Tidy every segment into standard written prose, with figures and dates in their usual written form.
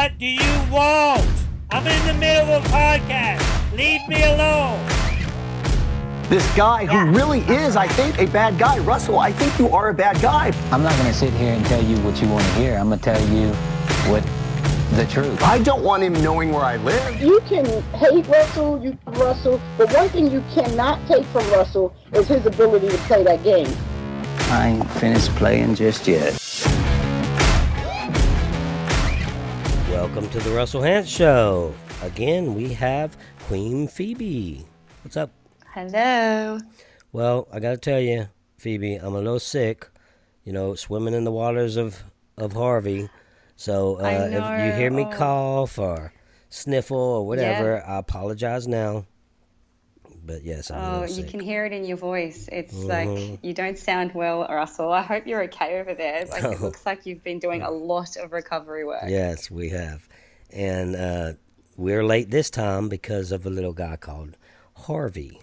What do you want? I'm in the middle of a podcast. Leave me alone. This guy who really is, I think, a bad guy. Russell, I think you are a bad guy. I'm not going to sit here and tell you what you want to hear. I'm going to tell you what the truth. I don't want him knowing where I live. You can hate Russell, but one thing you cannot take from Russell is his ability to play that game. I ain't finished playing just yet. Welcome to the Russell Hantz Show. Again, we have Queen Phoebe. What's up? Hello. Well, I got to tell you, Phoebe, I'm a little sick, swimming in the waters of Harvey. So if you hear me cough or sniffle or whatever, I apologize now. But yes, I'm a little sick. You can hear it in your voice. It's like you don't sound well, Russell. I hope you're okay over there. It looks like you've been doing a lot of recovery work. Yes, we have. And we're late this time because of a little guy called Harvey.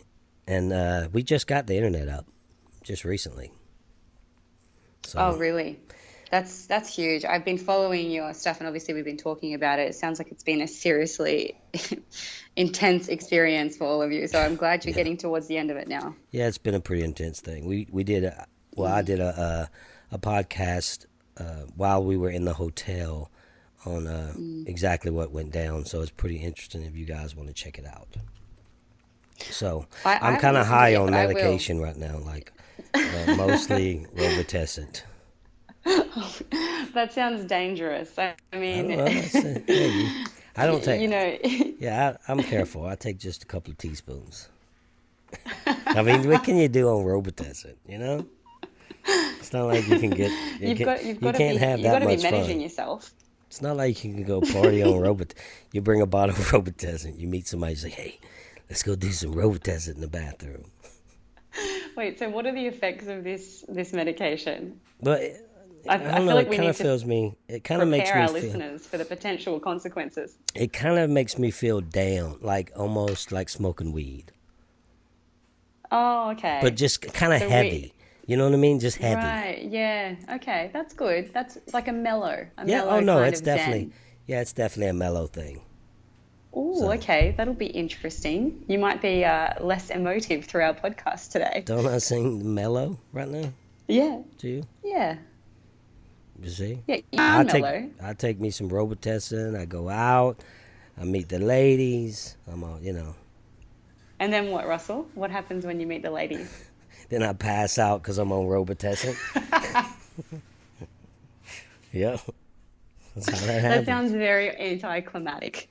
And we just got the internet up just recently. So, oh, really? That's huge. I've been following your stuff, and obviously we've been talking about it. It sounds like it's been a seriously intense experience for all of you. So I'm glad you're getting towards the end of it now. Yeah, it's been a pretty intense thing. I did a podcast while we were in the hotel on exactly what went down. So it's pretty interesting if you guys want to check it out. So I'm kind of high on medication right now, mostly Robitussin. That sounds dangerous. I mean, I don't take. Yeah, I'm careful. I take just a couple of teaspoons. I mean, what can you do on Robitussin? It's not like you can get. You can't have that much fun. You've got to be managing yourself. It's not like you can go party on Robitussin. You bring a bottle of Robitussin. You meet somebody, you say, "Hey, let's go do some Robitussin in the bathroom." Wait, so what are the effects of this medication? But I don't know. Like it kind of feels me. It kind of makes me prepare our feel, listeners for the potential consequences. It kind of makes me feel down, almost like smoking weed. Oh, okay. But just kind of heavy. You know what I mean? Just heavy. Right. Yeah. Okay. That's good. That's like a mellow. Yeah. Oh no, it's definitely. Zen. Yeah, it's definitely a mellow thing. Oh, okay. That'll be interesting. You might be less emotive through our podcast today. Don't I sing mellow right now? Yeah. Do you? Yeah. You see? Yeah, I take me some Robitussin. I go out. I meet the ladies. I'm all, And then what, Russell? What happens when you meet the ladies? Then I pass out because I'm on Robitussin. Yeah. That's how that happens. That sounds very anticlimactic.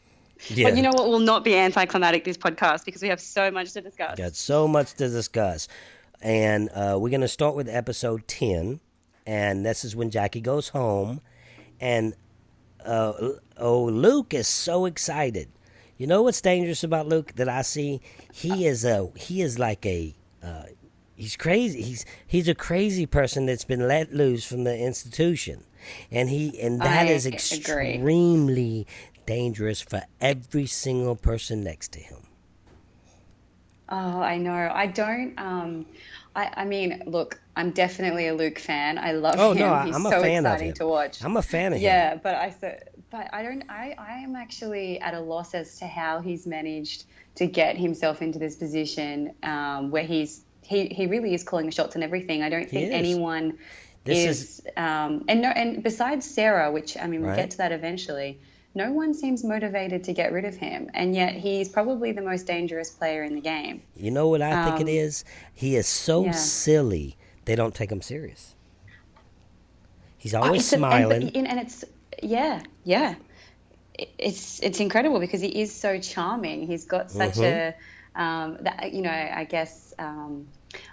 Yeah. But you know what will not be anticlimactic, this podcast, because we have so much to discuss. Got so much to discuss. And we're going to start with episode 10. And this is when Jackie goes home. And Luke is so excited. You know what's dangerous about Luke that I see? He's crazy. He's a crazy person that's been let loose from the institution. And that is extremely dangerous for every single person next to him. Oh, I know. I don't. I mean, look, I'm definitely a Luke fan. I love him. Oh no, He's I'm a so fan of exciting him. to watch. I'm a fan of him. Yeah, but I don't. I am actually at a loss as to how he's managed to get himself into this position where he really is calling the shots and everything. I don't think anyone is. And besides Sarah, which we'll get to that eventually. No one seems motivated to get rid of him, and yet he's probably the most dangerous player in the game. You know what I think it is? He is so silly, they don't take him serious. He's always smiling. It's incredible because he is so charming. He's got such a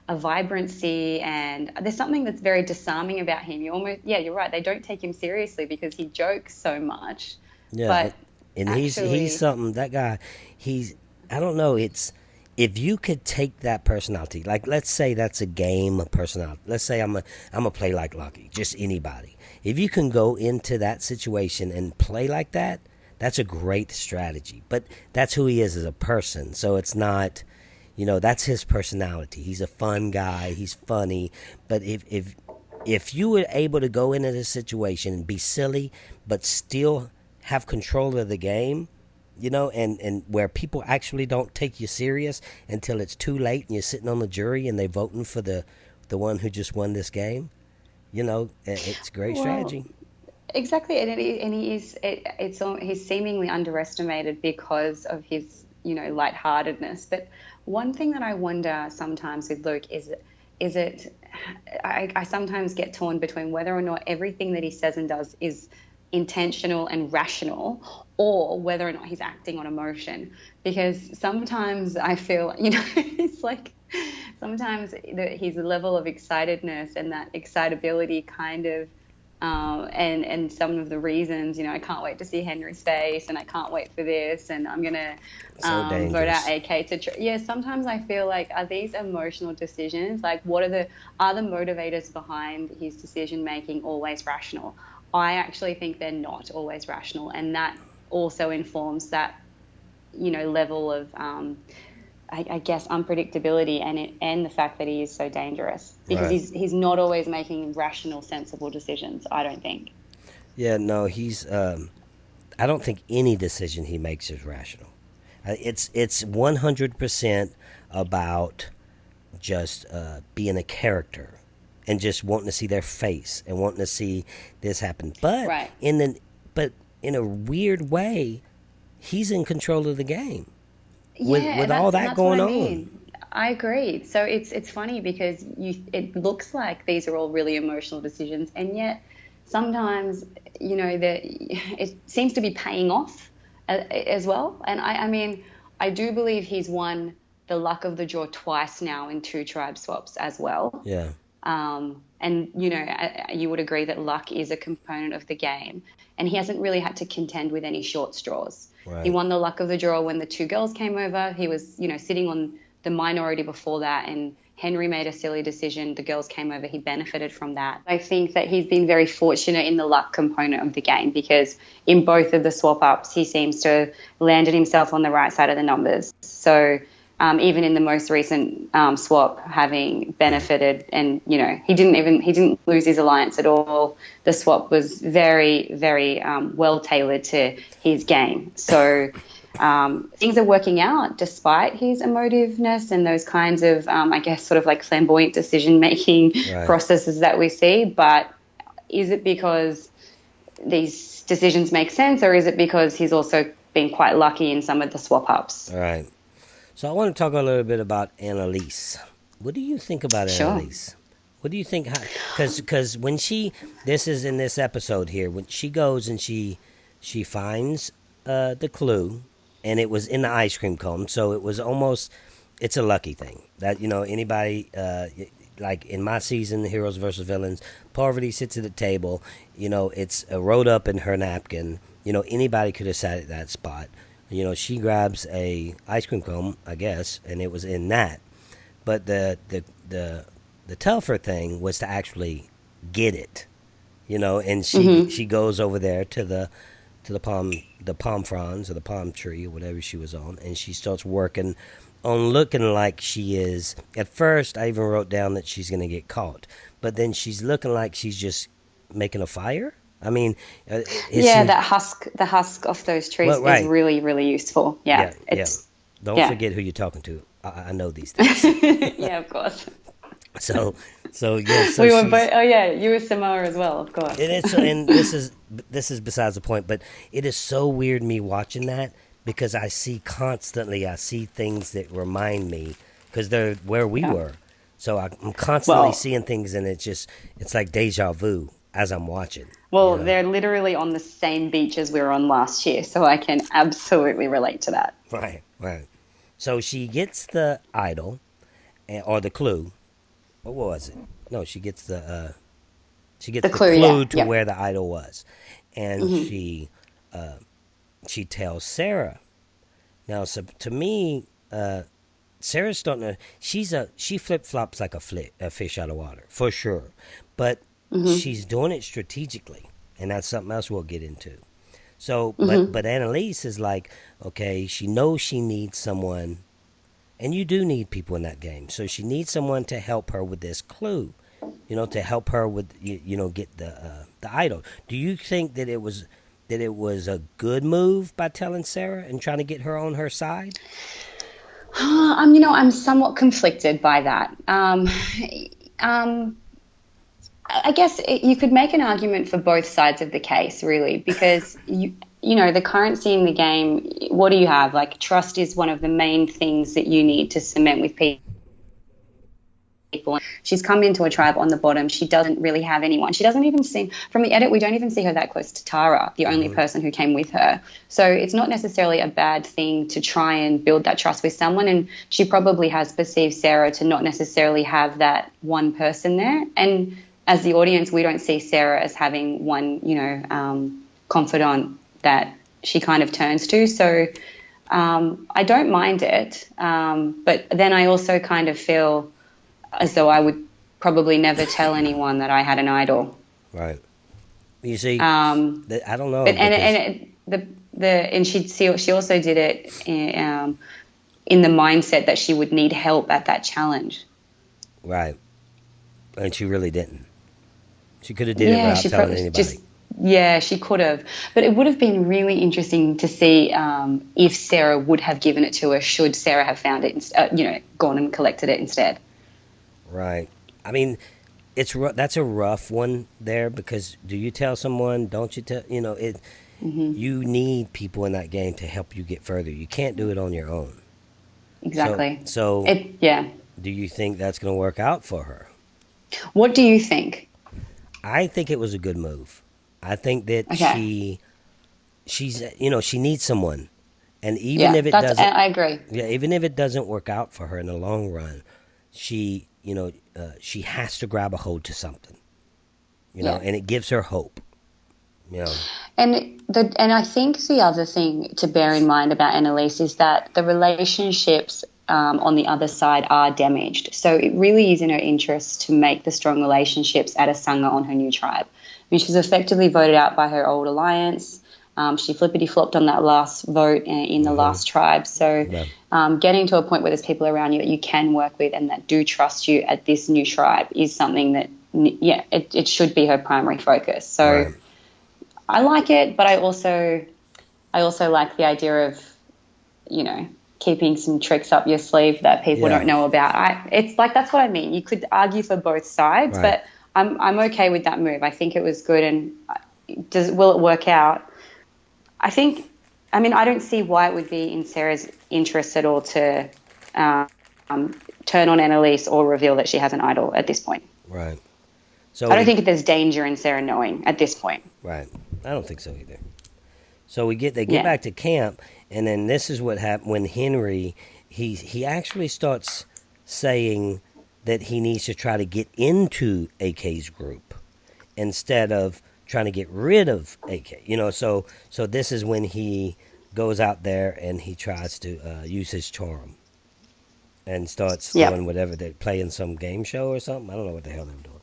vibrancy, and there's something that's very disarming about him. You're right. They don't take him seriously because he jokes so much. Yeah, but and he's something. That guy, I don't know. It's if you could take that personality, like let's say that's a game of personality. Let's say I'm a play like Lucky, just anybody. If you can go into that situation and play like that, that's a great strategy. But that's who he is as a person. So it's not, that's his personality. He's a fun guy. He's funny. But if you were able to go into this situation and be silly, but still have control of the game, you know, and where people actually don't take you serious until it's too late and you're sitting on the jury and they're voting for the one who just won this game. You know, it's great strategy. Exactly, he's seemingly underestimated because of his, you know, lightheartedness. But one thing that I wonder sometimes with Luke is I sometimes get torn between whether or not everything that he says and does is intentional and rational, or whether or not he's acting on emotion. Because sometimes I feel, you know, it's like sometimes his level of excitedness and that excitability kind of, and some of the reasons, you know, I can't wait to see Henry's face and I can't wait for this and I'm going to vote out AK to sometimes I feel like, are these emotional decisions, like what are the motivators behind his decision making always rational? I actually think they're not always rational, and that also informs that, you know, level of I guess unpredictability and the fact that he is so dangerous, because he's not always making rational, sensible decisions, I don't think. Yeah, no, he's I don't think any decision he makes is rational. It's 100% about just being a character and just wanting to see their face and wanting to see this happen. But in a weird way, he's in control of the game. With all that going on. I agree. So it's funny because it looks like these are all really emotional decisions, and yet sometimes, you know, it seems to be paying off as well. And I mean, I do believe he's won the luck of the draw twice now in 2 tribe swaps as well. Yeah. And, you know, you would agree that luck is a component of the game, and he hasn't really had to contend with any short straws. Right. He won the luck of the draw when the 2 girls came over. He was, you know, sitting on the minority before that, and Henry made a silly decision. The girls came over. He benefited from that. I think that he's been very fortunate in the luck component of the game, because in both of the swap-ups, he seems to have landed himself on the right side of the numbers. So even in the most recent swap, having benefited, and, you know, he didn't lose his alliance at all. The swap was very, very well tailored to his game. So things are working out despite his emotiveness and those kinds of, I guess, sort of like flamboyant decision-making processes that we see. But is it because these decisions make sense, or is it because he's also been quite lucky in some of the swap-ups? All right. So I want to talk a little bit about Annalise. What do you think about Annalise? What do you think? Because when this is in this episode here, when she goes and she finds the clue, and it was in the ice cream cone, so it was almost, it's a lucky thing that, you know, anybody, like in my season, Heroes versus Villains, Parvati sits at the table, you know, it's rolled up in her napkin, you know, anybody could have sat at that spot. You know, she grabs a ice cream cone, I guess, and it was in that. But the tougher thing was to actually get it, you know. And she goes over there to the palm fronds or the palm tree or whatever she was on, and she starts working on looking like she is. At first, I even wrote down that she's going to get caught, but then she's looking like she's just making a fire. I mean, the husk off those trees is really, really useful. Yeah. Don't forget who you're talking to. I know these things. Yeah, of course. So we were both. Oh yeah, you were Samoa as well, of course. It is, and this is besides the point. But it is so weird me watching that, because I see things that remind me, because they're where we were. So I'm constantly seeing things, and it's like deja vu as I'm watching. Well, they're literally on the same beach as we were on last year, so I can absolutely relate to that. Right. So she gets the idol, or the clue. What was it? No, she gets the clue to where the idol was, and she tells Sarah. Now, so to me, Sarah's starting to. She flip flops like a fish out of water for sure, but. She's doing it strategically, and that's something else we'll get into. So, but Annalise is like, okay, she knows she needs someone, and you do need people in that game. So she needs someone to help her with this clue, you know, to help her with, you know, get the idol. Do you think that it was that it was a good move by telling Sarah and trying to get her on her side? I'm somewhat conflicted by that. I guess you could make an argument for both sides of the case, really, because the currency in the game. What do you have? Like, trust is one of the main things that you need to cement with people. She's come into a tribe on the bottom. She doesn't really have anyone. She doesn't even seem, from the edit, we don't even see her that close to Tara, the only person who came with her. So it's not necessarily a bad thing to try and build that trust with someone. And she probably has perceived Sarah to not necessarily have that one person there. And as the audience, we don't see Sarah as having one, confidant that she kind of turns to. So I don't mind it. But then I also kind of feel as though I would probably never tell anyone that I had an idol. Right. You see, I don't know. And she also did it in the mindset that she would need help at that challenge. Right. And she really didn't. She could have did it without telling anybody. She could have. But it would have been really interesting to see if Sarah would have given it to her, should Sarah have found it, gone and collected it instead. Right. I mean, that's a rough one there, because do you tell someone? Don't you tell? You need people in that game to help you get further. You can't do it on your own. Exactly. So do you think that's going to work out for her? What do you think? I think it was a good move. I think that she's she needs someone, and even if it doesn't, I agree. Yeah, even if it doesn't work out for her in the long run, she has to grab a hold to something, and it gives her hope. And I think the other thing to bear in mind about Annalise is that the relationships on the other side are damaged. So it really is in her interest to make the strong relationships at Asanga on her new tribe. I mean, she's effectively voted out by her old alliance. She flippity-flopped on that last vote in the last tribe. So getting to a point where there's people around you that you can work with and that do trust you at this new tribe is something that, it should be her primary focus. So I like it, but I also like the idea of, keeping some tricks up your sleeve that people don't know about. It's like, that's what I mean. You could argue for both sides, but I'm okay with that move. I think it was good. And will it work out? I don't see why it would be in Sarah's interest at all to turn on Annalise or reveal that she has an idol at this point. Right. So I don't think there's danger in Sarah knowing at this point. Right. I don't think so either. So they get back to camp, and then this is what happened when Henry, he actually starts saying that he needs to try to get into AK's group instead of trying to get rid of AK. So this is when he goes out there and he tries to use his charm and starts doing whatever. They're playing some game show or something. I don't know what the hell they're doing.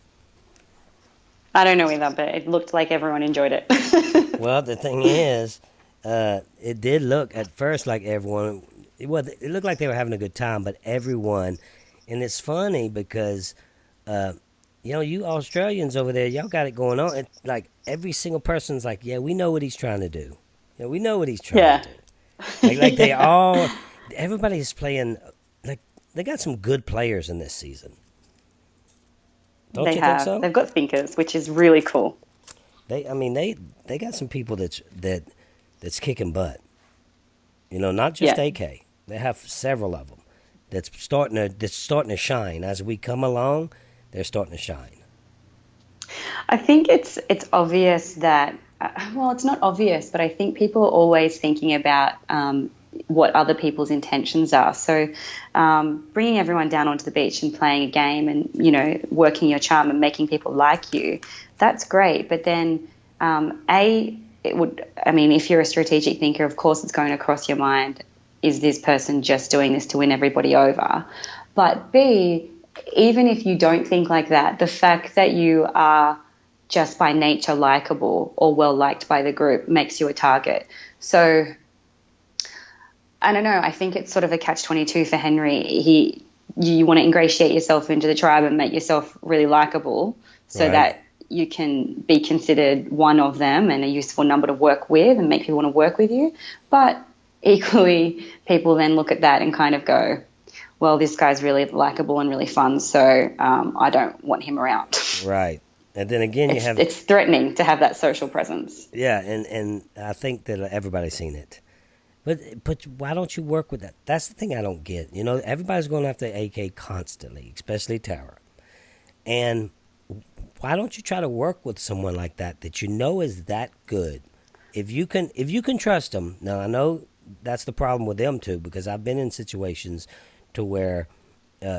I don't know either, but it looked like everyone enjoyed it. Well, the thing is, it did look at first like everyone. It looked like they were having a good time, but everyone, and it's funny because, you Australians over there, y'all got it going on. It's like every single person's like, yeah, we know what he's trying to do. Yeah, we know what he's trying to do. Like they all, everybody's playing. Like they got some good players in this season. Don't you think so? They've got thinkers, which is really cool. They got some people that's kicking butt. Not just AK. They have several of them that's starting to shine as we come along. They're starting to shine. I think it's obvious that it's not obvious, but I think people are always thinking about what other people's intentions are. So bringing everyone down onto the beach and playing a game and, working your charm and making people like you, that's great. But then, if you're a strategic thinker, of course it's going to cross your mind, is this person just doing this to win everybody over? But B, even if you don't think like that, the fact that you are just by nature likable or well-liked by the group makes you a target. So I don't know. I think it's sort of a catch-22 for Henry. You want to ingratiate yourself into the tribe and make yourself really likable so that you can be considered one of them and a useful number to work with and make people want to work with you. But equally, people then look at that and kind of go, well, this guy's really likable and really fun, so I don't want him around. Right. And then again, it's threatening to have that social presence. Yeah, and I think that everybody's seen it. But why don't you work with that? That's the thing I don't get. You know, everybody's going after AK constantly, especially Tara. And why don't you try to work with someone like that you know is that good? If you can trust them. Now, I know that's the problem with them too, because I've been in situations to where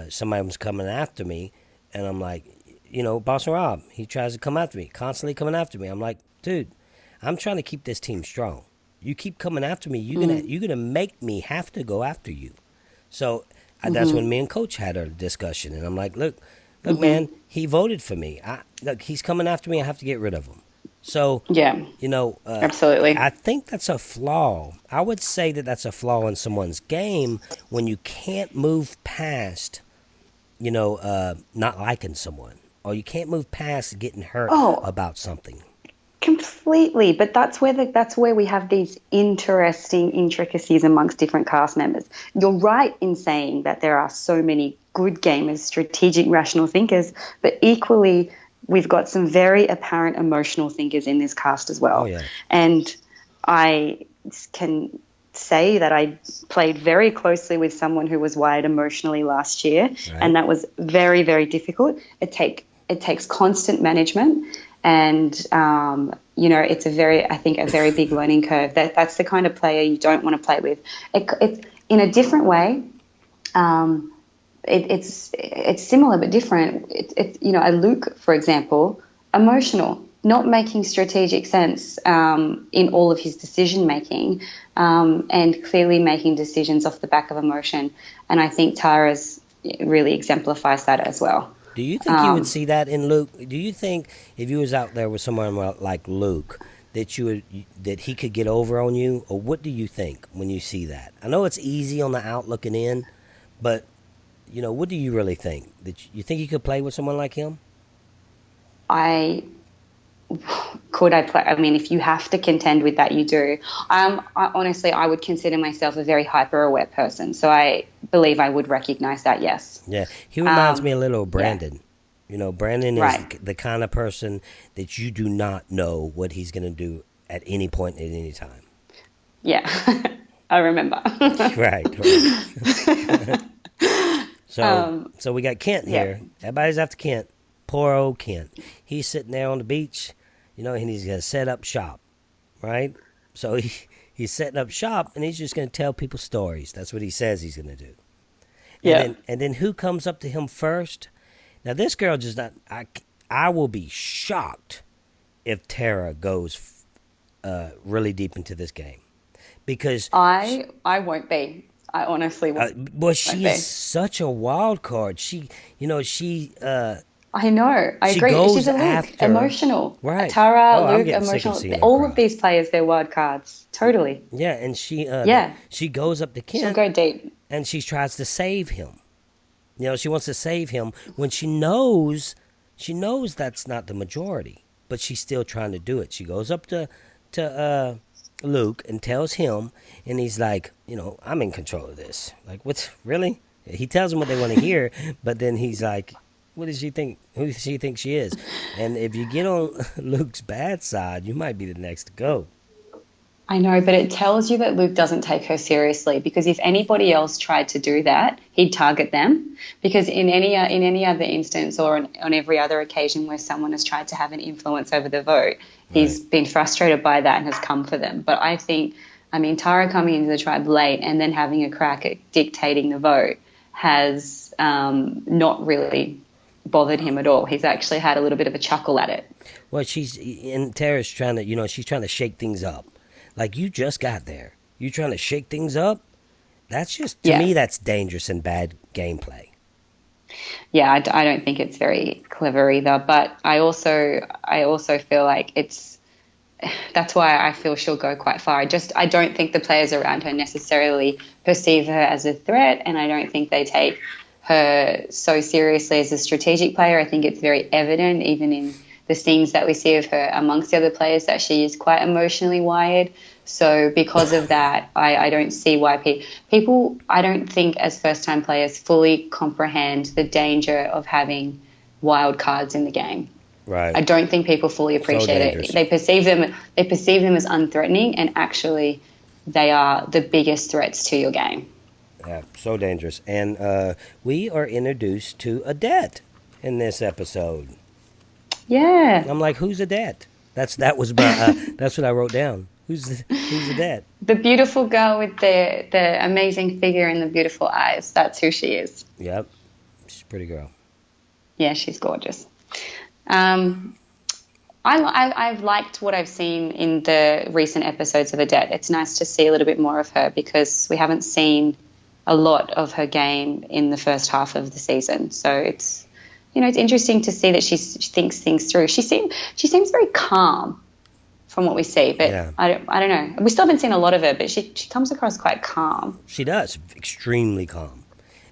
somebody was coming after me, and I'm like, you know, Boston Rob, he tries to come after me, constantly coming after me. I'm like, dude, I'm trying to keep this team strong. You keep coming after me, you're gonna make me have to go after you. So that's when me and Coach had a discussion, and I'm like, look, man, he voted for me. Look, he's coming after me. I have to get rid of him. So yeah, you know, absolutely. I think that's a flaw. I would say that that's a flaw in someone's game when you can't move past, you know, not liking someone, or you can't move past getting hurt about something. Completely, but that's where we have these interesting intricacies amongst different cast members. You're right in saying that there are so many good gamers, strategic, rational thinkers, but equally we've got some very apparent emotional thinkers in this cast as well. Oh, yeah. And I can say that I played very closely with someone who was wired emotionally last year, right. And that was very, very difficult. It takes constant management. And, you know, it's a very big learning curve. That's the kind of player you don't want to play with. It's in a different way. It's similar but different. It's you know, a Luke, for example, emotional, not making strategic sense in all of his decision making, and clearly making decisions off the back of emotion. And I think Tara's really exemplifies that as well. Do you think you would see that in Luke? Do you think if you was out there with someone like Luke that that he could get over on you, or what do you think when you see that? I know it's easy on the out looking in, but you know, what do you really think? That you think you could play with someone like him? I play? I mean, if you have to contend with that, you do. Honestly, I would consider myself a very hyper-aware person, so I believe I would recognize that, yes. Yeah, he reminds me a little of Brandon. Yeah. You know, Brandon is right. the kind of person that you do not know what he's going to do at any point at any time. Yeah, I remember. Right. So we got Kent here. Yeah. Everybody's after Kent. Poor old Kent. He's sitting there on the beach, you know, and he's going to set up shop, right? So he's setting up shop, and he's just going to tell people stories. That's what he says he's going to do. Yeah. And then who comes up to him first? Now, this girl just not... I will be shocked if Tara goes really deep into this game. Because... I won't be. I honestly won't. Well, she's such a wild card. I know. I agree. She's a Luke, emotional. Right. Tara, Luke, emotional. All of these players, they're wild cards. Totally. Yeah, and she goes up to Kent. She'll go deep. And she tries to save him. You know, she wants to save him when she knows that's not the majority, but she's still trying to do it. She goes up to Luke and tells him, and he's like, you know, I'm in control of this. Like, what's really? He tells them what they want to hear, but then he's like, what does she think? Who does she think she is? And if you get on Luke's bad side, you might be the next to go. I know, but it tells you that Luke doesn't take her seriously, because if anybody else tried to do that, he'd target them. Because in any other instance or on every other occasion where someone has tried to have an influence over the vote, he's been frustrated by that and has come for them. But I think, Tara coming into the tribe late and then having a crack at dictating the vote has not really bothered him at all. He's actually had a little bit of a chuckle at it. Well, Tara's trying to, she's trying to shake things up. Like, you just got there. You trying to shake things up? That's just, to me, that's dangerous and bad gameplay. Yeah, I don't think it's very clever either. But I also feel like that's why I feel she'll go quite far. I don't think the players around her necessarily perceive her as a threat, and I don't think they take her so seriously as a strategic player. I think it's very evident, even in the scenes that we see of her amongst the other players that she is quite emotionally wired. So because of that, I don't see why people, I don't think as first-time players fully comprehend the danger of having wild cards in the game. Right. I don't think people fully appreciate it. They perceive them as unthreatening, and actually they are the biggest threats to your game. Yeah, so dangerous. And we are introduced to Adet in this episode. Yeah. I'm like, who's Adet? That's what I wrote down. Who's Adet? The beautiful girl with the amazing figure and the beautiful eyes. That's who she is. Yep. She's a pretty girl. Yeah, she's gorgeous. I've liked what I've seen in the recent episodes of Adet. It's nice to see a little bit more of her because we haven't seen a lot of her game in the first half of the season. So it's interesting to see that she thinks things through. She seems very calm from what we see, but yeah. I don't know. We still haven't seen a lot of her, but she comes across quite calm. She does, extremely calm.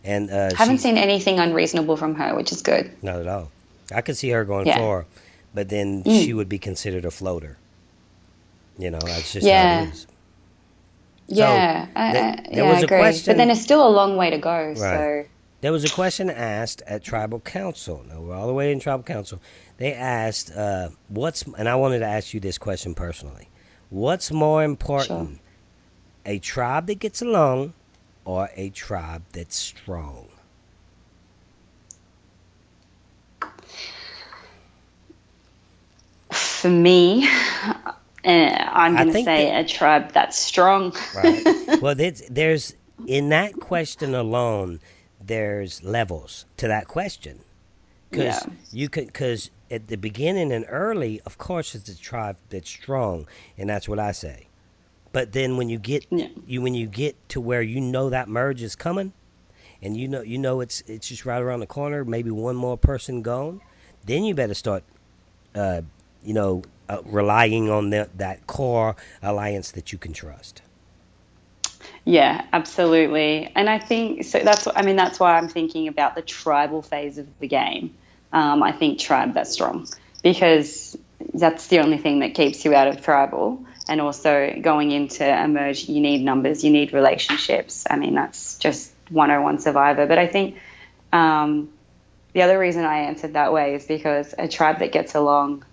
And haven't seen anything unreasonable from her, which is good. Not at all. I could see her going for, but then she would be considered a floater. That's just how it is. Yeah, so there was I agree. Question, but then it's still a long way to go. Right. So there was a question asked at Tribal Council. Now, we're all the way in Tribal Council. They asked, and I wanted to ask you this question personally. What's more important, a tribe that gets along or a tribe that's strong? For me, I'm going to say a tribe that's strong. Right. Well, there's in that question alone, there's levels to that question. Because at the beginning and early, of course, it's a tribe that's strong, and that's what I say. But then when you get when you get to where that merge is coming, and you know it's just right around the corner, maybe one more person gone, then you better start, relying on that core alliance that you can trust. Yeah, absolutely. And I think so. That's why I'm thinking about the tribal phase of the game. I think tribe that's strong because that's the only thing that keeps you out of tribal. And also going into a merge, you need numbers, you need relationships. I mean, that's just 101 Survivor. But I think the other reason I answered that way is because a tribe that gets along,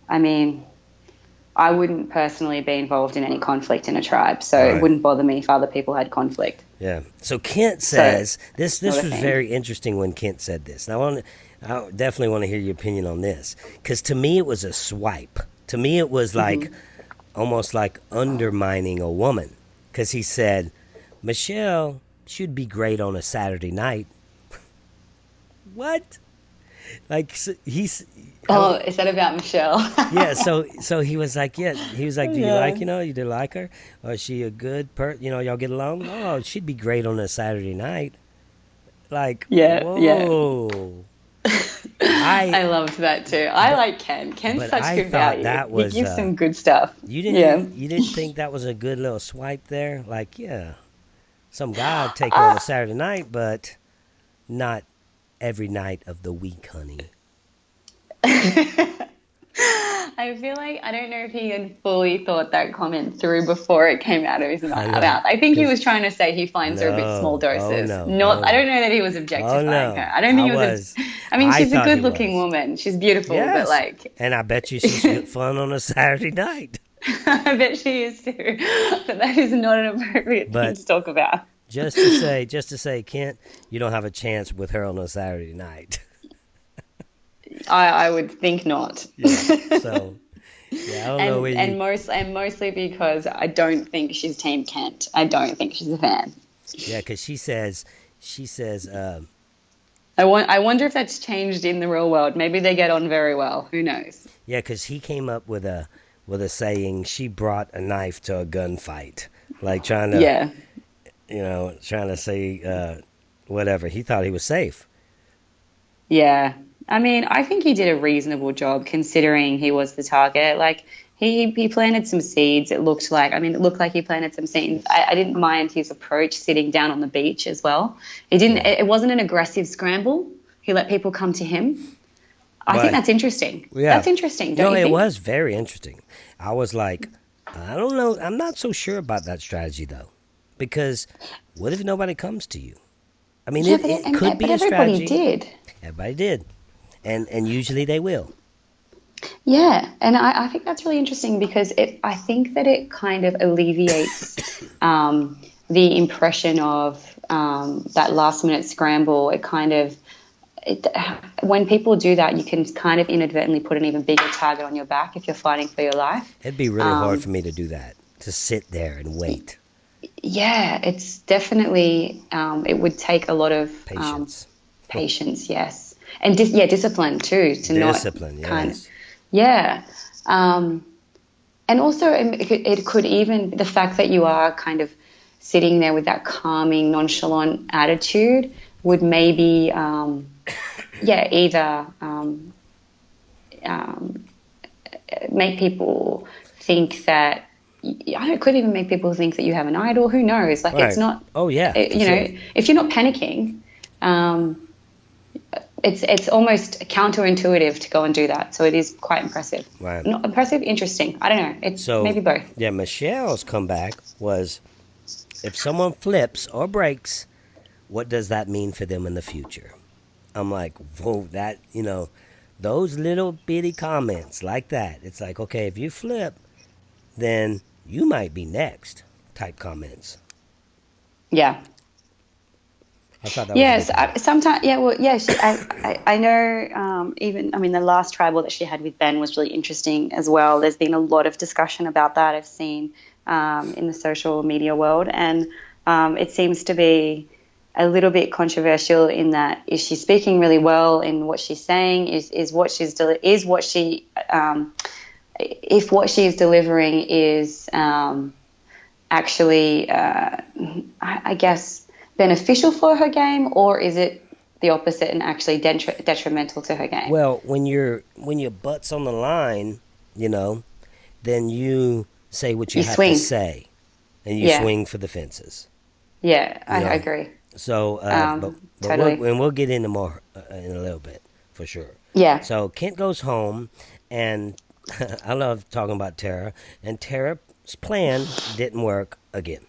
I wouldn't personally be involved in any conflict in a tribe, so It wouldn't bother me if other people had conflict. Yeah. So Kent says, this was very interesting when Kent said this. And I definitely want to hear your opinion on this, because to me it was a swipe. To me it was like almost like undermining a woman, because he said, Michelle should be great on a Saturday night. What? Like he's... Oh, is that about Michelle? Yeah, so he was like, do you like her? Or is she a good y'all get along? Oh, she'd be great on a Saturday night. Like, whoa. I loved that too. I like Ken. Ken's such good value. He gives some good stuff. You didn't think that was a good little swipe there? Like, some guy would take her on a Saturday night, but not every night of the week, honey. I feel like I don't know if he had fully thought that comment through before it came out of his mouth. I think he was trying to say he finds her a bit small doses. I don't know that he was objectifying her. I don't think he was. She's a good-looking woman. She's beautiful, but like. And I bet you she's good fun on a Saturday night. I bet she is too. But that is not an appropriate thing to talk about. Just to say, Kent, you don't have a chance with her on a Saturday night. I would think not. I don't know where mostly because I don't think she's Team Kent. I don't think she's a fan. Yeah, because she says. I wonder if that's changed in the real world. Maybe they get on very well. Who knows? Yeah, because he came up with a saying. She brought a knife to a gunfight, like trying to say whatever. He thought he was safe. Yeah. I think he did a reasonable job considering he was the target. Like, he planted some seeds. It looked like he planted some seeds. I didn't mind his approach sitting down on the beach as well. It wasn't an aggressive scramble. He let people come to him. I think that's interesting. Yeah. That's interesting, don't No, you it think? was very interesting. I was like, I don't know. I'm not so sure about that strategy, though. Because what if nobody comes to you? I mean, it could be a everybody strategy. did. Everybody did. And usually they will. Yeah, and I think that's really interesting because I think that it kind of alleviates the impression of that last minute scramble. When people do that, you can kind of inadvertently put an even bigger target on your back if you're fighting for your life. It'd be really hard for me to do that, to sit there and wait. Yeah, it's definitely, it would take a lot of Patience. yes. And discipline too, to Discipline, not kind yes. of, yeah. And also it could even, the fact that you are kind of sitting there with that calming, nonchalant attitude would maybe, either make people think that, it could even make people think that you have an idol. Who knows? Like, Right. it's not. Oh, yeah. You know, if you're not panicking, it's almost counterintuitive to go and do that. So it is quite impressive. Right. Not impressive, interesting. I don't know. It's maybe both. Yeah, Michelle's comeback was, if someone flips or breaks, what does that mean for them in the future? I'm like, whoa, that, those little bitty comments like that. It's like, okay, if you flip, then you might be next type comments. Yeah. I thought that Yes, was sometimes. Yeah, well, yeah. I know. Even, the last tribal that she had with Ben was really interesting as well. There's been a lot of discussion about that I've seen in the social media world, and it seems to be a little bit controversial in that, is she speaking really well in what she's saying? If what she is delivering is actually, I guess, beneficial for her game, or is it the opposite and actually detrimental to her game? Well, when your butt's on the line, then you say what you have swing. to say, and you swing for the fences. Yeah, I agree. So, totally. we'll get into more in a little bit for sure. Yeah. So Kent goes home, and I love talking about Tara, and Tara's plan didn't work again.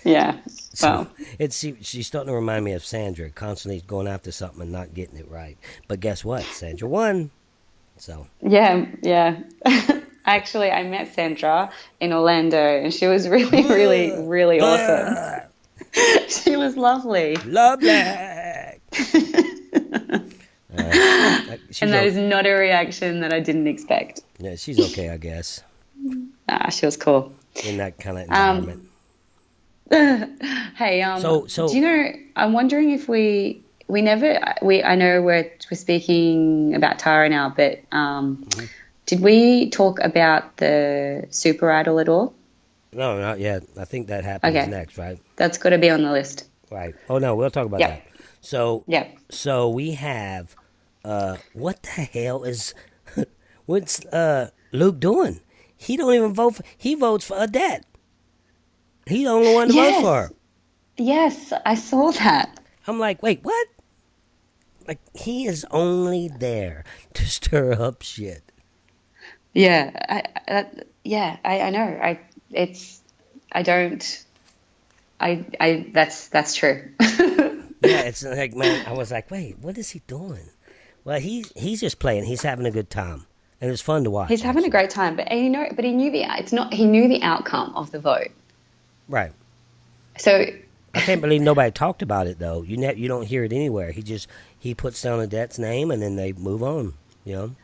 Yeah. So she's starting to remind me of Sandra, constantly going after something and not getting it right. But guess what? Sandra won. So Yeah. Actually, I met Sandra in Orlando, and she was really, really, really awesome. She was lovely. Lovely. And that is not a reaction that I didn't expect. Yeah, she's okay, I guess. She was cool. In that kind of environment. Hey, so do you know, I'm wondering if I know we're speaking about Tara now, but did we talk about the Super Idol at all? No, not yet. I think that happens next, right? That's got to be on the list. Right. Oh, no, we'll talk about that. So we have, what the hell is, what's Luke doing? He don't even vote he votes for Odette. He's the only one to vote for her. Yes, I saw that. I'm like, wait, what? Like, he is only there to stir up shit. Yeah, I know. That's true. Yeah, it's like, man, I was like, wait, what is he doing? Well, he's just playing. He's having a good time, and it's fun to watch. He's having a great time, but he knew the outcome of the vote. Right. So I can't believe nobody talked about it though. You don't hear it anywhere. He puts down Odette's name, and then they move on.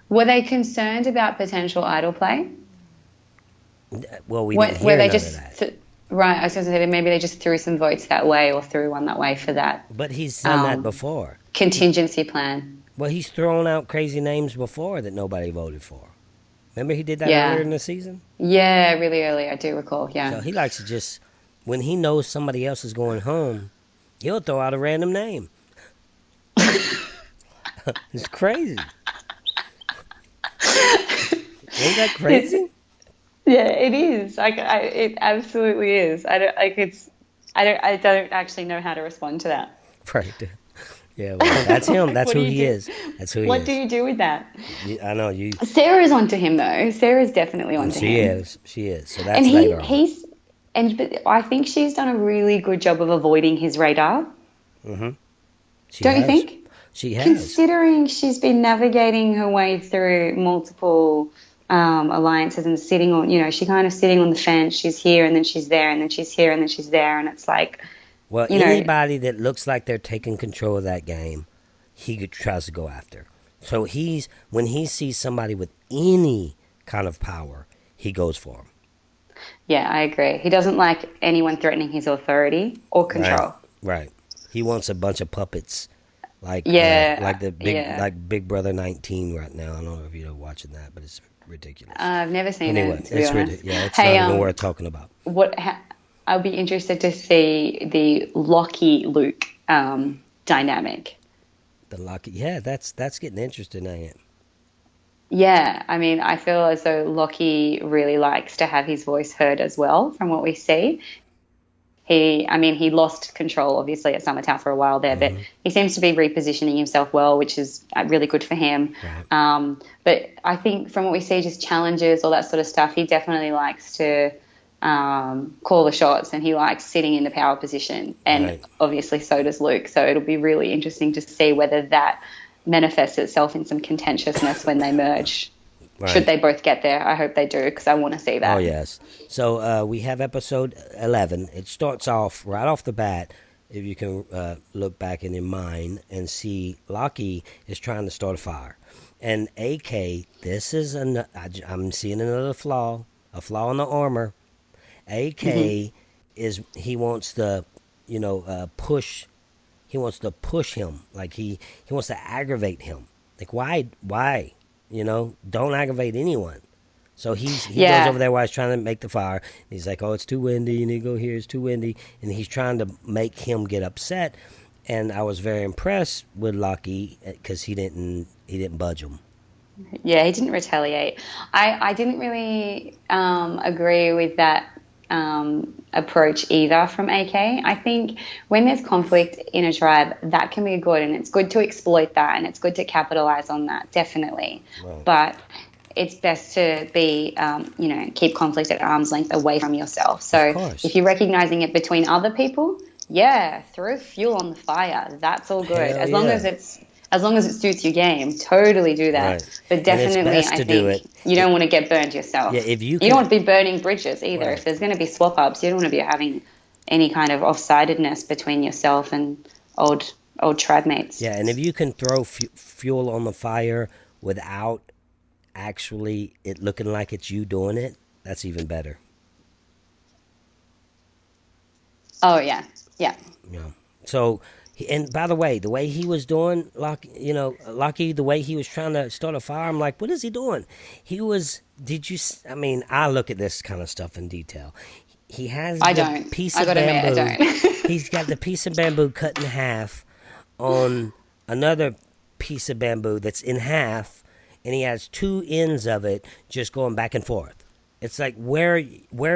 Were they concerned about potential idol play? Well, we didn't hear none of that. Right, I was going to say that maybe they just threw some votes that way or threw one that way for that. But he's done that before. Contingency plan. Well, he's thrown out crazy names before that nobody voted for. Remember he did that earlier in the season? Yeah, really early, I do recall, yeah. So he likes to just, when he knows somebody else is going home, he'll throw out a random name. It's crazy. Ain't that crazy? Yeah, it is. It absolutely is. I don't actually know how to respond to that. Right. Yeah, well, that's him. That's What who do you he do? is. That's who he What is. do you do with that? I know you. Sarah's onto him though. Sarah's definitely onto She him. is. She is. So And that's later on. but I think she's done a really good job of avoiding his radar. She Don't you has. think? She has. Considering she's been navigating her way through multiple alliances and sitting on, she kind of sitting on the fence. She's here and then she's there and then she's here and then she's there. And it's like, Well, anybody that looks like they're taking control of that game, he tries to go after. So when he sees somebody with any kind of power, he goes for them. yeah, I agree. He doesn't like anyone threatening his authority or control. Right. He wants a bunch of puppets, like Big Brother 19 right now. I don't know if you're watching that, but it's ridiculous. I've never seen Anyway, it, to be honest. it's not even worth talking about. I'll be interested to see the Lockie-Luke dynamic. The Locky, that's getting interesting, ain't it? Yeah, I mean, I feel as though Lockie really likes to have his voice heard as well, from what we see. He lost control, obviously, at Summertown for a while there, but he seems to be repositioning himself well, which is really good for him. Right. But I think from what we see, just challenges, all that sort of stuff, he definitely likes to call the shots, and he likes sitting in the power position. And obviously so does Luke. So it'll be really interesting to see whether that manifests itself in some contentiousness when they merge. Right. Should they both get there? I hope they do, because I want to see that. Oh, yes. So we have episode 11. It starts off right off the bat, if you can look back in your mind and see Lockie is trying to start a fire. And AK, this is I'm seeing another flaw, a flaw in the armor. AK is, he wants to, push. He wants to push him. Like he wants to aggravate him. Like, why? Don't aggravate anyone. So he goes over there while he's trying to make the fire. He's like, oh, it's too windy. You need to go here. It's too windy. And he's trying to make him get upset. And I was very impressed with Lockie because he didn't budge him. Yeah, he didn't retaliate. I didn't really agree with that approach either from AK. I think when there's conflict in a tribe, that can be good, and it's good to exploit that, and it's good to capitalize on that, definitely. Right. But it's best to be, keep conflict at arm's length away from yourself. So if you're recognizing it between other people, throw fuel on the fire. That's all good. As long as it suits your game, totally do that. Right. But definitely, I think you don't want to get burned yourself. Yeah, you don't want to be burning bridges either. Right. If there's going to be swap-ups, you don't want to be having any kind of off-sidedness between yourself and old tribe mates. Yeah, and if you can throw fuel on the fire without actually it looking like it's you doing it, that's even better. Oh, yeah. Yeah. So... And by the way he was doing, Lockie, the way he was trying to start a fire, I'm like, what is he doing? I look at this kind of stuff in detail. He has piece of bamboo. I don't. He's got the piece of bamboo cut in half on another piece of bamboo that's in half, and he has two ends of it just going back and forth. It's like, where are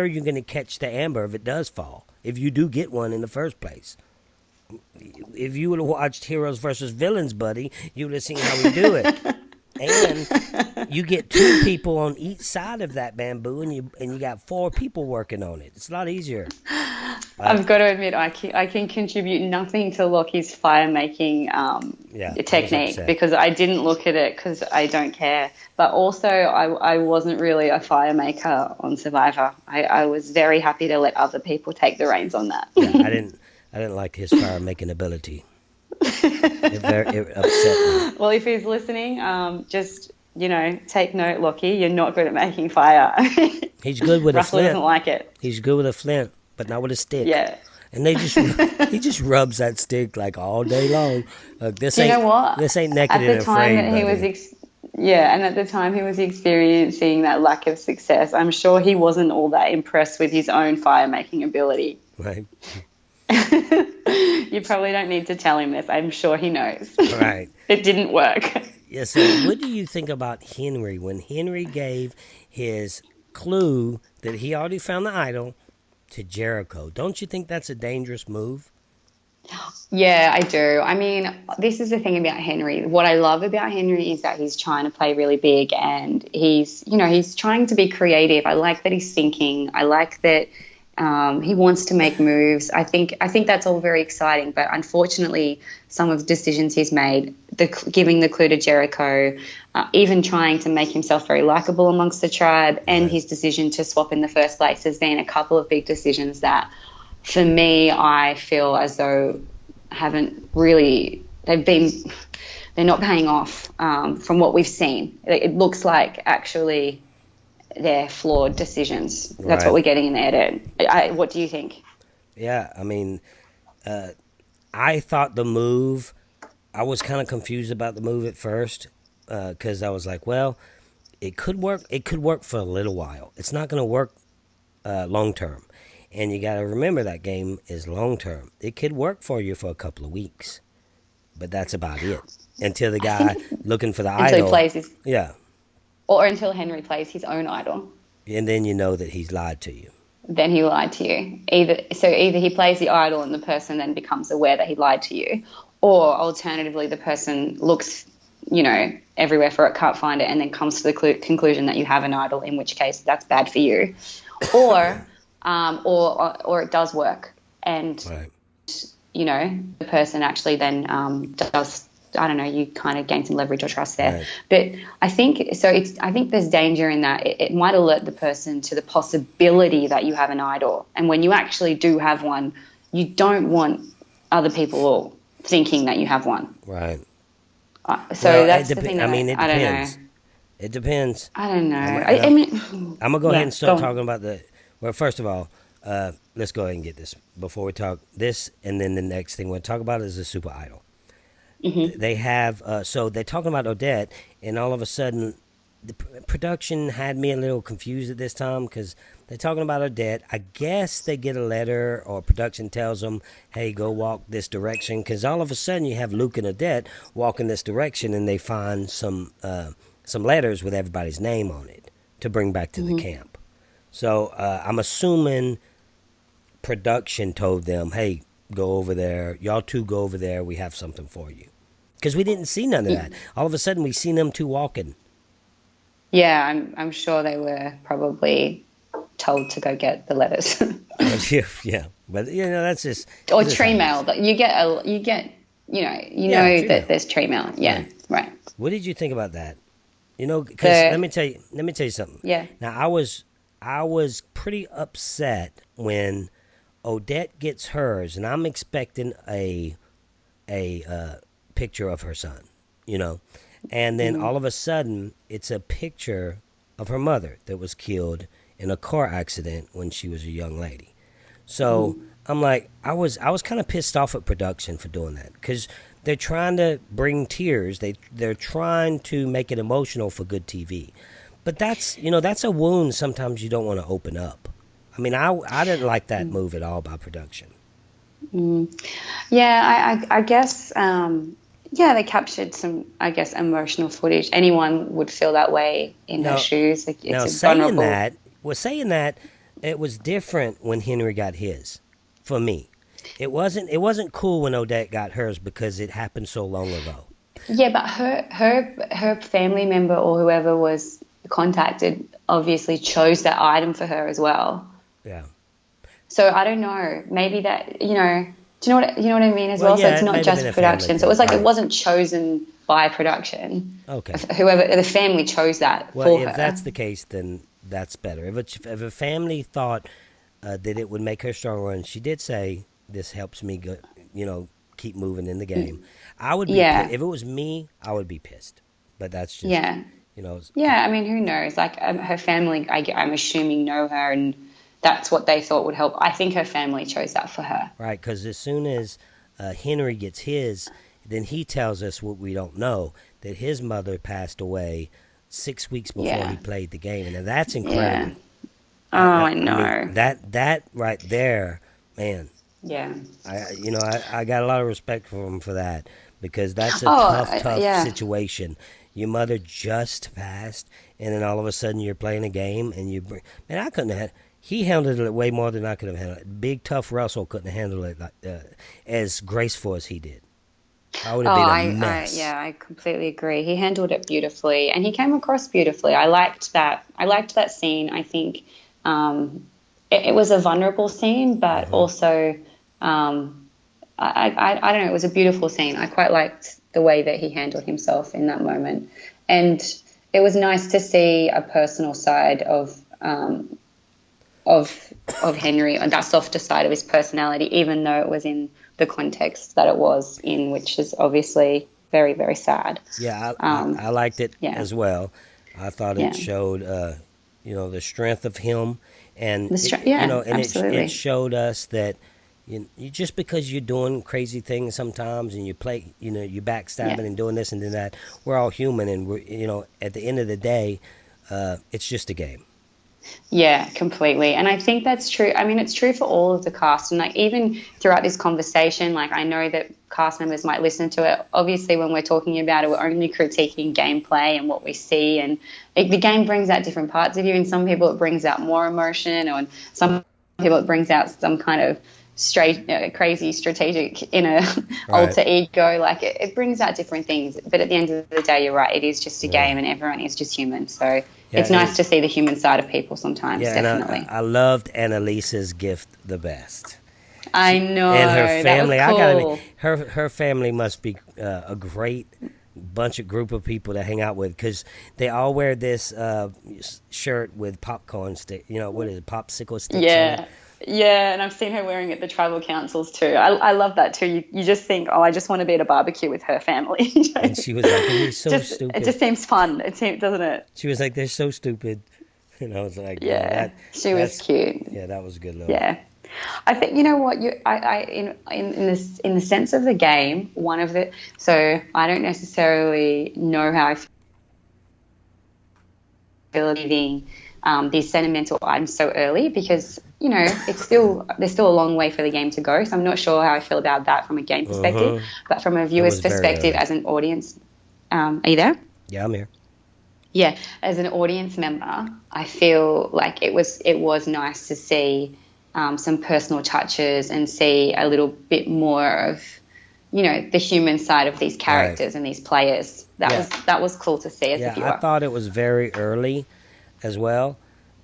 you going to catch the amber if it does fall? If you do get one in the first place? If you would have watched Heroes versus Villains, buddy, you would have seen how we do it. And you get two people on each side of that bamboo, and you got four people working on it. It's a lot easier. I've got to admit, I can contribute nothing to Lockie's fire making technique, because I didn't look at it because I don't care. But also, I wasn't really a fire maker on Survivor. I was very happy to let other people take the reins on that. Yeah, I didn't like his fire-making ability. It upset me. Well, if he's listening, just, take note, Lockie. You're not good at making fire. He's good with a flint. Russell doesn't like it. He's good with a flint, but not with a stick. Yeah. And he just rubs that stick like all day long. This ain't naked and afraid. And at the time he was experiencing that lack of success, I'm sure he wasn't all that impressed with his own fire-making ability. Right. You probably don't need to tell him this. I'm sure he knows. Right. It didn't work. Yeah, so what do you think about Henry when Henry gave his clue that he already found the idol to Jericho? Don't you think that's a dangerous move? Yeah, I do. I mean, this is the thing about Henry. What I love about Henry is that he's trying to play really big and he's trying to be creative. I like that he's thinking. I like that he wants to make moves. I think that's all very exciting. But unfortunately, some of the decisions he's made, giving the clue to Jericho, even trying to make himself very likable amongst the tribe, and his decision to swap in the first place has been a couple of big decisions that, for me, I feel as though haven't really, they're not paying off from what we've seen. It looks like actually they're flawed decisions. That's what we're getting in the edit. What do you think? Yeah, I mean, I thought the move, I was kind of confused about the move at first because I was like, well, it could work. It could work for a little while. It's not going to work long term. And you got to remember that game is long term. It could work for you for a couple of weeks, but that's about it. Until the guy looking for the idol. Until he plays his, yeah. or until Henry plays his own idol. And then you know that he's lied to you. Then he lied to you. Either he plays the idol and the person then becomes aware that he lied to you, or alternatively the person looks, everywhere for it, can't find it, and then comes to the conclusion that you have an idol, in which case that's bad for you. Or it does work, and the person actually then does. I don't know. You kind of gain some leverage or trust there, right. But I think so. I think there's danger in that. It might alert the person to the possibility that you have an idol, and when you actually do have one, you don't want other people thinking that you have one. Right. That's the thing. It depends. I don't know. It depends. I don't know. I'm gonna go ahead and start talking about the. Well, first of all, let's go ahead and get this before we talk this, and then the next thing we'll talk about is the Super Idol. Mm-hmm. They have so they're talking about Odette, and all of a sudden, the production had me a little confused at this time because they're talking about Odette. I guess they get a letter, or production tells them, "Hey, go walk this direction." Because all of a sudden, you have Luke and Odette walking this direction, and they find some letters with everybody's name on it to bring back to the camp. So I'm assuming production told them, hey, go over there. Y'all two go over there. We have something for you. Because we didn't see none of that. All of a sudden, we seen them two walking. Yeah, I'm sure they were probably told to go get the letters. Yeah. But, that's just... Or tree mail. You get that there's tree mail. Yeah, right. What did you think about that? Because let me tell you something. Yeah. Now, I was pretty upset when Odette gets hers, and I'm expecting a picture of her son, and then all of a sudden it's a picture of her mother that was killed in a car accident when she was a young lady. So I'm like, I was kind of pissed off at production for doing that because they're trying to bring tears. They're trying to make it emotional for good TV. But that's a wound sometimes you don't want to open up. I mean, I didn't like that move at all by production. Yeah, I guess, they captured some, emotional footage. Anyone would feel that way in her shoes. Saying that, it was different when Henry got his, for me. It wasn't cool when Odette got hers because it happened so long ago. Yeah, but her family member or whoever was contacted obviously chose that item for her as well. Yeah. So I don't know. Maybe that do you know what I mean as well? Yeah, so it's not just production. So it was like it wasn't chosen by production. Okay. Whoever the family chose that for her. Well, if that's the case, then that's better. If a family thought that it would make her stronger, and she did say this helps me go, keep moving in the game, I would be if it was me, I would be pissed. But that's just Yeah, I mean, who knows? Like her family, I'm assuming know her, and that's what they thought would help. I think her family chose that for her. Right, because as soon as Henry gets his, then he tells us what we don't know, that his mother passed away 6 weeks before he played the game, and that's incredible. Yeah. I know. I mean, that right there, man. Yeah. I got a lot of respect for him for that, because that's a tough situation. Your mother just passed, and then all of a sudden you're playing a game, and I couldn't have. he handled it way more than I could have handled it. Big tough Russell couldn't handle it like as graceful as he did. I would have been a mess. I completely agree. He handled it beautifully, and he came across beautifully. I liked that. I liked that scene. I think it was a vulnerable scene, but also I don't know. It was a beautiful scene. I quite liked the way that he handled himself in that moment, and it was nice to see a personal side of Henry, on that softer side of his personality, even though it was in the context that it was in, which is obviously very, very sad. Yeah, I liked it as well. I thought it showed, the strength of him, and it showed us that you just because you're doing crazy things sometimes, and you play, you backstabbing and doing this and doing that, we're all human, and we're, at the end of the day, it's just a game. Yeah, completely. And I think that's true. I mean, it's true for all of the cast. And like even throughout this conversation, like I know that cast members might listen to it. Obviously, when we're talking about it, we're only critiquing gameplay and what we see. And the game brings out different parts of you. And some people it brings out more emotion, or some people it brings out some kind of crazy strategic inner alter ego. Like it brings out different things. But at the end of the day, you're right. It is just a game, and everyone is just human. So it's nice to see the human side of people sometimes. Yeah, definitely. And I loved Annalise's gift the best. I know. And her family. That was cool. I gotta admit, her family must be a great group of people to hang out with, because they all wear this shirt with popcorn stick. What is it? Popsicle sticks. Yeah. Yeah, and I've seen her wearing it at the tribal councils too. I love that too. You just think, I just want to be at a barbecue with her family. And she was like, "They're so stupid." It just seems fun. Doesn't it? She was like, "They're so stupid." And I was like, she was cute. Yeah, that was a good. Yeah, I think what in the sense of the game, one of the I don't necessarily know how I feel leaving these sentimental items so early, because there's still a long way for the game to go. So I'm not sure how I feel about that from a game perspective, but from a viewer's perspective, as an audience, are you there? Yeah, I'm here. Yeah, as an audience member, I feel like it was nice to see some personal touches and see a little bit more of the human side of these characters and these players. That was cool to see as a viewer. I thought it was very early as well,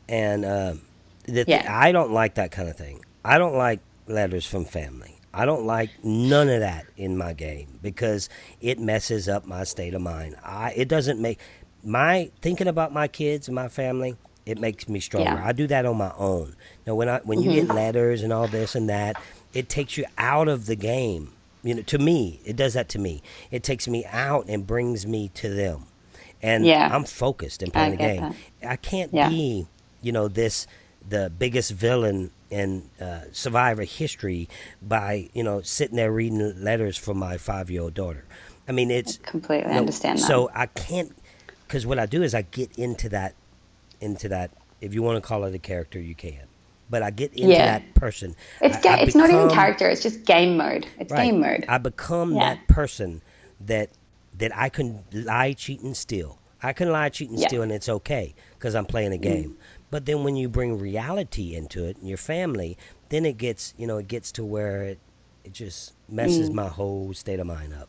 and I don't like that kind of thing. I don't like letters from family. I don't like none of that in my game, because it messes up my state of mind. It doesn't make my thinking about my kids and my family. It makes me stronger. I do that on my own. Now, when you get letters and all this and that, it takes you out of the game. To me, it does that to me. It takes me out and brings me to them, and I'm focused and playing the game. That. I can't be, the biggest villain in Survivor history by sitting there reading letters from my 5-year-old daughter. I mean, it's completely understand that. So I can't, because what I do is I get into that. If you want to call it a character, you can. But I get into that person. It's not even character. It's just game mode. It's game mode. I become that person that I can lie, cheat, and steal. I can lie, cheat, and steal, and it's okay because I'm playing a game. But then when you bring reality into it and your family, then it gets to where it just messes my whole state of mind up.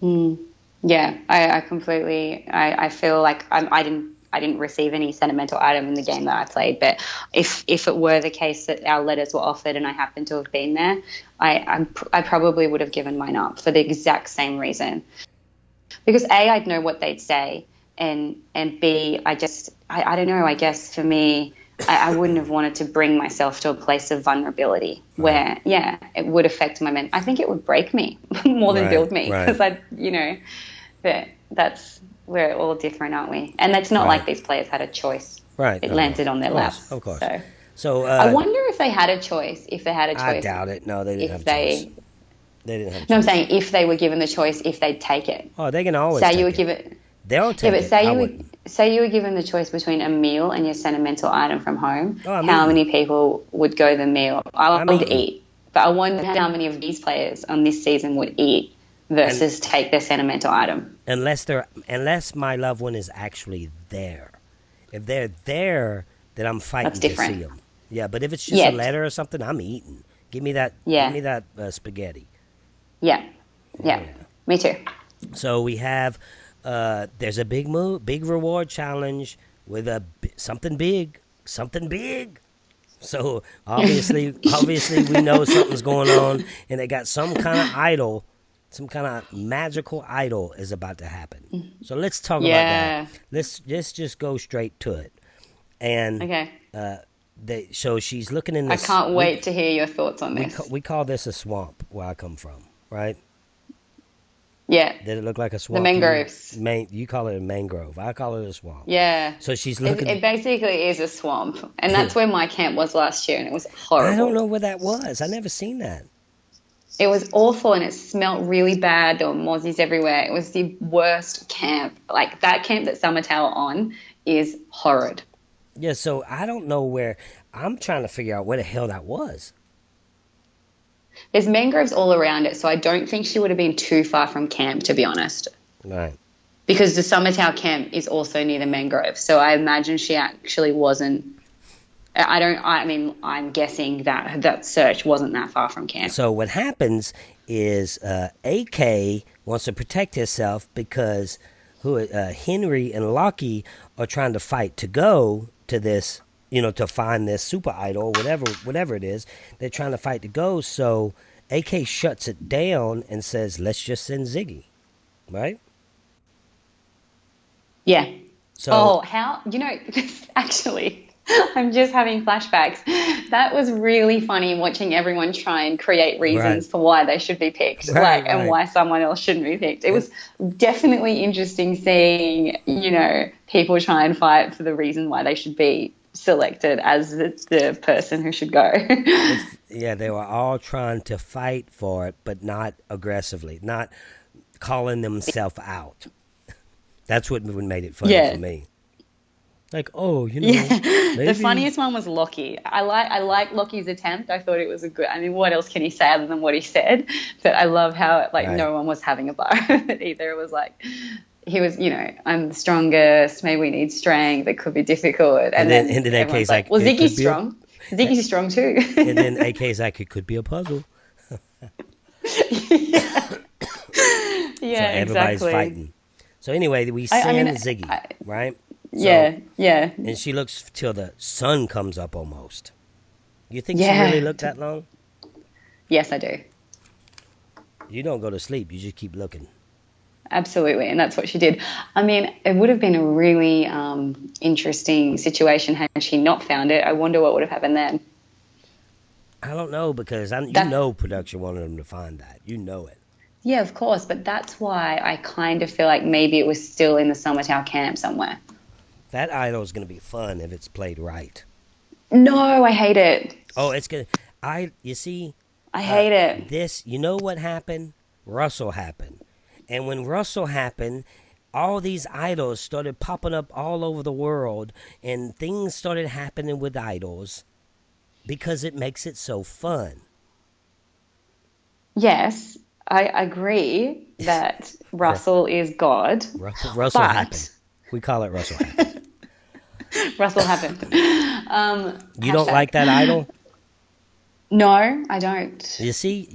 Yeah, I completely. I feel like I didn't receive any sentimental item in the game that I played, but if it were the case that our letters were offered and I happened to have been there, I probably would have given mine up for the exact same reason. Because A, I'd know what they'd say, and B, I don't know, I guess for me, I wouldn't have wanted to bring myself to a place of vulnerability where, it would affect my mental. I think it would break me more than build me, because that's we're all different, aren't we? And it's not like these players had a choice. Right. It landed on their laps. Of course. So I wonder if they had a choice. I doubt it. No, they didn't have a choice. They didn't have a choice. No, I'm saying if they were given the choice, if they'd take it. Oh, they can always take it. They'll take it. Say you were given the choice between a meal and your sentimental item from home. How many people would go the meal? I would eat. But I wonder how many of these players on this season would eat versus take their sentimental item. Unless my loved one is actually there. If they're there, then I'm fighting to see them. Yeah, but if it's just a letter or something, I'm eating. Give me that. Yeah. Give me that spaghetti. Yeah. Me too. So we have there's a big reward challenge with something big. So obviously we know something's going on, and they got some kind of idol, some kind of magical idol is about to happen. So let's talk about that. Let's just go straight to it. And okay. So she's looking in this. I can't wait to hear your thoughts on this. We call this a swamp where I come from, right? Yeah. Did it look like a swamp? The mangroves. You call it a mangrove. I call it a swamp. Yeah. So she's looking. It basically is a swamp. And that's where my camp was last year, and it was horrible. I don't know where that was. I never seen that. It was awful, and it smelled really bad. There were mozzies everywhere. It was the worst camp. Like, that camp that Summertail on is horrid. Yeah, so I don't know where. I'm trying to figure out where the hell that was. There's mangroves all around it, so I don't think she would have been too far from camp, to be honest. Right. Because the Summertown camp is also near the mangrove, so I imagine she actually wasn't. I'm guessing that search wasn't that far from camp. So what happens is AK wants to protect herself because Henry and Lockie are trying to fight to go to this. To find this super idol, whatever it is, they're trying to fight to go. So AK shuts it down and says, "Let's just send Ziggy," right? Yeah. So, actually, I'm just having flashbacks. That was really funny watching everyone try and create reasons for why they should be picked, and why someone else shouldn't be picked. It was definitely interesting seeing, people try and fight for the reason why they should be selected as the person who should go. Yeah, they were all trying to fight for it, but not aggressively, not calling themselves out. That's what made it funny for me. Like, maybe. The funniest one was Lockie. I like Lockie's attempt. I thought it was what else can he say other than what he said? But I love how no one was having a bar of it either. It was like, he was, I'm the strongest. Maybe we need strength. It could be difficult. And then AK's like, well, Ziggy's strong. Ziggy's strong too. And then AK's like, it could be a puzzle. Yeah, so everybody's fighting. So anyway, we send Ziggy, right? So, yeah. And she looks till the sun comes up almost. You think she really looked that long? Yes, I do. You don't go to sleep. You just keep looking. Absolutely, and that's what she did. It would have been a really interesting situation had she not found it. I wonder what would have happened then. I don't know, because production wanted them to find that. You know it. Yeah, of course, but that's why I kind of feel like maybe it was still in the Summertown camp somewhere. That idol is going to be fun if it's played right. No, I hate it. Oh, it's going to... I hate it. You know what happened? Russell happened. And when Russell happened, all these idols started popping up all over the world, and things started happening with idols because it makes it so fun. Yes, I agree that Russell is God. Russell happened. We call it Russell happened. Russell happened. You don't like that idol? No, I don't. You see,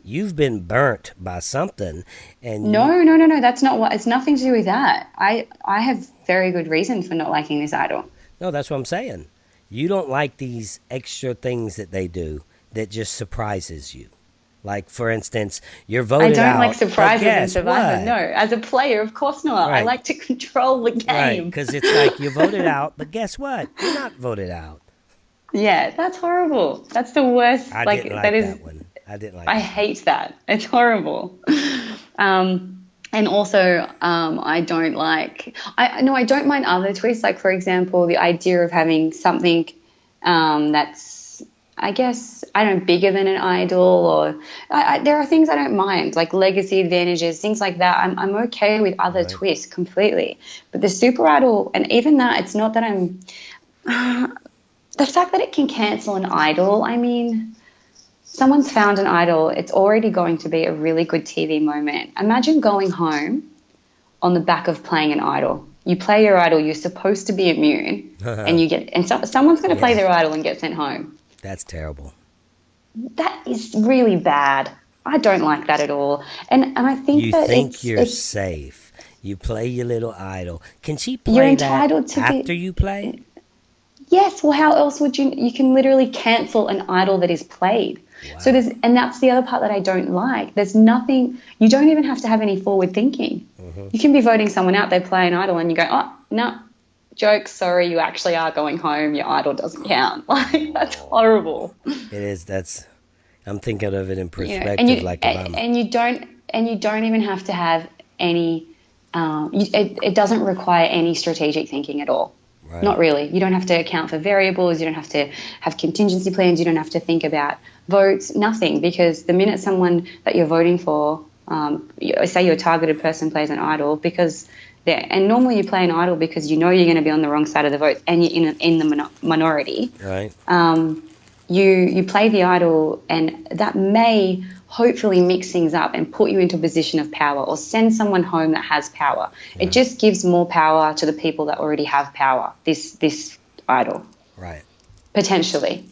You've been burnt by something, and no. That's not what. It's nothing to do with that. I have very good reason for not liking this idol. No, that's what I'm saying. You don't like these extra things that they do that just surprises you. Like, for instance, you're voted out. I don't like surprises in Survivor. What? No, as a player, of course not. Right. I like to control the game. Right, because it's like you're voted out, but guess what? You're not voted out. Yeah, that's horrible. That's the worst. I didn't like that one. I didn't like I hate that. It's horrible. And also, I don't like... I don't mind other twists. Like, for example, the idea of having something that's, I guess, bigger than an idol, or... there are things I don't mind, like legacy advantages, things like that. I'm okay with other twists completely. But the super idol, and even that, it's not that I'm... the fact that it can cancel an idol, someone's found an idol, it's already going to be a really good TV moment. Imagine going home on the back of playing an idol. You play your idol, you're supposed to be immune, and someone's going to play their idol and get sent home. That's terrible. That is really bad. I don't like that at all. And I think you that think you're it's safe. You play your little idol. Can she play you're that entitled to after you play? Yes, well, how else would you can literally cancel an idol that is played. Wow. So and that's the other part that I don't like. There's nothing, you don't even have to have any forward thinking. Mm-hmm. You can be voting someone out, they play an idol and you go, oh, no, joke, sorry, you actually are going home, your idol doesn't count. Like, that's horrible. It is, I'm thinking of it in perspective. And you don't even have to have any, it doesn't require any strategic thinking at all. Right. Not really. You don't have to account for variables. You don't have to have contingency plans. You don't have to think about votes, nothing. Because the minute someone that you're voting for, say your targeted person plays an idol, and normally you play an idol because you know you're going to be on the wrong side of the vote and you're in the minority. Right. You play the idol, and that may hopefully mix things up and put you into a position of power or send someone home that has power. Yeah. It just gives more power to the people that already have power, this idol. Right. Potentially.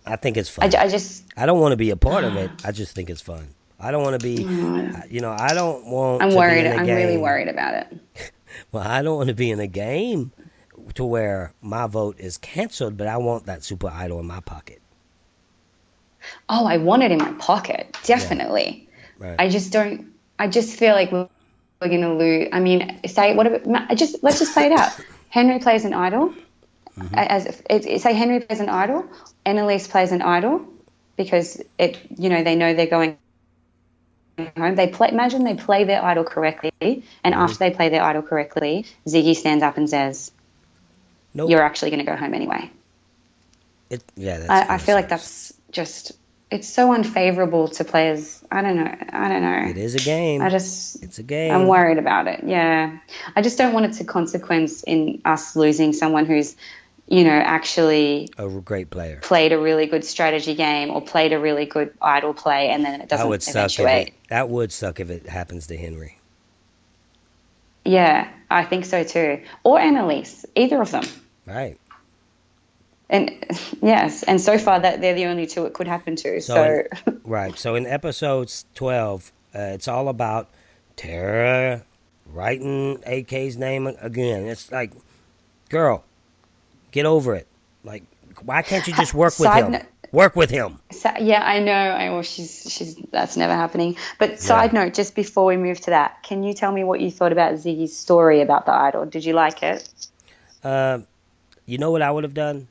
I think it's fun. I don't want to be a part of it. I just think it's fun. I don't want to be, I don't want I'm to worried. be in a I'm game. really worried about it. Well, I don't want to be in a game to where my vote is canceled, but I want that super idol in my pocket. Oh, I want it in my pocket, definitely. Yeah. Right. I just feel like we're going to lose. I mean, let's just play it out. Henry plays an idol. Mm-hmm. Say Henry plays an idol, Annalise plays an idol, because they know they're going home. Imagine they play their idol correctly, and after they play their idol correctly, Ziggy stands up and says, "Nope, you're actually going to go home anyway." I feel like that's just, it's so unfavorable to players. I don't know. It is a game. It's a game. I'm worried about it. Yeah. I just don't want it to consequence in us losing someone who's, actually a great player, played a really good strategy game or played a really good idol play, and then it doesn't eventuate. That would suck if it happens to Henry. Yeah, I think so too. Or Annalise, either of them. Right. And yes, and so far that they're the only two it could happen to. So right. So in episodes 12, it's all about Tara writing AK's name again. It's like, girl, get over it. Like, why can't you just work with him? Work with him. Yeah, I know. She's that's never happening. But side note, just before we move to that, can you tell me what you thought about Ziggy's story about the idol? Did you like it? You know what I would have done?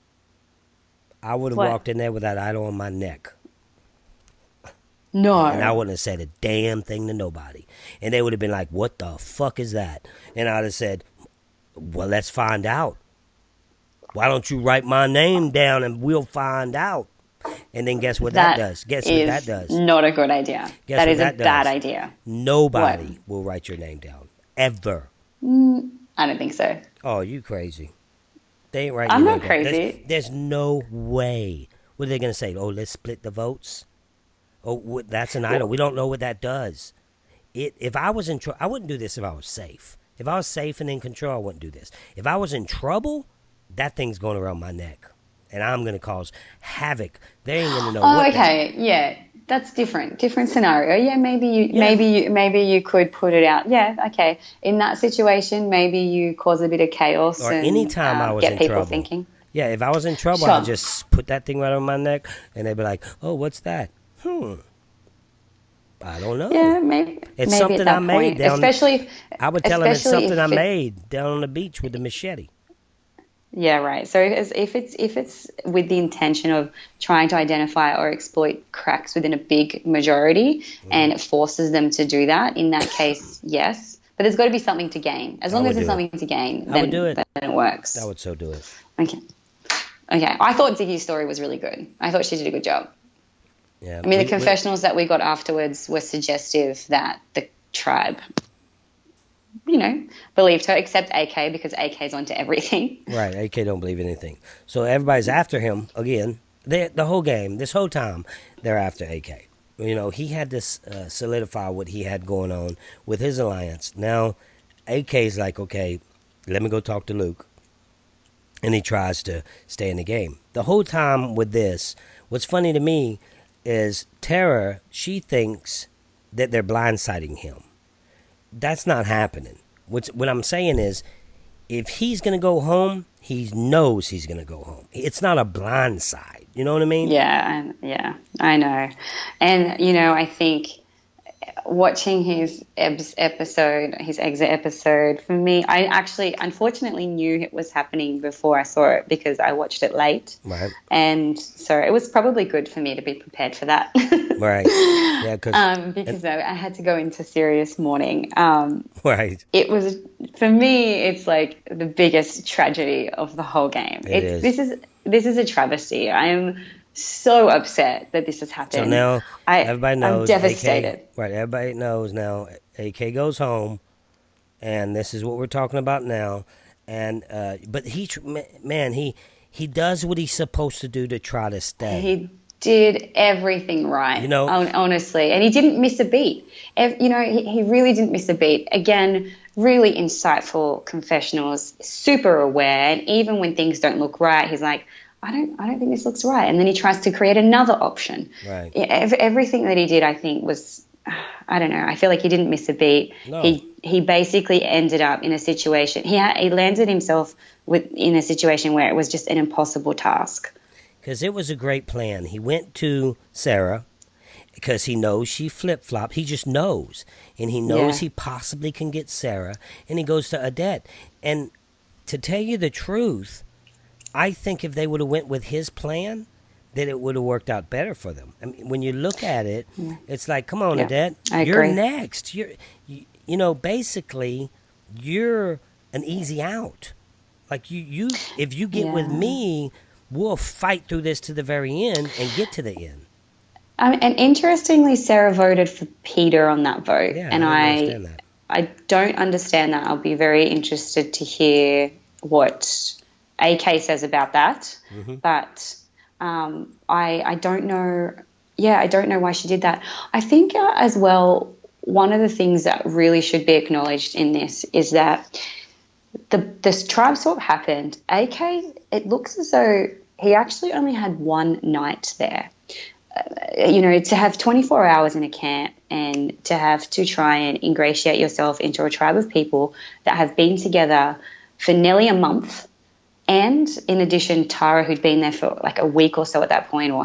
I would have walked in there with that idol on my neck. No. And I wouldn't have said a damn thing to nobody. And they would have been like, what the fuck is that? And I'd have said, well, let's find out. Why don't you write my name down and we'll find out? And then guess what that does? Guess what that does? Not a good idea. That is a bad idea. Nobody will write your name down. Ever. I don't think so. Oh, you crazy. They ain't writing I'm your not name crazy. Down. There's no way. What are they going to say? Oh, let's split the votes? Oh, that's an idol. We don't know what that does. If I was in trouble, I wouldn't do this if I was safe. If I was safe and in control, I wouldn't do this. If I was in trouble, that thing's going around my neck. And I'm going to cause havoc. They ain't going to know what. Oh, okay. Yeah. That's different scenario. Yeah, maybe you could put it out. Yeah, okay. In that situation, maybe you cause a bit of chaos or and anytime I was get in people trouble. Thinking. Yeah, if I was in trouble, I'd just put that thing right on my neck, and they'd be like, "Oh, what's that?" I don't know. Yeah, maybe. It's maybe something I made down. I would tell them it's something I made down on the beach with the machete. Yeah, right. So if it's with the intention of trying to identify or exploit cracks within a big majority and it forces them to do that, in that case, yes. But there's got to be something to gain. As long as there's something to gain, then it works. I would so do it. Okay. I thought Ziggy's story was really good. I thought she did a good job. Yeah. I mean, the confessionals that we got afterwards were suggestive that the tribe, believed her, except AK, because AK's onto everything. Right, AK don't believe anything. So everybody's after him again. The whole game, this whole time, they're after AK. He had to solidify what he had going on with his alliance. Now, AK's like, okay, let me go talk to Luke. And he tries to stay in the game. The whole time with this, what's funny to me is Tara, she thinks that they're blindsiding him. That's not happening. What I'm saying is, if he's going to go home, he knows he's going to go home. It's not a blindside. You know what I mean? Yeah, I know. And, I think watching his exit episode, for me, I actually unfortunately knew it was happening before I saw it because I watched it late. Right. And so it was probably good for me to be prepared for that. Right. Yeah, because I had to go into serious mourning. Right. It was, for me, it's like the biggest tragedy of the whole game. This is a travesty. I am so upset that this has happened. So now everybody knows. I'm devastated. AK, right, everybody knows now. AK goes home, and this is what we're talking about now. And but he does what he's supposed to do to try to stay. He did everything right. Honestly, and he didn't miss a beat. He really didn't miss a beat. Again, really insightful confessionals, super aware, and even when things don't look right, he's like, I don't think this looks right. And then he tries to create another option. Right. Everything that he did, I think, was, I don't know, I feel like he didn't miss a beat. No. He basically ended up in a situation, he landed himself in a situation where it was just an impossible task. Because it was a great plan. He went to Sarah because he knows she flip-flopped. He just knows. And he knows he possibly can get Sarah. And he goes to Odette. And to tell you the truth, I think if they would have went with his plan, that it would have worked out better for them. I mean, when you look at it, it's like, come on, Odette, you're next. Basically, you're an easy out. Like you if you get with me, we'll fight through this to the very end and get to the end. And interestingly, Sarah voted for Peter on that vote, and I don't understand that. I'll be very interested to hear what AK says about that, but I don't know. Yeah, I don't know why she did that. I think as well, one of the things that really should be acknowledged in this is that this tribe swap happened. AK, it looks as though he actually only had one night there. To have 24 hours in a camp and to have to try and ingratiate yourself into a tribe of people that have been together for nearly a month. And in addition, Tara, who'd been there for like a week or so at that point, or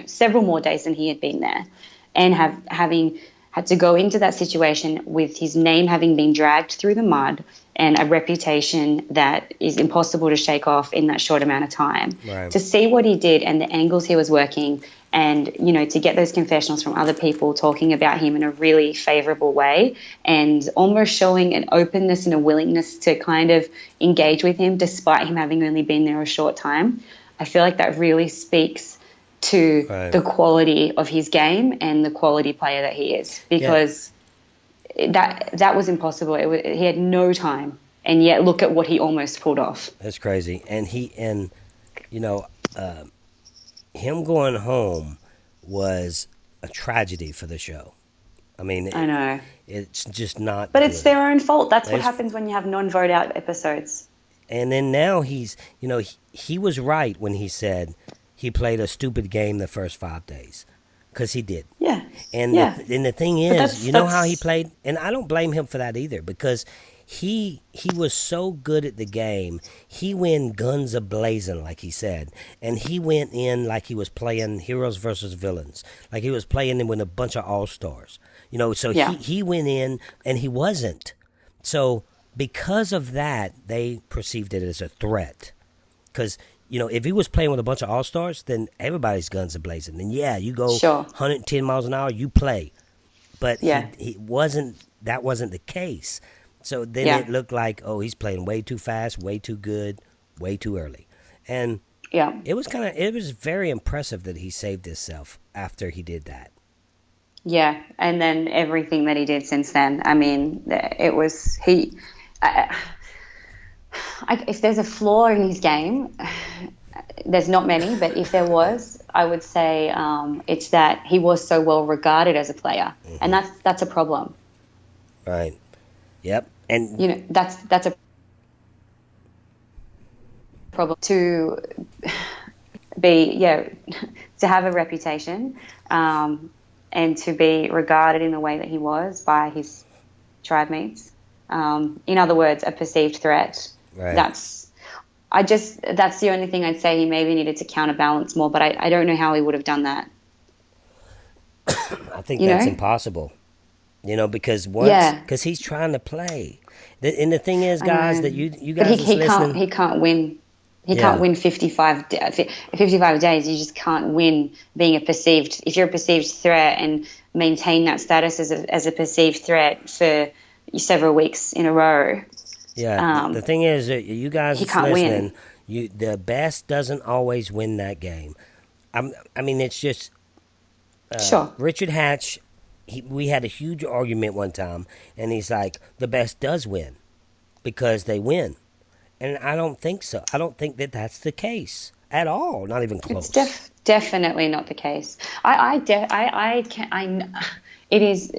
several more days than he had been there, and having had to go into that situation with his name having been dragged through the mud and a reputation that is impossible to shake off in that short amount of time. Right. To see what he did and the angles he was working, and to get those confessionals from other people talking about him in a really favorable way and almost showing an openness and a willingness to kind of engage with him despite him having only been there a short time, I feel like that really speaks to the quality of his game and the quality player that he is, because that was impossible. He had no time, and yet look at what he almost pulled off. That's crazy. And him going home was a tragedy for the show. I mean, I know. It's just not. But it's their own fault. That's what happens when you have non-vote out episodes. And then now he was right when he said he played a stupid game the first 5 days, because he did. Yeah. And the thing is, how he played, and I don't blame him for that either, because he was so good at the game. He went guns a-blazing, like he said, and he went in like he was playing heroes versus villains, like he was playing with a bunch of all-stars. So he went in, and he wasn't. So because of that, they perceived it as a threat. Because, if he was playing with a bunch of all-stars, then everybody's guns are blazing. Then, you go 110 miles an hour, you play. But he wasn't. That wasn't the case. So then it looked like, he's playing way too fast, way too good, way too early. And it was very impressive that he saved himself after he did that. Yeah, and then everything that he did since then. I mean, it was if there's a flaw in his game, there's not many, but if there was, I would say it's that he was so well regarded as a player, and that's a problem. Right. Yep. And that's a problem to to have a reputation, and to be regarded in the way that he was by his tribe mates. In other words, a perceived threat. Right. That's the only thing I'd say he maybe needed to counterbalance more, but I don't know how he would have done that. I think that's impossible. Because because he's trying to play. And the thing is, guys, that you guys but he listening, can't win. He can't win 55 days. You just can't win being if you're a perceived threat and maintain that status as a perceived threat for several weeks in a row. Yeah. The thing is, you guys listening, win. The best doesn't always win that game. It's just sure. Richard Hatch. We had a huge argument one time, and he's like, the best does win because they win. And I don't think so. I don't think that that's the case at all. Not even close. It's definitely not the case. It is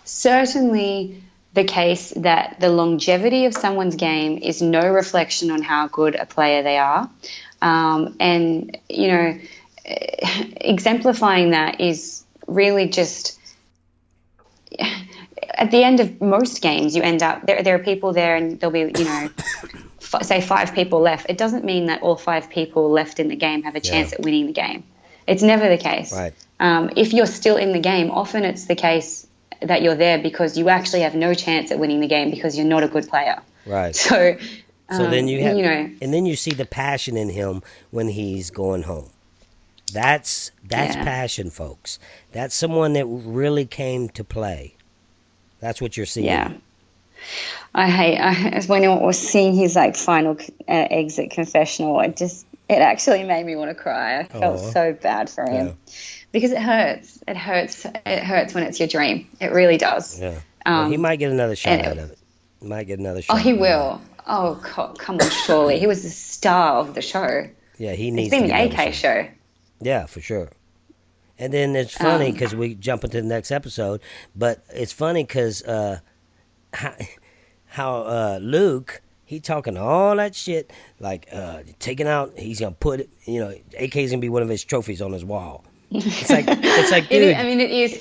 certainly the case that the longevity of someone's game is no reflection on how good a player they are. And, exemplifying that is really just... At the end of most games, you end up... There are people there and there'll be, say 5 people left. It doesn't mean that all 5 people left in the game have a chance at winning the game. It's never the case. Right. If you're still in the game, often it's the case that you're there because you actually have no chance at winning the game because you're not a good player. Right. So then you have, and then you see the passion in him when he's going home. That's passion, folks. That's someone that really came to play. That's what you're seeing. Yeah. When I was seeing his final exit confessional, it actually made me want to cry. I felt so bad for him because it hurts. It hurts when it's your dream. It really does. Yeah. He might get another shot out of it. He might get another shot. Oh, he will. Oh, come on, surely. He was the star of the show. Yeah, he needs. It's been the AK show. Yeah, for sure. And then it's funny because we jump into the next episode, but it's funny because how Luke, he talking all that shit, taking out, he's going to put it, AK's going to be one of his trophies on his wall. It's like, dude. It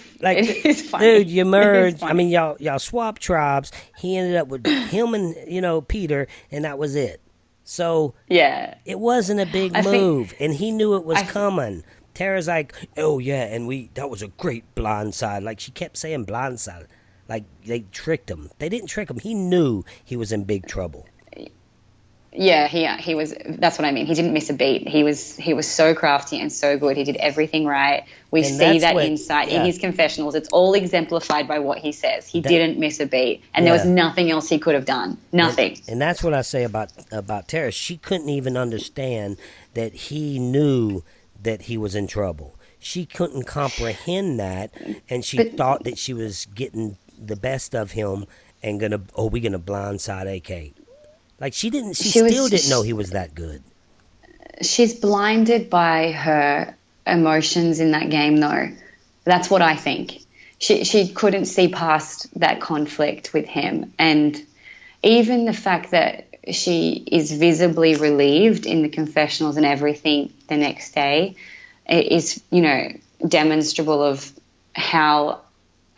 is funny. Dude, you merged. Y'all swapped tribes. He ended up with him and, Peter, and that was it. So, yeah, it wasn't a big move, and he knew it was coming. Tara's like, oh, yeah, and that was a great blindside. Like, she kept saying blindside. Like, they tricked him. They didn't trick him. He knew he was in big trouble. Yeah, he was. That's what I mean. He didn't miss a beat. He was so crafty and so good. He did everything right. We see that insight in his confessionals. It's all exemplified by what he says. He didn't miss a beat, and there was nothing else he could have done. Nothing. And that's what I say about Tara. She couldn't even understand that he knew that he was in trouble. She couldn't comprehend that, and she thought that she was getting the best of him and we're gonna blindside AK. Like she still didn't know he was that good. She's blinded by her emotions in that game, though. That's what I think. She couldn't see past that conflict with him, and even the fact that she is visibly relieved in the confessionals and everything the next day is, demonstrable of how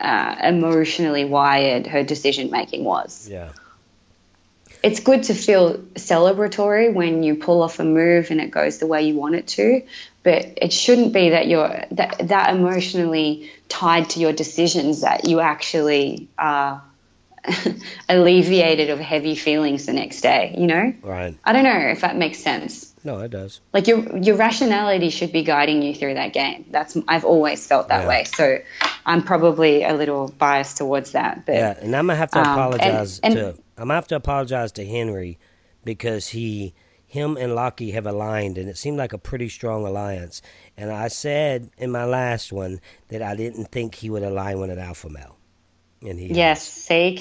emotionally wired her decision making was. Yeah. It's good to feel celebratory when you pull off a move and it goes the way you want it to, but it shouldn't be that you're that emotionally tied to your decisions that you actually are alleviated of heavy feelings the next day, Right. I don't know if that makes sense. No, it does. Like your rationality should be guiding you through that game. I've always felt that way. So I'm probably a little biased towards that. But, yeah, and I'm gonna have to apologize I'm gonna have to apologize to Henry because him and Lockie have aligned, and it seemed like a pretty strong alliance. And I said in my last one that I didn't think he would align with an alpha male. And he yes, see, you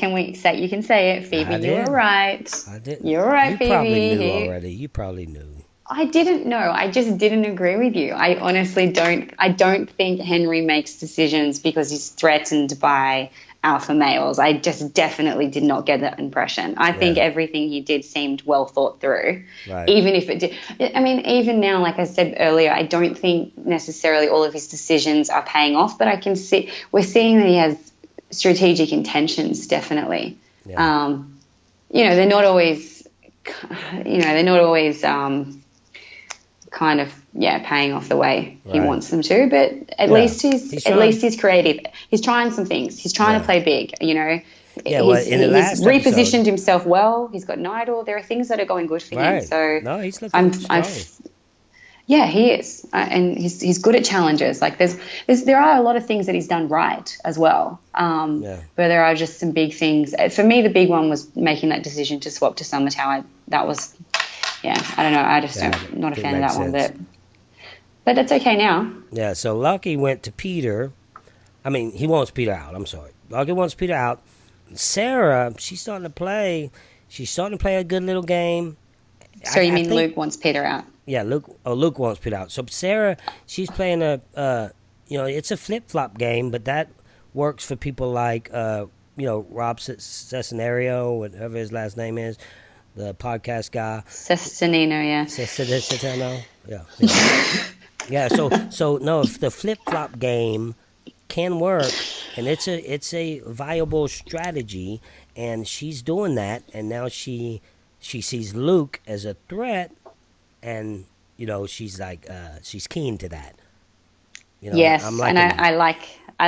can say it, Phoebe. You were right. I did. You were right, Phoebe. You probably knew already. You probably knew. I didn't know. I just didn't agree with you. I honestly don't. I don't think Henry makes decisions because he's threatened by alpha males. I just definitely did not get that impression. I think everything he did seemed well thought through, even if it did. I mean, even now, like I said earlier, I don't think necessarily all of his decisions are paying off, but we're seeing that he has strategic intentions, definitely. Yeah. They're not always, kind of paying off the way he wants them to, but at least he's creative. He's trying some things. He's trying to play big, he's repositioned himself well. He's got an idol. There are things that are going good for him. So no, he's looking strong. He is, and he's good at challenges. Like there are a lot of things that he's done right as well. But there are just some big things. For me, the big one was making that decision to swap to Summer Tower. That was, I don't know. I just not a fan of that one, but that's okay now. Yeah. So Lucky went to Peter. I mean, he wants Peter out. I'm sorry. Lucky wants Peter out. Sarah, she's starting to play. She's starting to play a good little game. So you mean Luke wants Peter out? Yeah, Luke wants Peter out. So Sarah, she's playing it's a flip-flop game, but that works for people like, Rob Cesario, whatever his last name is, the podcast guy. Cesanino, yeah. Cesanino, yeah. Yeah, so no, if the flip-flop game can work, and it's a viable strategy, and she's doing that, and now she sees Luke as a threat, and she's like she's keen to that. Yes, and I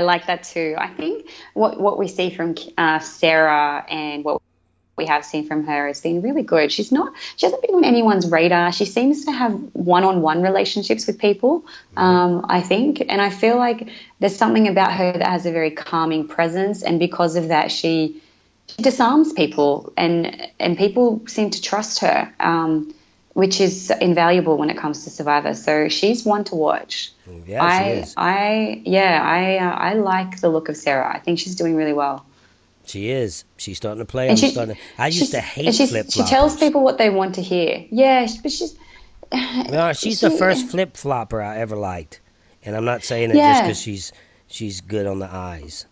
like that too. I think what we see from Sarah and what we have seen from her has been really good. She hasn't been on anyone's radar. She seems to have one-on-one relationships with people, I think, and I feel like there's something about her that has a very calming presence, and because of that, she disarms people, and people seem to trust her, which is invaluable when it comes to Survivor. So she's one to watch. Yeah, she is. I like the look of Sarah. I think she's doing really well. She is. She's starting to play. I used to hate flip-floppers. She tells people what they want to hear. Yeah, but she's... No, she's the first flip-flopper I ever liked. And I'm not saying it just because she's good on the eyes.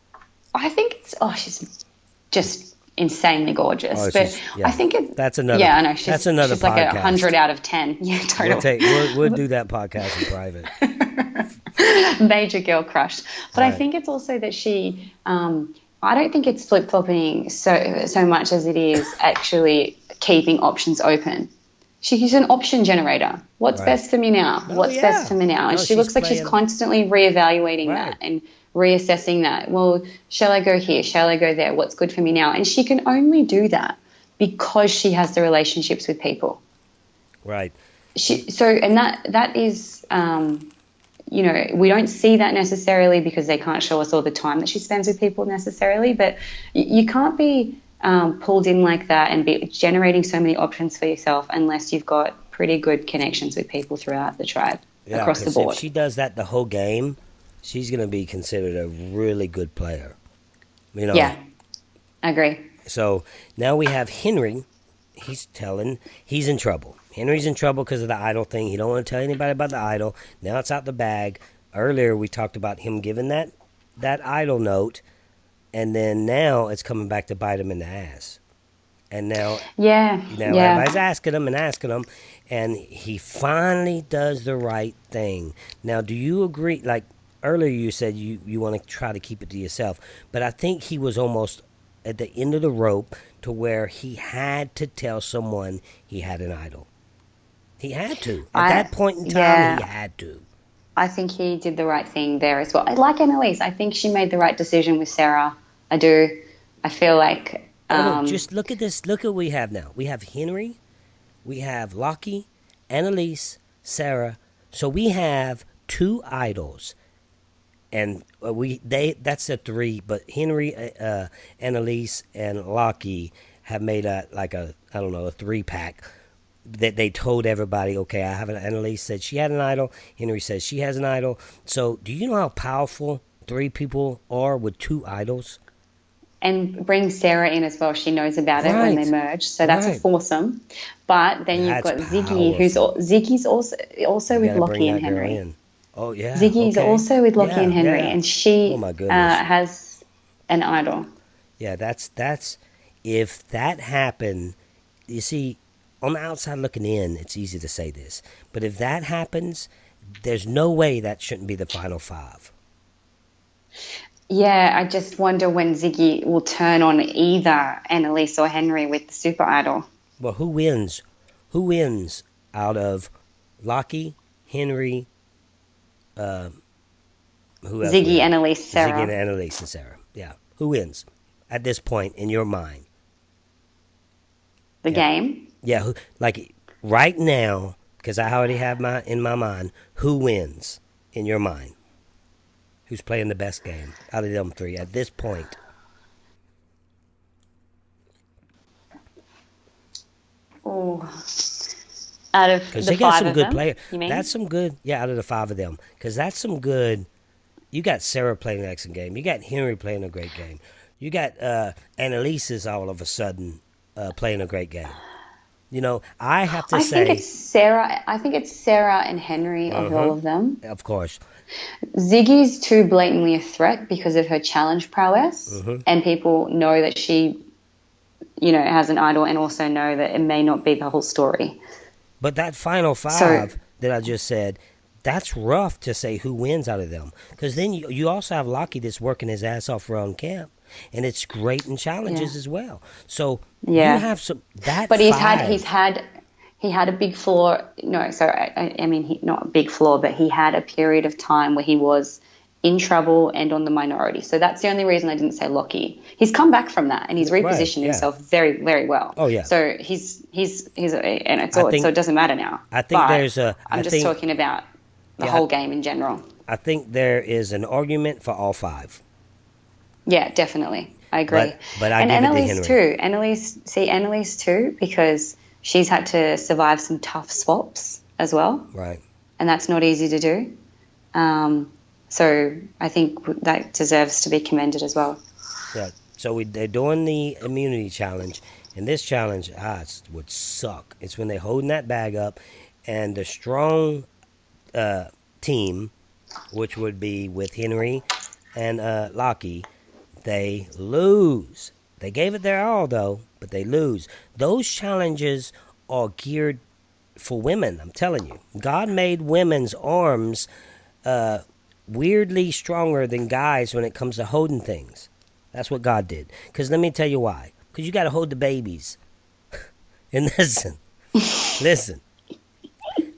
I think she's just insanely gorgeous. I think that's another. Yeah, I know. That's another she's podcast. Like 100 out of 10. Yeah, totally. We'll do that podcast in private. Major girl crush. But I think it's also that she. I don't think it's flip-flopping so much as it is actually keeping options open. She's an option generator. What's best for me now? What's best for me now? And she looks like she's constantly reevaluating that and reassessing that. Well, shall I go here? Shall I go there? What's good for me now? And she can only do that because she has the relationships with people. Right. That is, we don't see that necessarily because they can't show us all the time that she spends with people necessarily, but you can't be pulled in like that and be generating so many options for yourself unless you've got pretty good connections with people throughout the tribe across the board. If she does that the whole game, she's going to be considered a really good player. Yeah, I agree. So now we have Henry. He's in trouble. Henry's in trouble because of the idol thing. He don't want to tell anybody about the idol. Now it's out the bag. Earlier we talked about him giving that idol note, and then now it's coming back to bite him in the ass. And now, everybody's asking him, and he finally does the right thing. Now, do you agree? Like earlier, you said you want to try to keep it to yourself, but I think he was almost at the end of the rope to where he had to tell someone he had an idol. He had to. At that point in time, he had to. I think he did the right thing there as well. Like Annalise, I think she made the right decision with Sarah. I do. I feel like... just look at this. Look at what we have now. We have Henry. We have Lockie, Annalise, Sarah. So we have 2 idols. And that's a 3. But Henry, Annalise, and Lockie have made a 3-pack. That they told everybody, okay, I have an Annalise said she had an idol. Henry says she has an idol. So do you know how powerful 3 people are with 2 idols? And bring Sarah in as well. She knows about it when they merge. So that's a foursome. But then you've got Ziggy, Ziggy's also with Lockie and Henry. Oh, yeah. Ziggy's also with Lockie and Henry. And she has an idol. Yeah, that's if that happened. You see, on the outside looking in, it's easy to say this, but if that happens, there's no way that shouldn't be the final five. Yeah, I just wonder when Ziggy will turn on either Annalise or Henry with the super idol. Well, who wins? Who wins out of Lockie, Henry, who else? Ziggy, Annalise, Sarah. Ziggy and Annalise and Sarah. Yeah. Who wins at this point in your mind? The game? Yeah, like right now, because I already have in my mind, who wins in your mind? Who's playing the best game out of them three at this point? Oh, out of Because the they got five some of good them, players. you mean? That's some good, yeah, out of the five of them. Because that's some good. You got Sarah playing an excellent game. You got Henry playing a great game. You got Annalise's all of a sudden playing a great game. You know, I have to say, think it's Sarah. I think it's Sarah and Henry of all of them. of course, Ziggy's too blatantly a threat because of her challenge prowess, and people know that she, has an idol, and also know that it may not be the whole story. but that final five that I just said, that's rough to say who wins out of them. Because then you also have Lockie that's working his ass off around camp, and it's great in challenges as well. So you have some that. But five, he had a big flaw. No, so I mean, not a big flaw, but he had a period of time where he was in trouble and on the minority. So that's the only reason I didn't say Lockie. He's come back from that and he's repositioned himself very, very well. Oh yeah. So he's and it's all, so it doesn't matter now. I think I'm just talking about the whole game in general. I think there is an argument for all five. Yeah, definitely. I agree. But I and give Annalise it to Henry. too. Annalise too, because she's had to survive some tough swaps as well. Right. And that's not easy to do. So I think that deserves to be commended as well. Yeah. So they're doing the immunity challenge, and this challenge would suck. It's when they're holding that bag up, and the strong team, which would be with Henry and Lockie, they lose. They gave it their all, though, but they lose. Those challenges are geared for women, I'm telling you. God made women's arms weirdly stronger than guys when it comes to holding things. That's what God did. Because let me tell you why. Because you got to hold the babies. And listen.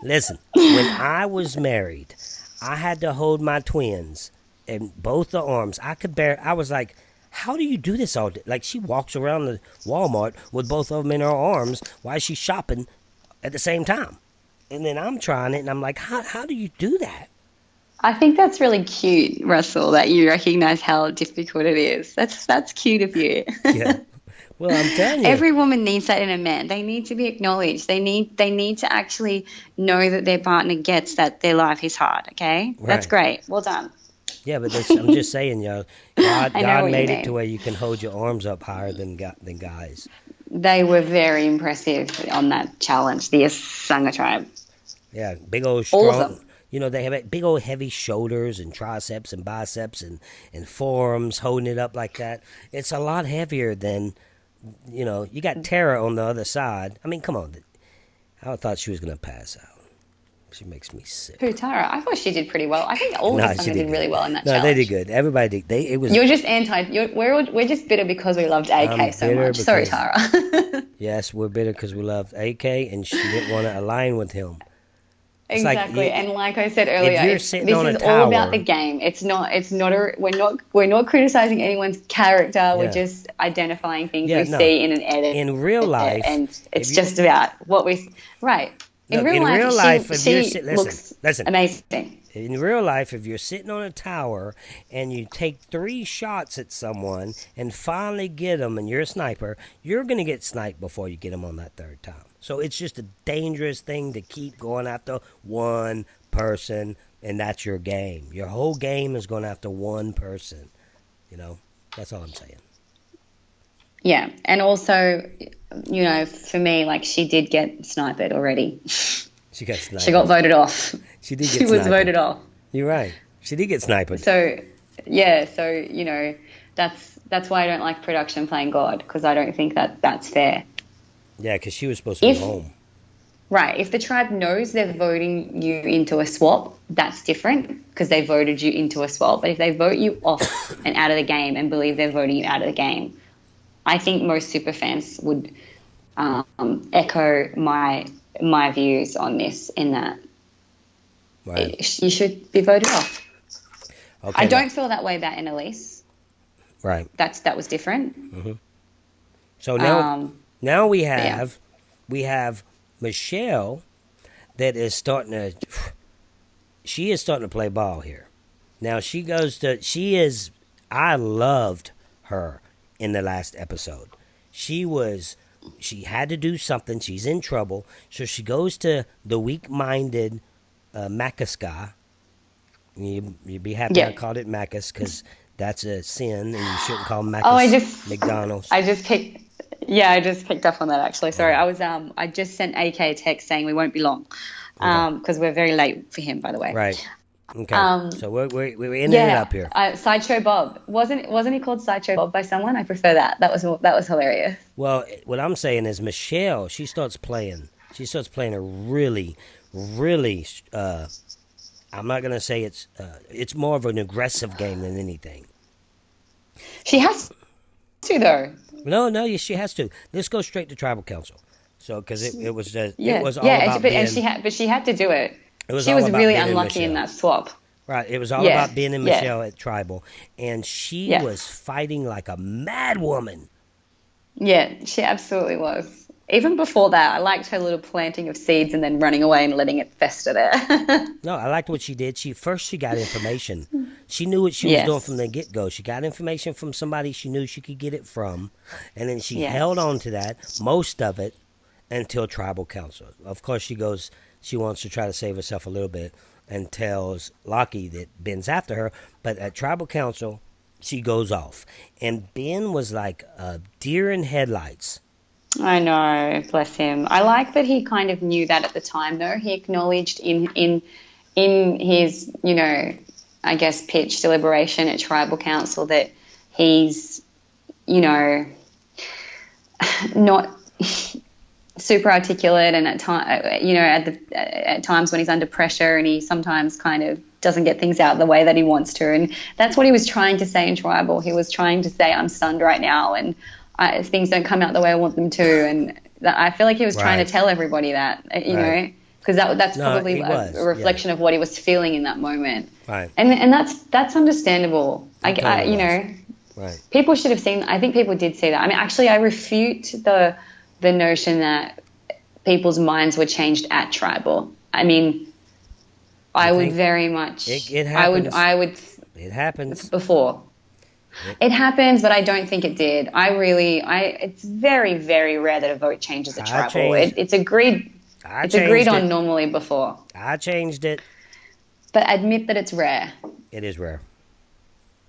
When I was married, I had to hold my twins in both the arms. I was like, how do you do this all day? Like, she walks around the Walmart with both of them in her arms while she's shopping at the same time. And then I'm trying it, and I'm like, how do you do that? I think that's really cute, Russell, that you recognize how difficult it is. That's cute of you. Yeah. Well, I'm telling you. Every woman needs that in a man. They need to be acknowledged. They need to actually know that their partner gets that their life is hard, okay? Right. That's great. Well done. Yeah, but I'm just saying, God made it mean. to where you can hold your arms up higher than guys. They were very impressive on that challenge, the Asanga tribe. Yeah, big old All of strong. them. They have big old heavy shoulders and triceps and biceps and forearms holding it up like that. It's a lot heavier than, you got Tara on the other side. I mean, come on. I thought she was going to pass out. She makes me sick. Who, Tara? I thought she did pretty well. I think all of them did really well in that challenge. No, they did good. Everybody did. It was. You're just we're just bitter because we loved AK so much. Sorry, Tara. Yes, we're bitter because we loved AK and she didn't want to align with him. Exactly, and like I said earlier, this is all about the game. We're not criticizing anyone's character. We're just identifying things we see in an edit. In real life, and it's just about what we right. In real life, she looks amazing. In real life, if you're sitting on a tower and you take 3 shots at someone and finally get them, and you're a sniper, you're going to get sniped before you get them on that 3rd time. So it's just a dangerous thing to keep going after one person, and that's your game. Your whole game is going after one person. That's all I'm saying. Yeah, and also, for me, like, she did get sniped already. She got sniped. She got voted off. She was voted off. You're right. She did get sniped. So, yeah, That's why I don't like production playing God, because I don't think that that's fair. Yeah, because she was supposed to be home. Right. If the tribe knows they're voting you into a swap, that's different, because they voted you into a swap. But if they vote you off and out of the game and believe they're voting you out of the game, I think most super fans would echo my views on this, in that you should be voted off. Okay, I don't feel that way about Annalise. Right. That was different. Mm-hmm. So now we have Michelle that is starting to. She is starting to play ball here. Now I loved her in the last episode. She had to do something. She's in trouble. So she goes to the weak-minded Macaska. You'd be happy I called it Macus, because that's a sin, and you shouldn't call Macus McDonald's. I just picked up on that, actually. Sorry, I just sent AK a text saying we won't be long, because we're very late for him, by the way. Right. Okay. So we're ending it up here. Sideshow Bob, wasn't he called Sideshow Bob by someone? I prefer that. That was hilarious. Well, what I'm saying is Michelle, she starts playing a really, really. I'm not gonna say it's more of an aggressive game than anything. She has to, though. No, she has to. Let's go straight to tribal council. So, because it was all about being. But she had to do it. She was really unlucky in that swap. Right. It was all about Ben and Michelle at tribal, and she was fighting like a mad woman. Yeah, she absolutely was. Even before that, I liked her little planting of seeds and then running away and letting it fester there. No, I liked what she did. She got information. She knew what she was doing from the get-go. She got information from somebody she knew she could get it from, and then she held on to that, most of it, until tribal council. Of course, she wants to try to save herself a little bit and tells Lockie that Ben's after her, but at tribal council, she goes off. And Ben was like a deer in headlights. I know, bless him. I like that he kind of knew that at the time, though. He acknowledged in his, I guess, pitch deliberation at tribal council that he's, not super articulate, and at times when he's under pressure, and he sometimes kind of doesn't get things out the way that he wants to. And that's what he was trying to say in tribal. He was trying to say, I'm stunned right now, and things don't come out the way I want them to, and I feel like he was trying to tell everybody that, know, because that's probably a reflection of what he was feeling in that moment. Right. And that's understandable. Right. People should have seen. I think people did see that. I mean, actually, I refute the notion that people's minds were changed at tribal. I mean, I would very much. It happens. I would. It happens before. It happens, but I don't think it did. It's very, very rare that a vote changes at tribal. It's agreed. It's agreed on normally before. I changed it. But admit that it's rare. It is rare.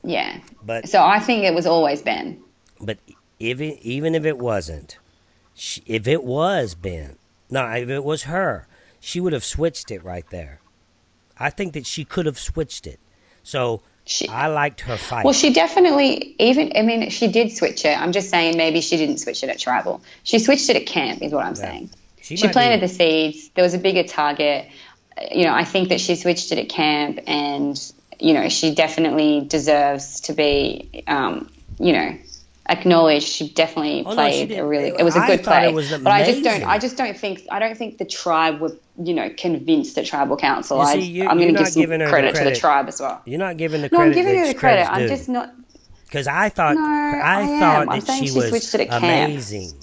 Yeah. So I think it was always Ben. But even if it wasn't, if it was Ben, if it was her, she would have switched it right there. I think that she could have switched it. So I liked her fight. Well, she definitely she did switch it. I'm just saying maybe she didn't switch it at tribal. She switched it at camp is what I'm saying. She planted the seeds. There was a bigger target. I think that she switched it at camp, and, she definitely deserves to be, acknowledged. She definitely played it was a good play. But I don't think the tribe were, convinced at tribal council. I'm going to give some credit to the tribe as well. You're not giving the credit. No, I'm giving her the credit. I'm just not. Because I thought that she was amazing.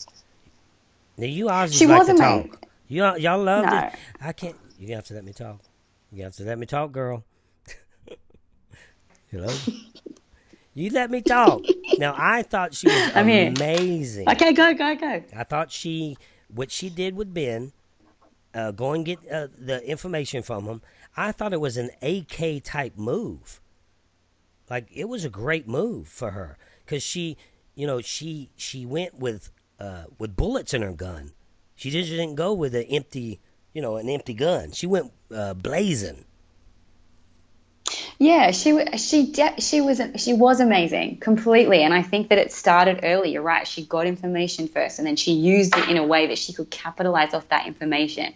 Now you obviously like to talk. Y'all loved it. I can't. You have to let me talk. You have to let me talk, girl. Hello. You let me talk. Now, I thought she was amazing. Okay, go. I thought what she did with Ben, go and get the information from him, I thought it was an AK type move. Like, it was a great move for her. Because she went with bullets in her gun. She just didn't go with an empty gun. She went blazing. Yeah, she was amazing completely, and I think that it started early. You're right. She got information first, and then she used it in a way that she could capitalize off that information.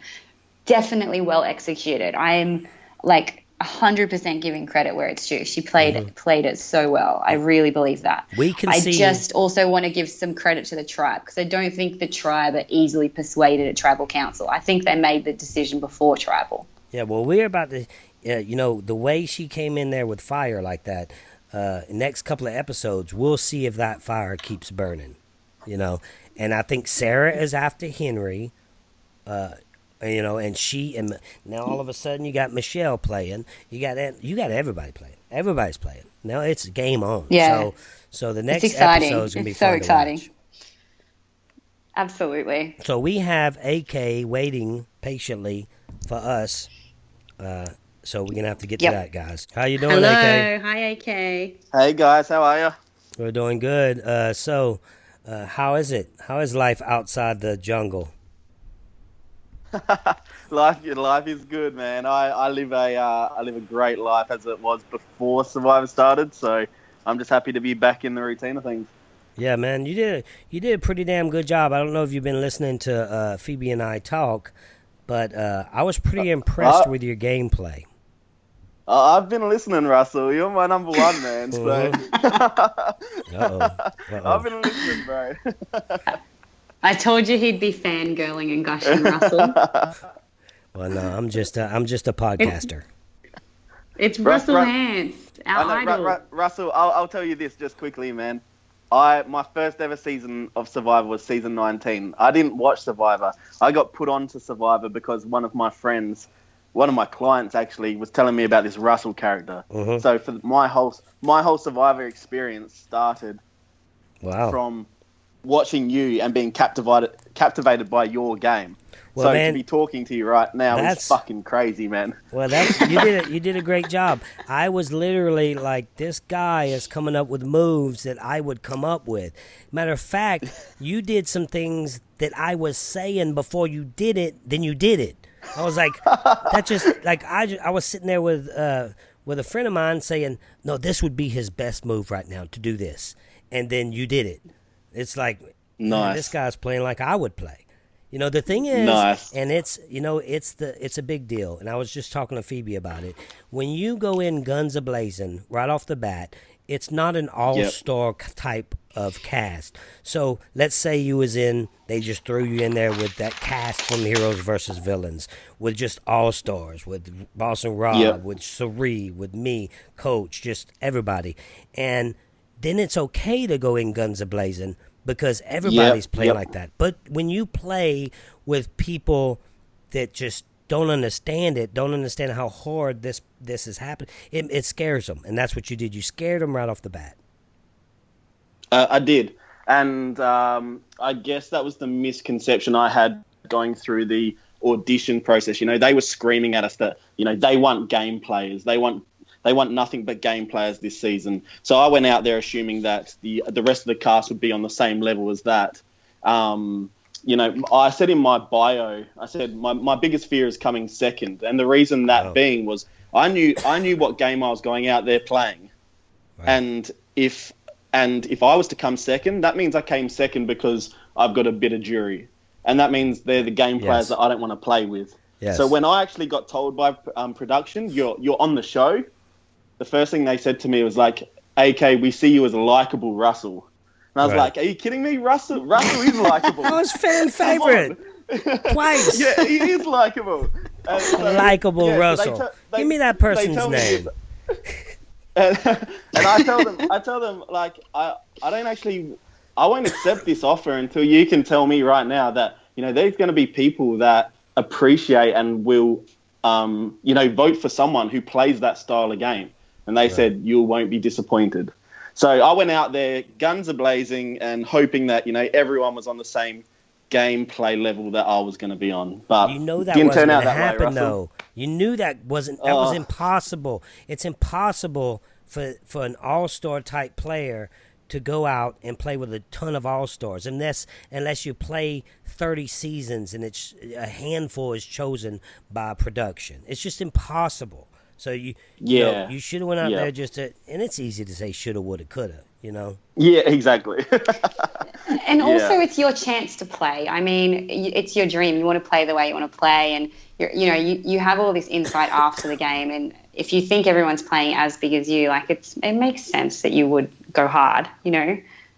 Definitely well executed. I am like 100% giving credit where it's due. She played it so well. I really believe that. I just also want to give some credit to the tribe, because I don't think the tribe are easily persuaded at tribal council. I think they made the decision before tribal. Yeah, well, we're about to. The way she came in there with fire like that, next couple of episodes, we'll see if that fire keeps burning, And I think Sarah is after Henry, and now all of a sudden you got Michelle playing. You got everybody playing. Everybody's playing. Now it's game on. Yeah. So the next episode is going to be fun to watch. Absolutely. So we have AK waiting patiently for us. So we're gonna have to get to that, guys. How you doing, Hello. AK? Hi, AK. Hey guys, how are you? We're doing good. How is it? How is life outside the jungle? life is good, man. I live a great life as it was before Survivor started. So I'm just happy to be back in the routine of things. Yeah, man, you did a pretty damn good job. I don't know if you've been listening to Phoebe and I talk, but I was pretty impressed with your gameplay. I've been listening, Russell. You're my number one, man. So. I've been listening, bro. I told you he'd be fangirling and gushing, Russell. Well, no, I'm just a podcaster. It's Russell Hantz, our idol. Russell, I'll tell you this just quickly, man. My first ever season of Survivor was season 19. I didn't watch Survivor. I got put onto Survivor because one of my clients actually was telling me about this Russell character. So for my whole Survivor experience started from watching you and being captivated by your game. Well, so man, to be talking to you right now is fucking crazy, man. Well, you did a great job. I was literally like, this guy is coming up with moves that I would come up with. Matter of fact, you did some things that I was saying before you did it, then you did it. I was like, that just like I was sitting there with a friend of mine saying, no, this would be his best move right now to do this, and then you did it. It's like, nice. Man, this guy's playing like I would play. The thing is, nice. And it's a big deal. And I was just talking to Phoebe about it. When you go in guns a-blazing right off the bat, it's not an all-star type of cast. So let's say they just threw you in there with that cast from Heroes versus Villains, with just all-stars, with Boss and Rob, with Sari, with me, Coach, just everybody. And then it's okay to go in guns a-blazing, because everybody's playing like that. But when you play with people that just don't understand how hard this is happening, it scares them. And that's what you did. You scared them right off the bat. I did. And I guess that was the misconception I had going through the audition process. They were screaming at us that, they want game players. They want nothing but game players this season. So I went out there assuming that the rest of the cast would be on the same level as that. I said in my bio, I said my biggest fear is coming second, and the reason that being was I knew what game I was going out there playing, and if I was to come second, that means I came second because I've got a bit of jury, and that means they're the game players that I don't want to play with. Yes. So when I actually got told by production, you're on the show, the first thing they said to me was like, AK, we see you as a likable Russell. And I was like, are you kidding me? Russell is likable. I was fan favorite. Twice. Yeah, he is likable. Likable Russell. Give me that person's name. And I tell them like, I won't accept this offer until you can tell me right now that, there's going to be people that appreciate and will, vote for someone who plays that style of game. And they said, you won't be disappointed. So I went out there, guns a-blazing, and hoping that, everyone was on the same gameplay level that I was going to be on. But that didn't wasn't turn out that happen, way, though. You knew that was impossible. It's impossible for an all-star type player to go out and play with a ton of all-stars unless you play 30 seasons and it's a handful is chosen by production. It's just impossible. So you Yeah. you should have went out Yeah. there just to, and it's easy to say shoulda, woulda, coulda, Yeah, exactly. And also, Yeah. it's your chance to play. I mean, it's your dream. You want to play the way you want to play, and you have all this insight after the game. And if you think everyone's playing as big as you, like it makes sense that you would go hard,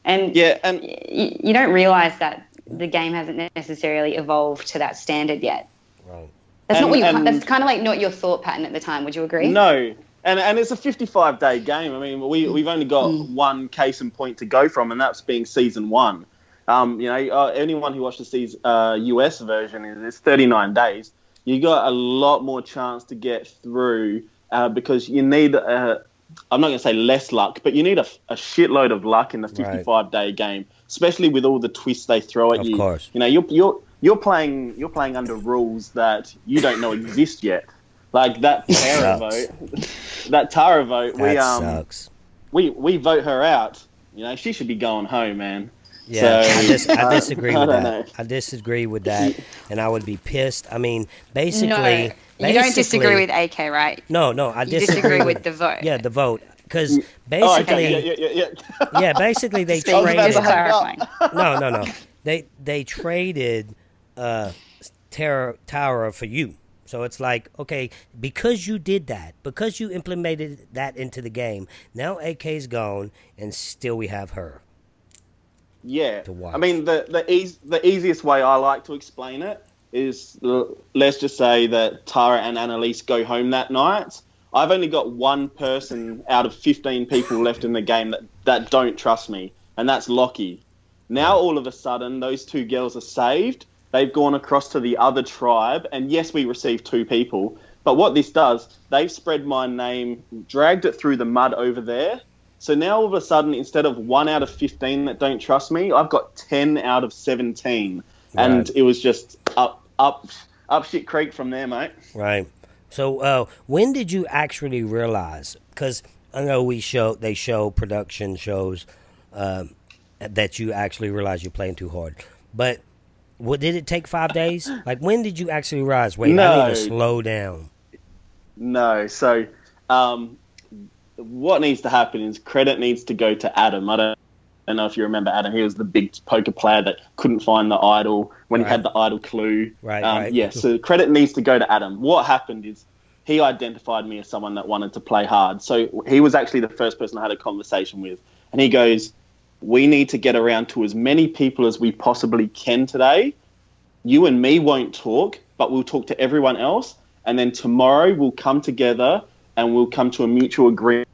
And Yeah, and you don't realize that the game hasn't necessarily evolved to that standard yet. Right. That's not what you. And- That's kind of like not your thought pattern at the time. Would you agree? no, and it's a 55-day game. I mean, we've only got one case in point to go from, and that's being season 1. Anyone who watched the US version, it's 39 days. You got a lot more chance to get through because you need. I'm not going to say less luck, but you need a shitload of luck in the 55-day game, especially with all the twists they throw at you. Of course. You're playing under rules that you don't know exist yet. Like that Tara vote. That Tara vote. That sucks. We vote her out. She should be going home, man. Yeah, So, I disagree with that. know. I disagree with that, and I would be pissed. I mean, basically, you don't disagree with AK, right? No, I You disagree with the vote. Yeah, the vote, because basically, Yeah. Basically they So traded. just clarifying. No. They traded Tara for you. So it's like, okay, because you did that, because you implemented that into the game, now AK's gone, and still we have her. Yeah, To watch. I mean the easiest way I like to explain it is let's just say that Tara and Annalise go home that night. I've only got one person out of 15 people left in the game that don't trust me, and that's Lockie. Now all of a sudden those 2 girls are saved. They've gone across to the other tribe, and yes, we received 2 people. But what this does, they've spread my name, dragged it through the mud over there. So now all of a sudden, instead of 1 out of 15 that don't trust me, I've got 10 out of 17. Right. And it was just up shit creek from there, mate. Right. So when did you actually realize? Because I know they show production shows that you actually realize you're playing too hard. But did it take 5 days? Like, when did you actually realize, wait, I need to slow down? No. So what needs to happen is credit needs to go to Adam. I don't know if you remember Adam. He was the big poker player that couldn't find the idol when he had the idol clue. Right. Yeah, so credit needs to go to Adam. What happened is he identified me as someone that wanted to play hard. So he was actually the first person I had a conversation with. And he goes, we need to get around to as many people as we possibly can today. You and me won't talk, but we'll talk to everyone else. And then tomorrow we'll come together and we'll come to a mutual agreement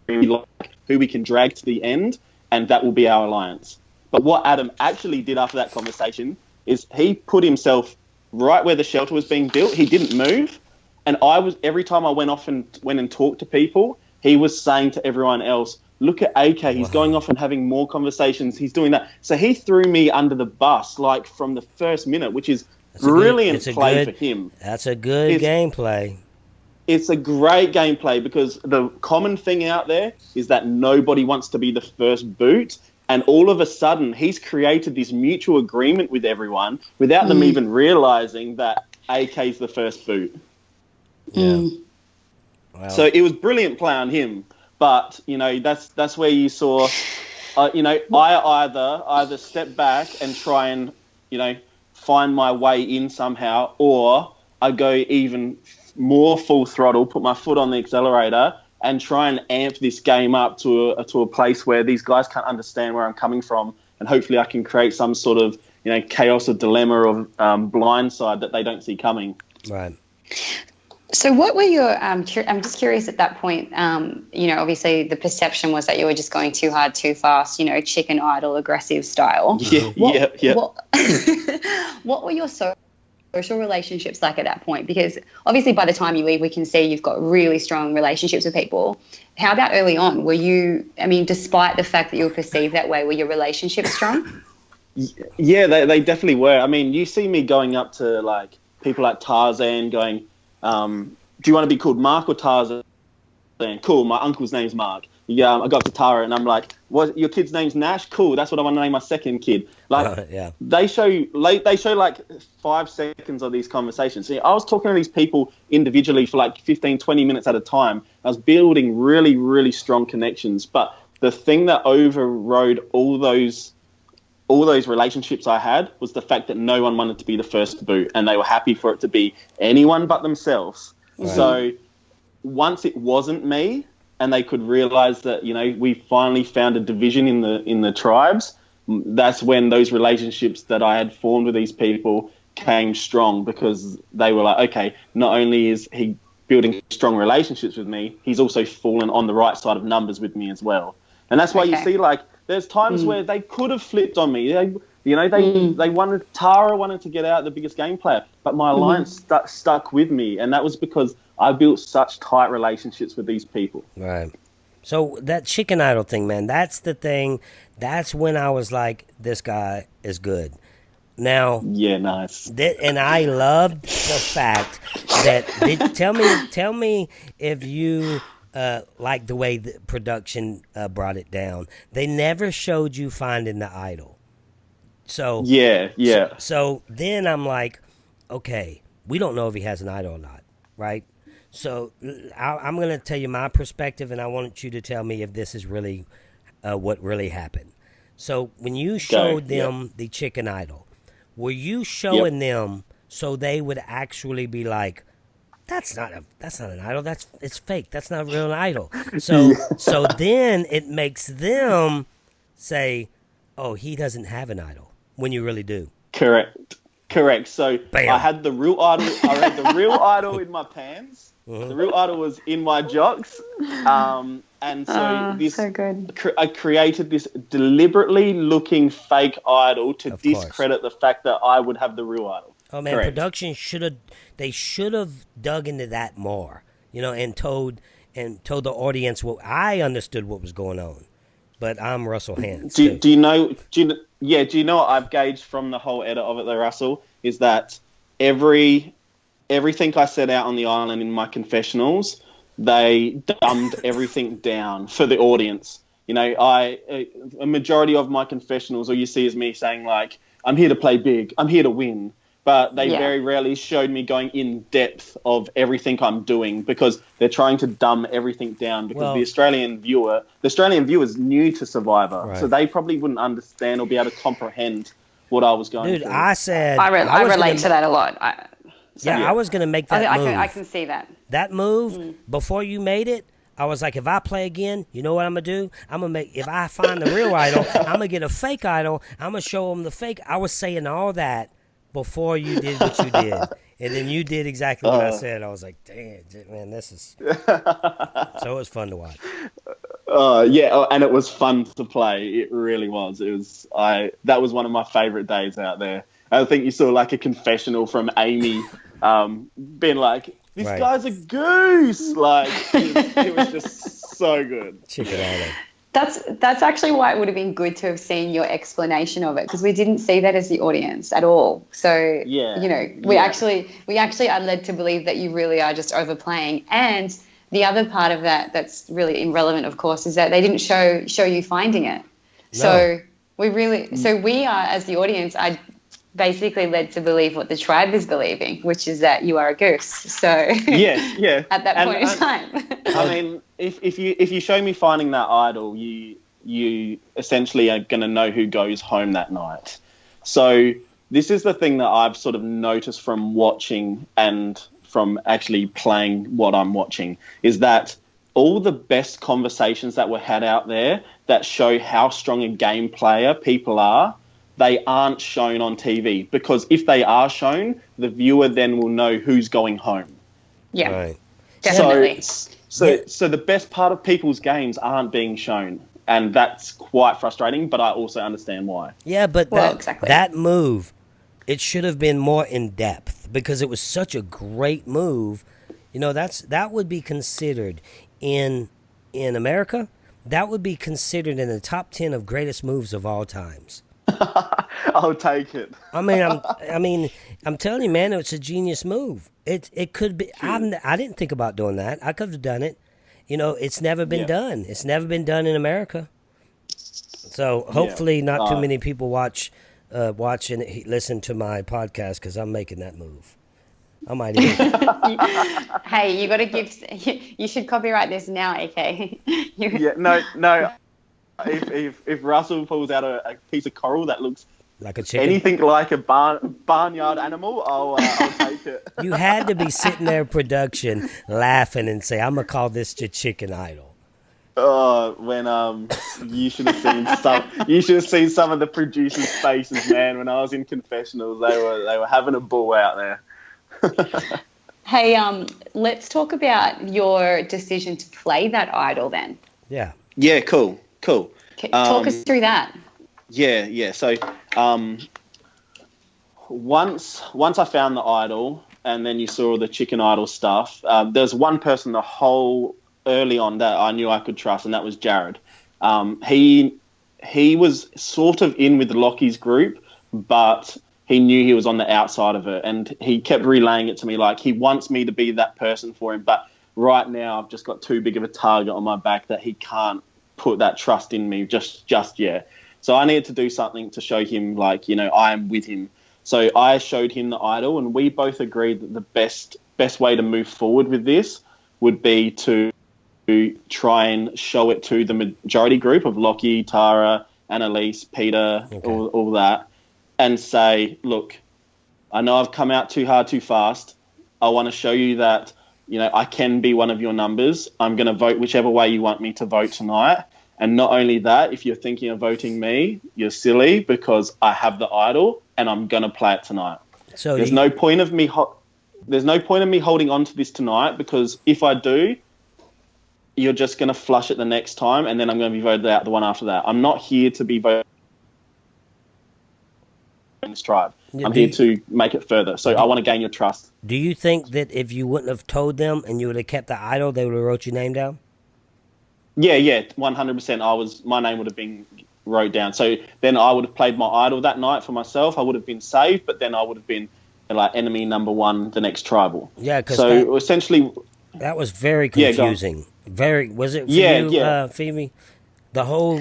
who we can drag to the end, and that will be our alliance. But what Adam actually did after that conversation is he put himself right where the shelter was being built. He didn't move. And every time I went and talked to people, he was saying to everyone else, look at AK, he's going off and having more conversations, he's doing that. So he threw me under the bus, like, from the first minute, which is brilliant play for him. That's a good gameplay. It's a great gameplay because the common thing out there is that nobody wants to be the first boot, and all of a sudden he's created this mutual agreement with everyone without them even realising that AK's the first boot. Yeah. Wow. So it was brilliant play on him, but that's where you saw, I either step back and try and find my way in somehow, or I go even more full throttle, put my foot on the accelerator, and try and amp this game up to a place where these guys can't understand where I'm coming from, and hopefully I can create some sort of chaos or dilemma or blindside that they don't see coming. Right. So what were your, I'm just curious at that point, obviously the perception was that you were just going too hard, too fast, chicken idol, aggressive style. Yeah. What were your social relationships like at that point? Because obviously by the time you leave, we can see you've got really strong relationships with people. How about early on? Were you, despite the fact that you were perceived that way, were your relationships strong? Yeah, they definitely were. I mean, you see me going up to like people like Tarzan going, do you want to be called Mark or Tarzan? Cool, my uncle's name's Mark. yeah, I got to Tara and I'm like, what, your kid's name's Nash? Cool, that's what I want to name my second kid. Like, yeah. they show like 5 seconds of these conversations. See, I was talking to these people individually for like 15, 20 minutes at a time. I was building really, really strong connections. But the thing that overrode all those relationships I had was the fact that no one wanted to be the first to boot, and they were happy for it to be anyone but themselves. Right. So once it wasn't me, and they could realize that, you know, we finally found a division in the tribes, that's when those relationships that I had formed with these people came strong, because they were like, okay, not only is he building strong relationships with me, he's also fallen on the right side of numbers with me as well. And that's why you see, like, there's times where they could have flipped on me. They wanted, Tara wanted to get out the biggest game player, but my alliance stuck with me, and that was because I built such tight relationships with these people. Right. So that chicken idol thing, man, that's the thing. That's when I was like, this guy is good. Now, yeah, nice. And I loved the fact that tell me if you like the way the production brought it down. They never showed you finding the idol. So yeah. So then I'm like, okay, we don't know if he has an idol or not, right? So I'm going to tell you my perspective, and I want you to tell me if this is really what really happened. So when you showed them the chicken idol, were you showing them so they would actually be like, that's not an idol, it's fake, that's not a real idol. So so then it makes them say, oh, he doesn't have an idol, when you really do. Correct. So bam. I had the real idol in my pants. The real idol was in my jocks. And so so good. I created this deliberately looking fake idol to discredit the fact that I would have the real idol. Oh man, Correct. Production should have dug into that more, you know, and told the audience what I understood what was going on. But I'm Russell Hantz. Do you know what I've gauged from the whole edit of it though, Russell, is that everything I set out on the island in my confessionals, they dumbed everything down for the audience. You know, a majority of my confessionals, all you see is me saying like, I'm here to play big, I'm here to win. But they very rarely showed me going in depth of everything I'm doing, because they're trying to dumb everything down, because the Australian viewer is new to Survivor. Right. So they probably wouldn't understand or be able to comprehend what I was going through. I said... I relate to that a lot. I was going to make that move. I can see that. That move, before you made it, I was like, if I play again, you know what I'm going to do? If I find the real idol, I'm going to get a fake idol. I'm going to show them the fake. I was saying all that before you did what you did. And then you did exactly what I said. I was like, damn, man, this is... So it was fun to watch. And it was fun to play. It really was. That was one of my favorite days out there. I think you saw like a confessional from Amy being like, this guy's a goose. Like, it was just so good. Chicken idol. That's actually why it would have been good to have seen your explanation of it, because we didn't see that as the audience at all. So you know, we actually are led to believe that you really are just overplaying. And the other part of that's really irrelevant, of course, is that they didn't show you finding it. No. So we are, as the audience, are basically led to believe what the tribe is believing, which is that you are a goose. So at that point in time. I mean, if you show me finding that idol, you essentially are going to know who goes home that night. So this is the thing that I've sort of noticed from watching and from actually playing what I'm watching, is that all the best conversations that were had out there that show how strong a game player people are, they aren't shown on TV, because if they are shown, the viewer then will know who's going home. Yeah, right. Definitely. So the best part of people's games aren't being shown, and that's quite frustrating, but I also understand why. Yeah, but that move, it should have been more in depth, because it was such a great move. You know, that would be considered in America, that would be considered in the top 10 of greatest moves of all times. I'll take it. I'm telling you, man, it's a genius move. It could be. I didn't think about doing that. I could have done it, it's never been done. It's never been done in America. So hopefully not too many people watch and listen to my podcast because I'm making that move. I might even. Hey, you got to give. You should copyright this now, AK. No. If Russell pulls out a piece of coral that looks like a chicken, anything like a barnyard animal, I'll take it. You had to be sitting there, production, laughing and say, "I'm gonna call this your chicken idol." When you should have seen some of the producers' faces, man. When I was in confessionals, they were having a ball out there. Hey, let's talk about your decision to play that idol then. Yeah. Yeah, cool. Talk us through that. Yeah. So, once I found the idol, and then you saw the chicken idol stuff, there's one person early on that I knew I could trust, and that was Jared. He was sort of in with Lockie's group, but he knew he was on the outside of it, and he kept relaying it to me like he wants me to be that person for him, but right now I've just got too big of a target on my back that he can't put that trust in me just yet. So I needed to do something to show him I am with him. So I showed him the idol, and we both agreed that the best way to move forward with this would be to try and show it to the majority group of Lockie, Tara, Annalise, Peter, all that, and say, look, I know I've come out too hard too fast. I want to show you that, I can be one of your numbers. I'm going to vote whichever way you want me to vote tonight. And not only that, if you're thinking of voting me, you're silly because I have the idol and I'm going to play it tonight. So there's no point of me holding on to this tonight, because if I do, you're just going to flush it the next time, and then I'm going to be voted out the one after that. I'm not here to be voted in this tribe. I'm here to make it further. So I want to gain your trust. Do you think that if you wouldn't have told them and you would have kept the idol, they would have wrote your name down? Yeah, 100%. My name would have been wrote down. So then I would have played my idol that night for myself. I would have been saved, but then I would have been enemy number one, the next tribal. Yeah, because essentially that was very confusing. Was it for you, Phoebe? The whole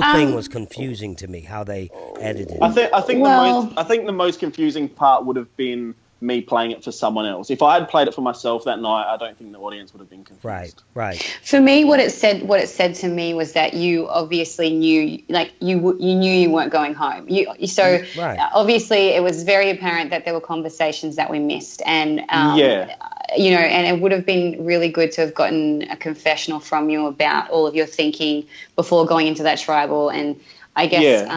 thing was confusing to me, how they edited it. I think the most confusing part would have been me playing it for someone else. If I had played it for myself that night, I don't think the audience would have been confused. Right. For me, what it said to me was that you obviously knew, you knew you weren't going home. Obviously it was very apparent that there were conversations that we missed, and and it would have been really good to have gotten a confessional from you about all of your thinking before going into that tribal. And I guess,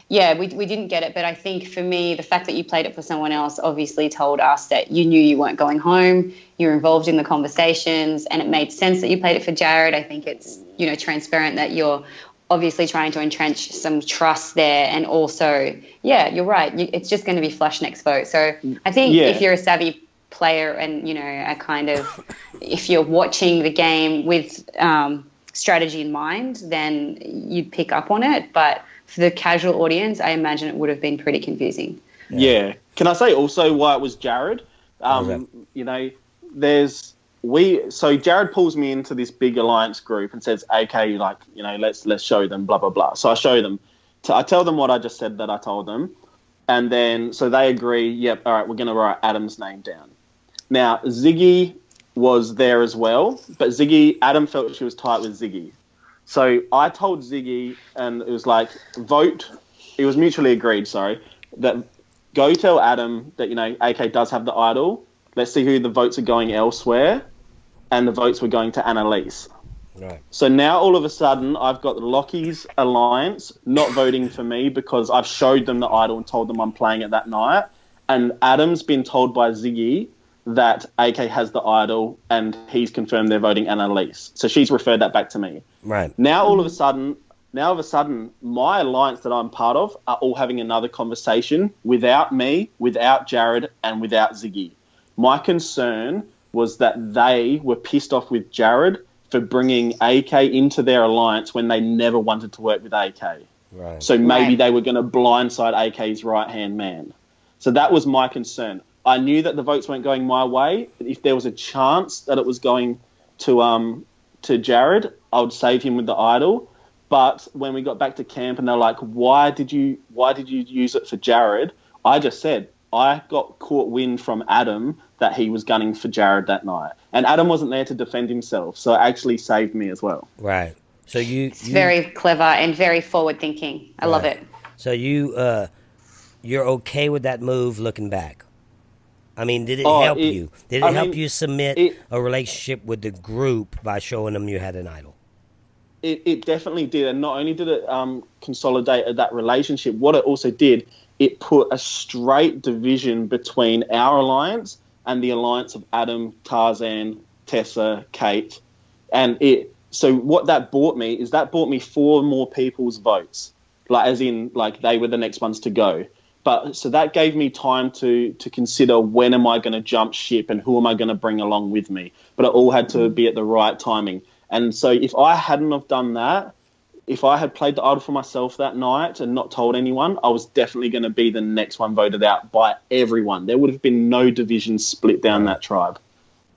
we didn't get it. But I think for me, the fact that you played it for someone else obviously told us that you knew you weren't going home, you were involved in the conversations, and it made sense that you played it for Jared. I think it's, transparent that you're obviously trying to entrench some trust there. And also, you're right, it's just going to be flush next vote. So I think if you're a savvy player and, a kind of, if you're watching the game with strategy in mind, then you'd pick up on it. But for the casual audience, I imagine it would have been pretty confusing. Yeah. Can I say also why it was Jared? So Jared pulls me into this big alliance group and says, okay, let's show them, blah, blah, blah. So I show them. I tell them what I just said that I told them. And then, so they agree, yep, all right, we're going to write Adam's name down. Now, Ziggy was there as well, but Adam felt she was tight with Ziggy. So I told Ziggy, and it was vote, it was mutually agreed, that go tell Adam that, AK does have the idol. Let's see who the votes are going elsewhere. And the votes were going to Annalise. Right. So now all of a sudden I've got Lockie's alliance not voting for me because I've showed them the idol and told them I'm playing it that night. And Adam's been told by Ziggy that AK has the idol and he's confirmed they're voting Annalise. So she's referred that back to me. Right. Now all of a sudden, my alliance that I'm part of are all having another conversation without me, without Jared, and without Ziggy. My concern was that they were pissed off with Jared for bringing AK into their alliance when they never wanted to work with AK. Right. So maybe they were going to blindside AK's right-hand man. So that was my concern. I knew that the votes weren't going my way. If there was a chance that it was going to to Jared, I would save him with the idol. But when we got back to camp and they're like, why did you use it for Jared? I just said, I got caught wind from Adam that he was gunning for Jared that night. And Adam wasn't there to defend himself, so it actually saved me as well. Right. So it's very clever and very forward thinking. I love it. So you're okay with that move looking back? I mean, did it help you? Did it help you cement a relationship with the group by showing them you had an idol? It definitely did. And not only did it consolidate that relationship, what it also did, it put a straight division between our alliance and the alliance of Adam, Tarzan, Tessa, Kate. And so what that bought me is 4 more people's votes, like as in like they were the next ones to go. But so that gave me time to consider when am I going to jump ship and who am I going to bring along with me. But it all had to be at the right timing. And so if I hadn't have done that, if I had played the idol for myself that night and not told anyone, I was definitely going to be the next one voted out by everyone. There would have been no division split down that tribe.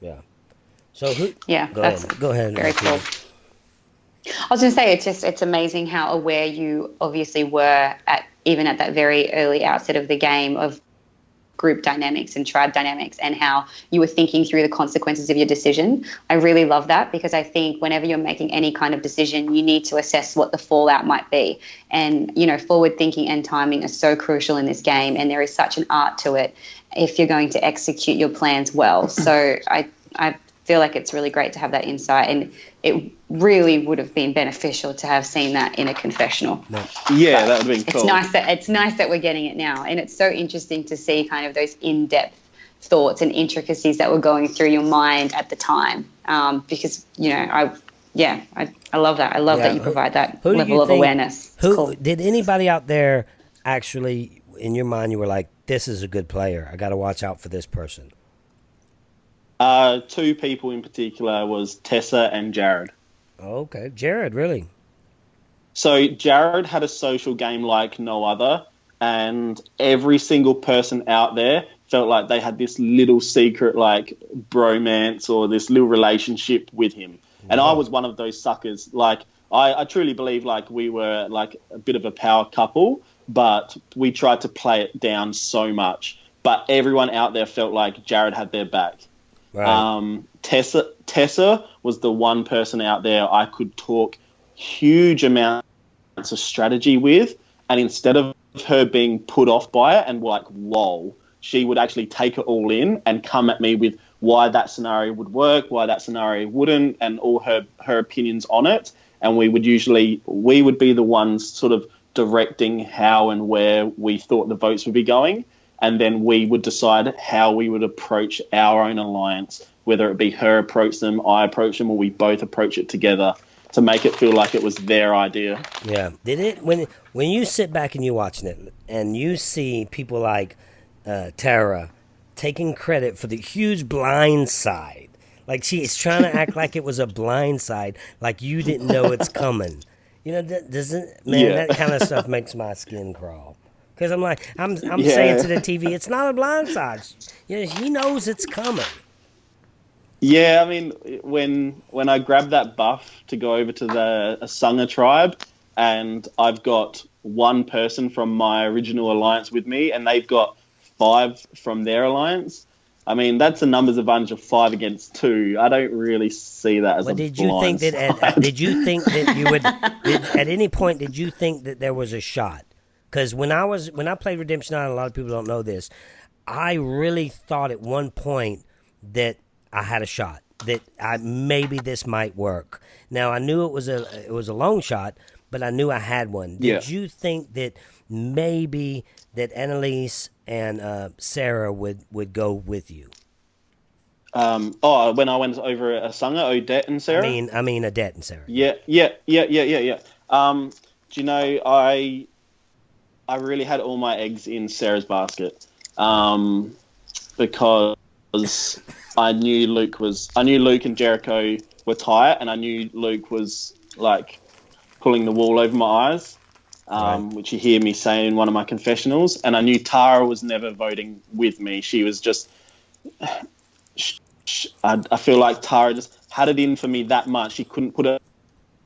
Yeah. So go ahead. Very cool. I was going to say, it's amazing how aware you obviously were even at that very early outset of the game of group dynamics and tribe dynamics and how you were thinking through the consequences of your decision. I really love that because I think whenever you're making any kind of decision, you need to assess what the fallout might be. And, forward thinking and timing are so crucial in this game, and there is such an art to it if you're going to execute your plans well. So I feel like it's really great to have that insight, and it really would have been beneficial to have seen that in a confessional. Yeah, that would have been cool. It's nice that we're getting it now, and it's so interesting to see kind of those in-depth thoughts and intricacies that were going through your mind at the time. Because I love that. I love that you provide that level of awareness. Cool. Did anybody out there actually, in your mind, you were like, "This is a good player. I got to watch out for this person"? 2 people in particular was Tessa and Jared. Okay, Jared, really? So Jared had a social game like no other, and every single person out there felt like they had this little secret like bromance or this little relationship with him. And I was one of those suckers. Like I truly believe like we were like a bit of a power couple, but we tried to play it down so much. But everyone out there felt like Jared had their back. Right. Tessa was the one person out there I could talk huge amounts of strategy with, and instead of her being put off by it and like, whoa, she would actually take it all in and come at me with why that scenario would work, why that scenario wouldn't, and all her opinions on it. And we would be the ones sort of directing how and where we thought the votes would be going. And then we would decide how we would approach our own alliance, whether it be her approach them, I approach them, or we both approach it together to make it feel like it was their idea. Yeah. Did it when you sit back and you're watching it and you see people like Tara taking credit for the huge blind side, like she's trying to act like it was a blind side, like you didn't know it's coming. That kind of stuff makes my skin crawl. Because I'm like, I'm saying to the TV, it's not a blind side. He knows it's coming. Yeah, I mean, when I grabbed that buff to go over to the Asanga tribe, and I've got 1 person from my original alliance with me, and they've got 5 from their alliance. I mean, that's a numbers advantage of 5 against 2. I don't really see that as did you think that you would? At any point, did you think that there was a shot? Because when I played Redemption Island, a lot of people don't know this, I really thought at one point that I had a shot, that maybe this might work. Now I knew it was a long shot, but I knew I had one. Did you think that maybe that Annalise and Sarah would go with you? When I went over Asanga, Odette and Sarah. I mean Odette and Sarah. Yeah. Do you know I really had all my eggs in Sarah's basket because I knew Luke and Jericho were tight, and I knew Luke was like pulling the wool over my eyes, which you hear me say in one of my confessionals. And I knew Tara was never voting with me. She was just, I feel like Tara just had it in for me that much. She couldn't put it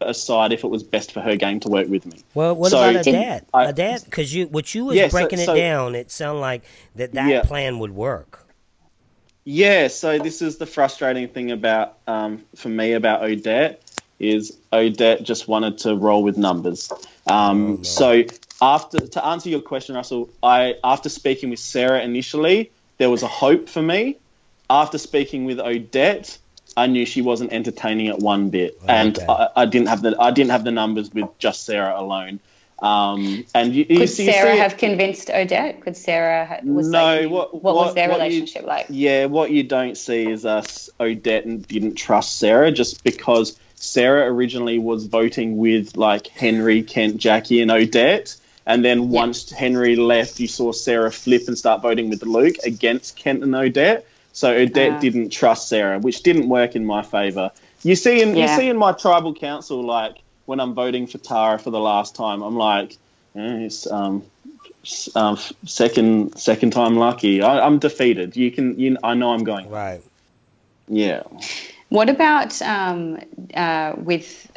aside if it was best for her game to work with me. Well, what about a dad? A dad? Because what you was breaking it down, it sounded like that plan would work. Yeah, so this is the frustrating thing about for me about Odette is Odette just wanted to roll with numbers. So to answer your question, Russell, after speaking with Sarah initially, there was a hope for me. After speaking with Odette, I knew she wasn't entertaining it one bit, and I didn't have the numbers with just Sarah alone. And could Sarah have convinced Odette? Could Sarah? What was their relationship like? Yeah, what you don't see is Odette didn't trust Sarah just because Sarah originally was voting with like Henry, Kent, Jackie, and Odette, and then once Henry left, you saw Sarah flip and start voting with Luke against Kent and Odette. So Odette didn't trust Sarah, which didn't work in my favour. You see in my tribal council, like when I'm voting for Tara for the last time, I'm like, it's second time lucky. I'm defeated. I know I'm going right. Yeah. What about with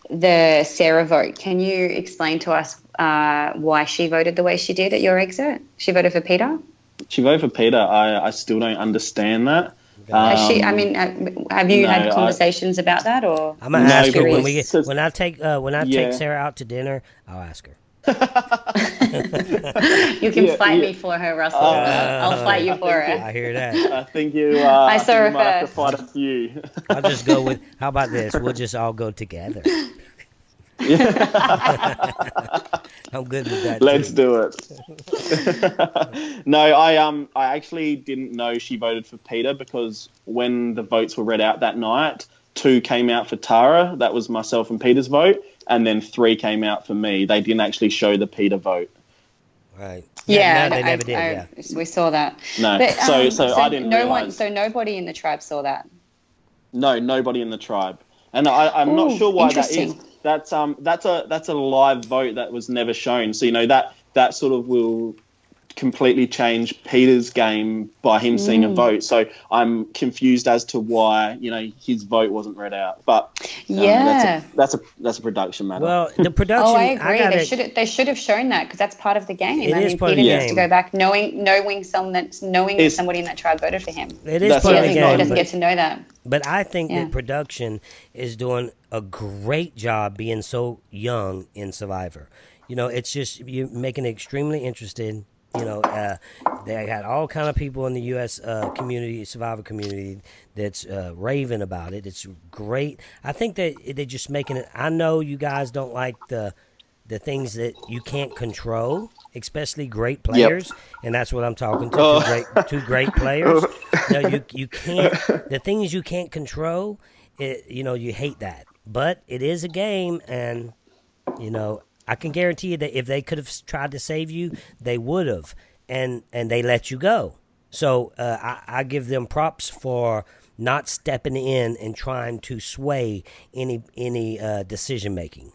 the Sarah vote? Can you explain to us why she voted the way she did at your exit? She voted for Peter? She voted for Peter. I still don't understand that. Have you had conversations about that, or I'm gonna ask her when I take Sarah out to dinner. I'll ask her. You can fight me for her, Russell. I'll fight you for her. I hear that. I think you. I saw her might have to fight a few. I'll just go with. How about this? We'll just all go together. I'm good with that. Let's do it. No, I actually didn't know she voted for Peter because when the votes were read out that night, 2 came out for Tara. That was myself and Peter's vote, and then 3 came out for me. They didn't actually show the Peter vote. Right. Yeah, no, they never did. We saw that. No, but, so I didn't. So nobody in the tribe saw that. No, nobody in the tribe, and I'm not sure why that is. That's a live vote that was never shown. So that sort of will completely change Peter's game by him seeing a vote. So I'm confused as to why his vote wasn't read out. But that's a production matter. Well, the production. Oh, I agree. They should have shown that because that's part of the game. It is part of the Peter game. needs to go back knowing that somebody in that tribe voted for him. It is part of the game. He doesn't get to know that. But I think that production is doing a great job being so young in Survivor. It's just you're making it extremely interesting. They had all kind of people in the U.S. Survivor community that's raving about it. It's great. I think that they're just making it. I know you guys don't like the things that you can't control, especially great players, and that's what I'm talking to. Two great players. You can't. The things you can't control, you hate that. But it is a game, and I can guarantee you that if they could have tried to save you, they would have, and they let you go. So I give them props for not stepping in and trying to sway any decision making.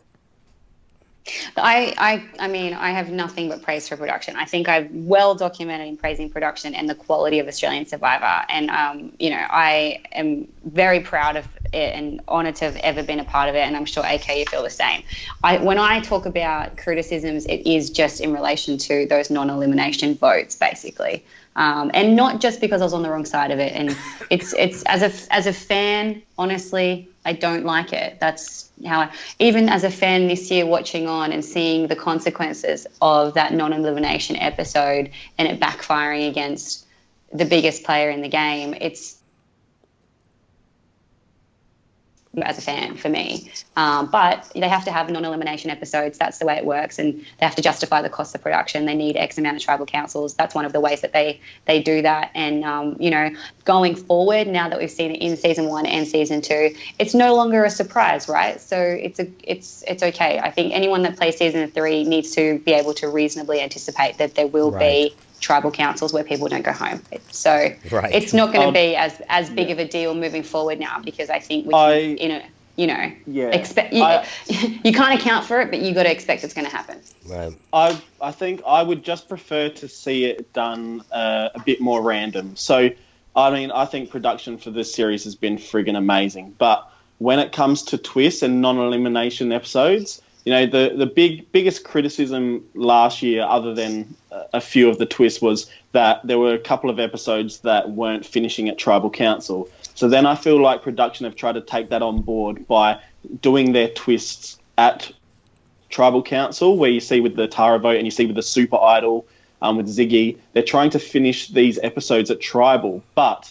I have nothing but praise for production. I think I've well documented in praising production and the quality of Australian Survivor. And, I am very proud of it and honoured to have ever been a part of it. And I'm sure, AK, you feel the same. When I talk about criticisms, it is just in relation to those non-elimination votes, basically. And not just because I was on the wrong side of it. And it's as a fan, honestly, I don't like it. That's how even as a fan this year watching on and seeing the consequences of that non-elimination episode and it backfiring against the biggest player in the game, it's as a fan for me. But they have to have non-elimination episodes. That's the way it works. And they have to justify the cost of production. They need X amount of tribal councils. That's one of the ways that they do that. And, going forward, now that we've seen it in season 1 and season 2, it's no longer a surprise, right? So it's okay. I think anyone that plays season 3 needs to be able to reasonably anticipate that there will be tribal councils where people don't go home. So it's not going to be as big of a deal moving forward now, because I think expect you can't account for it, but you got to expect it's going to happen. Right. I think I would just prefer to see it done a bit more random. So I mean, I think production for this series has been friggin' amazing. But when it comes to twists and non-elimination episodes, you know, the biggest criticism last year, other than a few of the twists, was that there were a couple of episodes that weren't finishing at Tribal Council. So then I feel like production have tried to take that on board by doing their twists at Tribal Council, where you see with the Tara vote and you see with the Super Idol with Ziggy. They're trying to finish these episodes at Tribal, but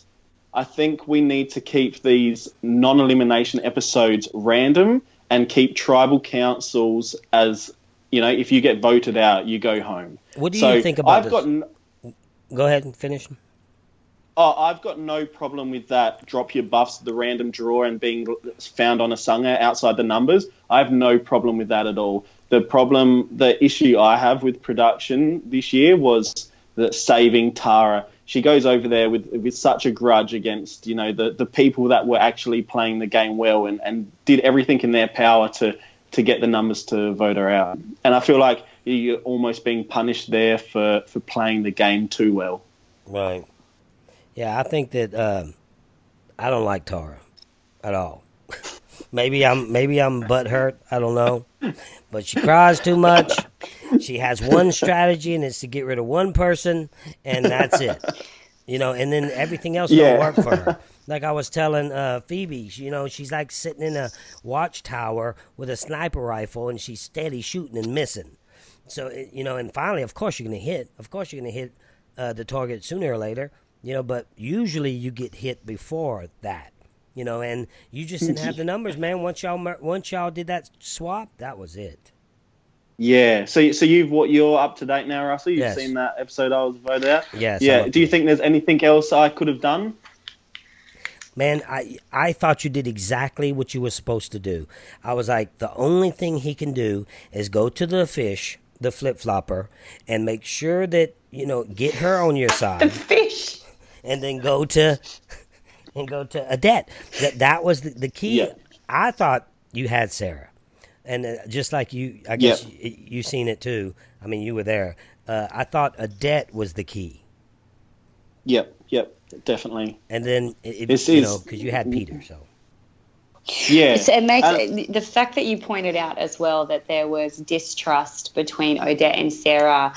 I think we need to keep these non-elimination episodes random and keep Tribal Councils as, you know, if you get voted out, you go home. What do you think about this? Go ahead and finish. Oh, I've got no problem with that. Drop your buffs, the random draw, and being found on a Sangha outside the numbers. I have no problem with that at all. The issue I have with production this year was that saving Tara. She goes over there with such a grudge against, you know, the people that were actually playing the game well and did everything in their power to get the numbers to vote her out. And I feel like you're almost being punished there for playing the game too well. Right. Yeah, I think that I don't like Tara at all. Maybe I'm butthurt. I don't know, but she cries too much. She has one strategy, and it's to get rid of one person, and that's it. You know, and then everything else don't work for her. Like I was telling Phoebe, you know, she's like sitting in a watchtower with a sniper rifle, and she's steady shooting and missing. So you know, and finally, of course, you're gonna hit. Of course, you're gonna hit the target sooner or later. You know, but usually you get hit before that. You know, and you just didn't have the numbers, man. Once y'all did that swap, that was it. Yeah. So you're up to date now, Russell. You've Yes. seen that episode I was voted out. Yes, Yeah. Do you think there's anything else I could have done? Man, I thought you did exactly what you were supposed to do. I was like, the only thing he can do is go to the fish, the flip-flopper, and make sure that, you know, get her on your side. The fish. And then go to Odette. That was the key. Yeah. I thought you had Sarah. And just like you, I guess you seen it too. I mean, you were there. I thought Odette was the key. Yep, definitely. And then, because you had Peter, so. Yeah. So it makes the fact that you pointed out as well that there was distrust between Odette and Sarah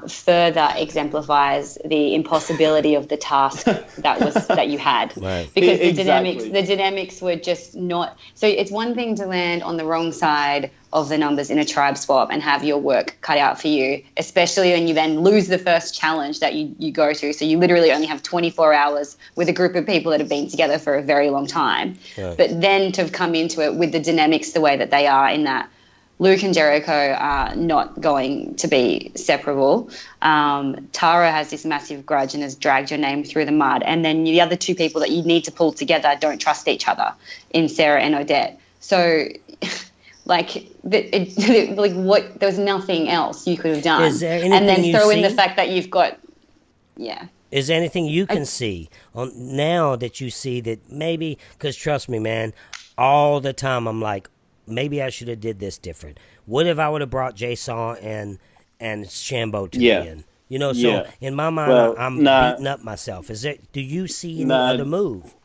further exemplifies the impossibility of the task that you had. Right. Because Exactly. the dynamics were just not. So it's one thing to land on the wrong side of the numbers in a tribe swap and have your work cut out for you, especially when you then lose the first challenge that you go to. So you literally only have 24 hours with a group of people that have been together for a very long time. Yeah. But then to have come into it with the dynamics the way that they are, in that Luke and Jericho are not going to be separable. Tara has this massive grudge and has dragged your name through the mud. And then the other two people that you need to pull together don't trust each other, in Sarah and Odette. So, there was nothing else you could have done. Is there anything and then throw in the seen? fact that you've got, Is there anything you can see now that you see that maybe, because trust me, man, all the time I'm like, maybe I should have did this different. What if I would have brought Jason and Shambo to the end? You know, so in my mind, I'm beating up myself. Do you see any other move?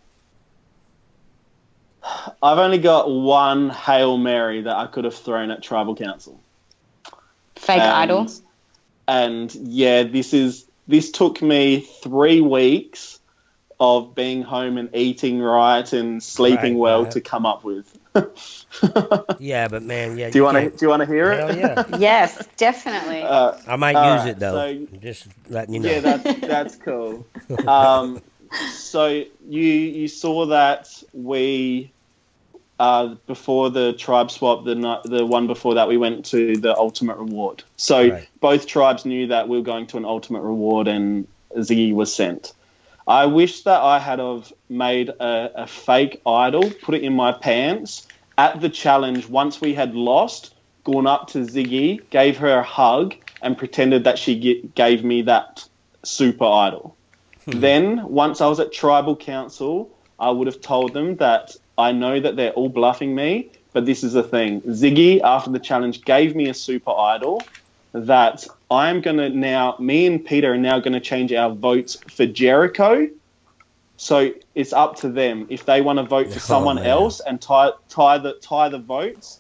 I've only got one Hail Mary that I could have thrown at Tribal Council. fake idol. And yeah, this took me 3 weeks of being home and eating right and sleeping well to come up with. Yeah, but man, Do you want to hear it? Hell yeah. Yes, definitely. I might use it though. So, just letting you know. yeah, that's cool. So you saw that we before the tribe swap, the one before that, we went to the ultimate reward. So both tribes knew that we were going to an ultimate reward, and Ziggy was sent. I wish that I had have made a fake idol, put it in my pants at the challenge. Once we had lost, gone up to Ziggy, gave her a hug, and pretended that she gave me that super idol. Then, once I was at Tribal Council, I would have told them that I know that they're all bluffing me, but this is the thing. Ziggy, after the challenge, gave me a super idol that I'm going to now, me and Peter are now going to change our votes for Jericho So it's up to them if they want to vote for someone else and tie the votes.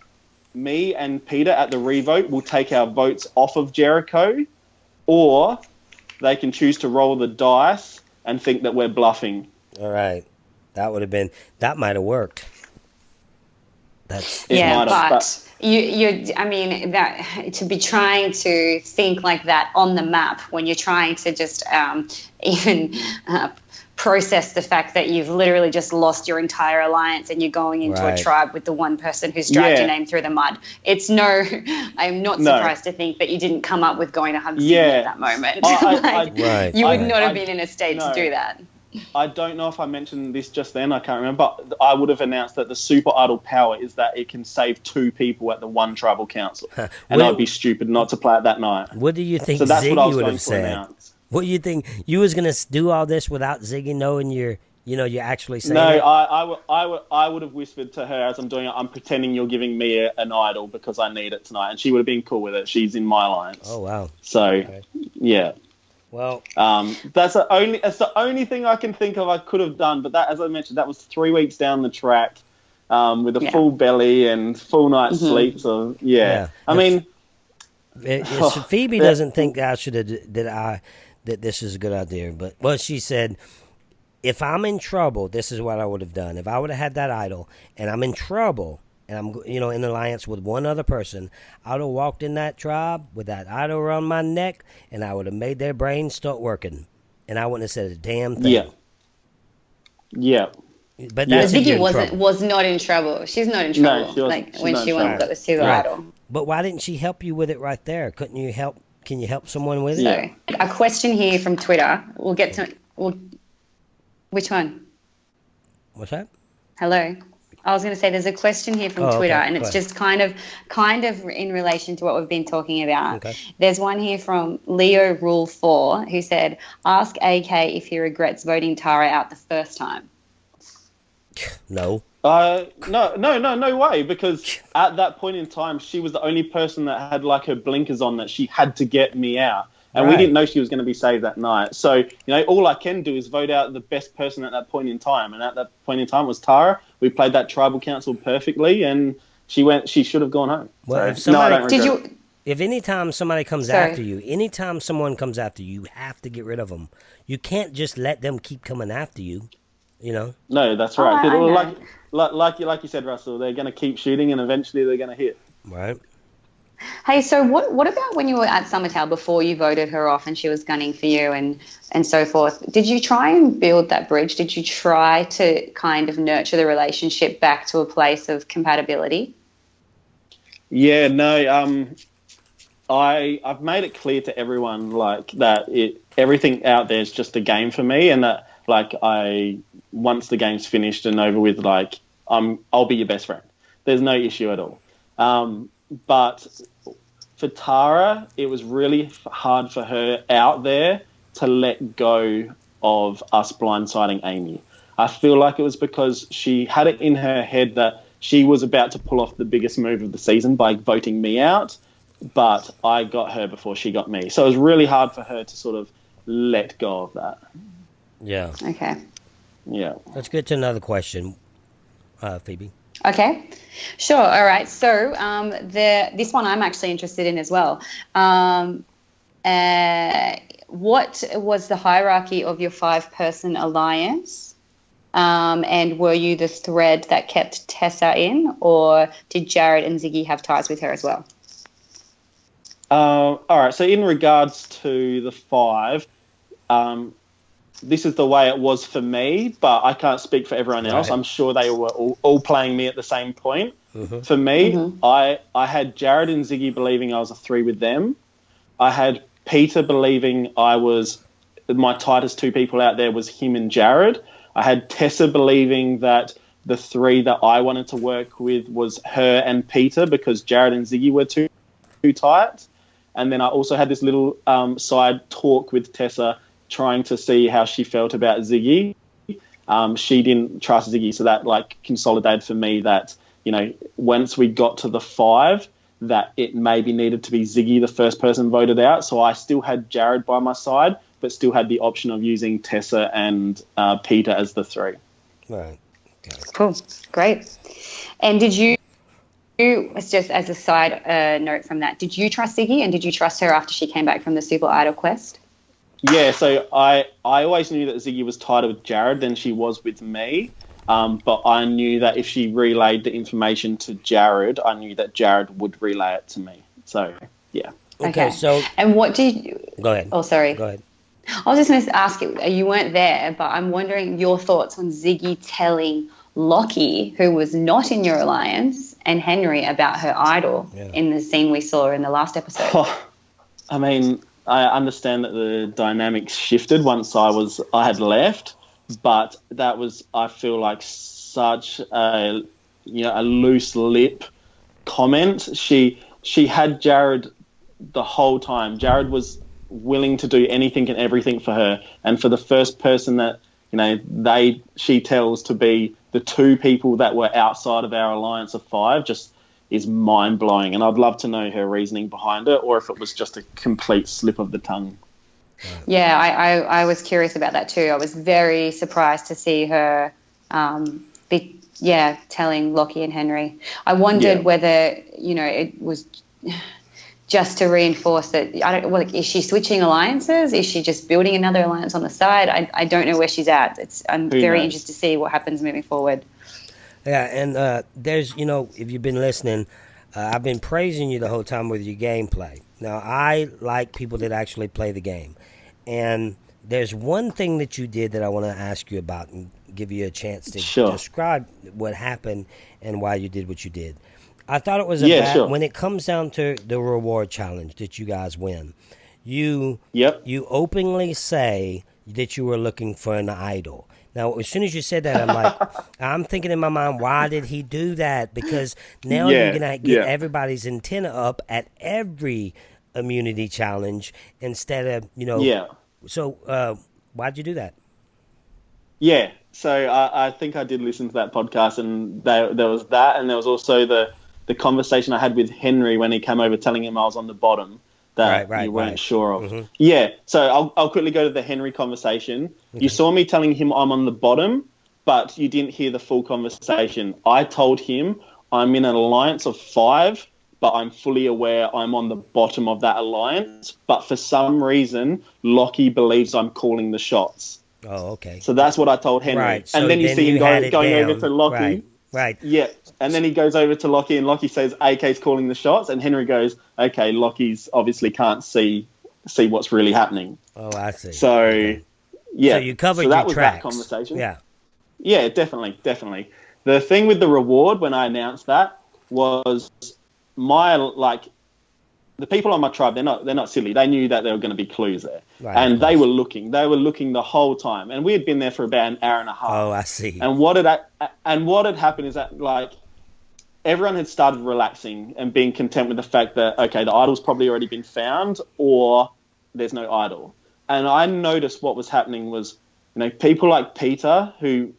Me and Peter at the revote will take our votes off of Jericho, or they can choose to roll the dice and think that we're bluffing. All right, that might have worked. But I mean, that to be trying to think like that on the map when you're trying to just even process the fact that you've literally just lost your entire alliance and you're going into a tribe with the one person who's dragged your name through the mud. I'm not surprised to think that you didn't come up with going to hug Sydney at that moment. You would not have been in a state to do that. I don't know if I mentioned this just then, I can't remember, but I would have announced that the super idol power is that it can save 2 people at the one tribal council. And I'd be stupid not to play it that night. What do you think Ziggy would have said? What do you think? You was going to do all this without Ziggy knowing you're actually saying it? I would have whispered to her as I'm doing it, I'm pretending you're giving me an idol because I need it tonight. And she would have been cool with it. She's in my alliance. Oh, wow. So, yeah. Well, that's the only thing I can think of I could have done. But that, as I mentioned, that was 3 weeks down the track with a full belly and full night's sleep. So I mean, Phoebe doesn't think I should have that this is a good idea. But she said, if I'm in trouble, this is what I would have done. If I would have had that idol and I'm in trouble, and I'm, in alliance with one other person, I would have walked in that tribe with that idol around my neck, and I would have made their brains start working, and I wouldn't have said a damn thing. Yeah. But that's Ziggy was not in trouble. She's not in trouble. No, when she went got the super idol. But why didn't she help you with it right there? Couldn't you help? Can you help someone with it? So, a question here from Twitter. We'll get to. Which one? What's that? Hello. I was going to say there's a question here from Twitter, and it's just kind of in relation to what we've been talking about. Okay. There's one here from Leo Rule 4 who said, ask AK if he regrets voting Tara out the first time. No. No way, because at that point in time, she was the only person that had like her blinkers on that she had to get me out. And we didn't know she was going to be saved that night. So, all I can do is vote out the best person at that point in time. And at that point in time was Tara. We played that tribal council perfectly, and she should have gone home. Well, so, I don't regret it. If anytime somebody comes after you, anytime someone comes after you, you have to get rid of them. You can't just let them keep coming after you, No, that's right. Like you said, Russell, they're going to keep shooting, and eventually they're going to hit. Right. Hey, so what about when you were at Summertown before you voted her off and she was gunning for you and so forth? Did you try and build that bridge? Did you try to kind of nurture the relationship back to a place of compatibility? Yeah, no. I've made it clear to everyone that everything out there is just a game for me, and that once the game's finished and over with, I'll be your best friend. There's no issue at all. But for Tara, it was really hard for her out there to let go of us blindsiding Amy. I feel like it was because she had it in her head that she was about to pull off the biggest move of the season by voting me out, but I got her before she got me. So it was really hard for her to sort of let go of that. Yeah. Okay. Yeah. Let's get to another question, Phoebe. Okay, sure. All right. So this one I'm actually interested in as well. What was the hierarchy of your 5-person alliance? And were you the thread that kept Tessa in, or did Jared and Ziggy have ties with her as well? All right. So in regards to the 5, this is the way it was for me, but I can't speak for everyone else. I'm sure they were all playing me at the same point. Mm-hmm. For me, I had Jared and Ziggy believing I was a 3 with them. I had Peter believing my tightest 2 people out there was him and Jared. I had Tessa believing that the 3 that I wanted to work with was her and Peter because Jared and Ziggy were too tight. And then I also had this little side talk with Tessa trying to see how she felt about Ziggy. She didn't trust Ziggy, so that consolidated for me that, once we got to the 5, that it maybe needed to be Ziggy the first person voted out. So I still had Jared by my side, but still had the option of using Tessa and Peter as the 3. Right. Okay. Cool. Great. And did you, it's just as a side note from that, did you trust Ziggy, and did you trust her after she came back from the Super Idol quest? Yeah, so I always knew that Ziggy was tighter with Jared than she was with me. But I knew that if she relayed the information to Jared, I knew that Jared would relay it to me. So, yeah. Okay, so... And what did you... Go ahead. Oh, sorry. Go ahead. I was just going to ask you weren't there, but I'm wondering your thoughts on Ziggy telling Lockie, who was not in your alliance, and Henry about her idol in the scene we saw in the last episode. Oh, I mean, I understand that the dynamics shifted once I had left, but that was, I feel like, such a loose lip comment. She had Jared the whole time. Jared was willing to do anything and everything for her, and for the first person that she tells to be the 2 people that were outside of our alliance of 5 just is mind-blowing, and I'd love to know her reasoning behind it, or if it was just a complete slip of the tongue. Yeah, I was curious about that too. I was very surprised to see her telling Lockie and Henry. I wondered whether, it was just to reinforce that, is she switching alliances? Is she just building another alliance on the side? I don't know where she's at. I'm very interested to see what happens moving forward. Yeah, and there's, if you've been listening, I've been praising you the whole time with your gameplay. Now, I like people that actually play the game. And there's one thing that you did that I want to ask you about and give you a chance to describe what happened and why you did what you did. I thought it was when it comes down to the reward challenge that you guys win, you openly say that you were looking for an idol. Now, as soon as you said that, I'm like, I'm thinking in my mind, why did he do that? Because now you're going to get everybody's antenna up at every immunity challenge instead of, So why'd you do that? Yeah, so I think I did listen to that podcast, and there was that, and there was also the conversation I had with Henry when he came over telling him I was on the bottom that you weren't sure of. Mm-hmm. Yeah, so I'll quickly go to the Henry conversation. Okay. You saw me telling him I'm on the bottom, but you didn't hear the full conversation. I told him I'm in an alliance of 5, but I'm fully aware I'm on the bottom of that alliance. But for some reason, Lockie believes I'm calling the shots. Oh, okay. So that's what I told Henry. Right. So and then you see him going over to Lockie. Right. Yeah. And then he goes over to Lockie, and Lockie says, AK's calling the shots. And Henry goes, okay, Lockie's obviously can't see what's really happening. Oh, I see. So, yeah. So you covered that your was tracks. That conversation. Yeah. Yeah, definitely. The thing with the reward when I announced that was the people on my tribe, they're not silly. They knew that there were going to be clues there. Right, and they were looking the whole time. And we had been there for about an hour and a half. Oh, I see. And what had happened is that, like, everyone had started relaxing and being content with the fact that, okay, the idol's probably already been found, or there's no idol. And I noticed what was happening was, people like Peter, who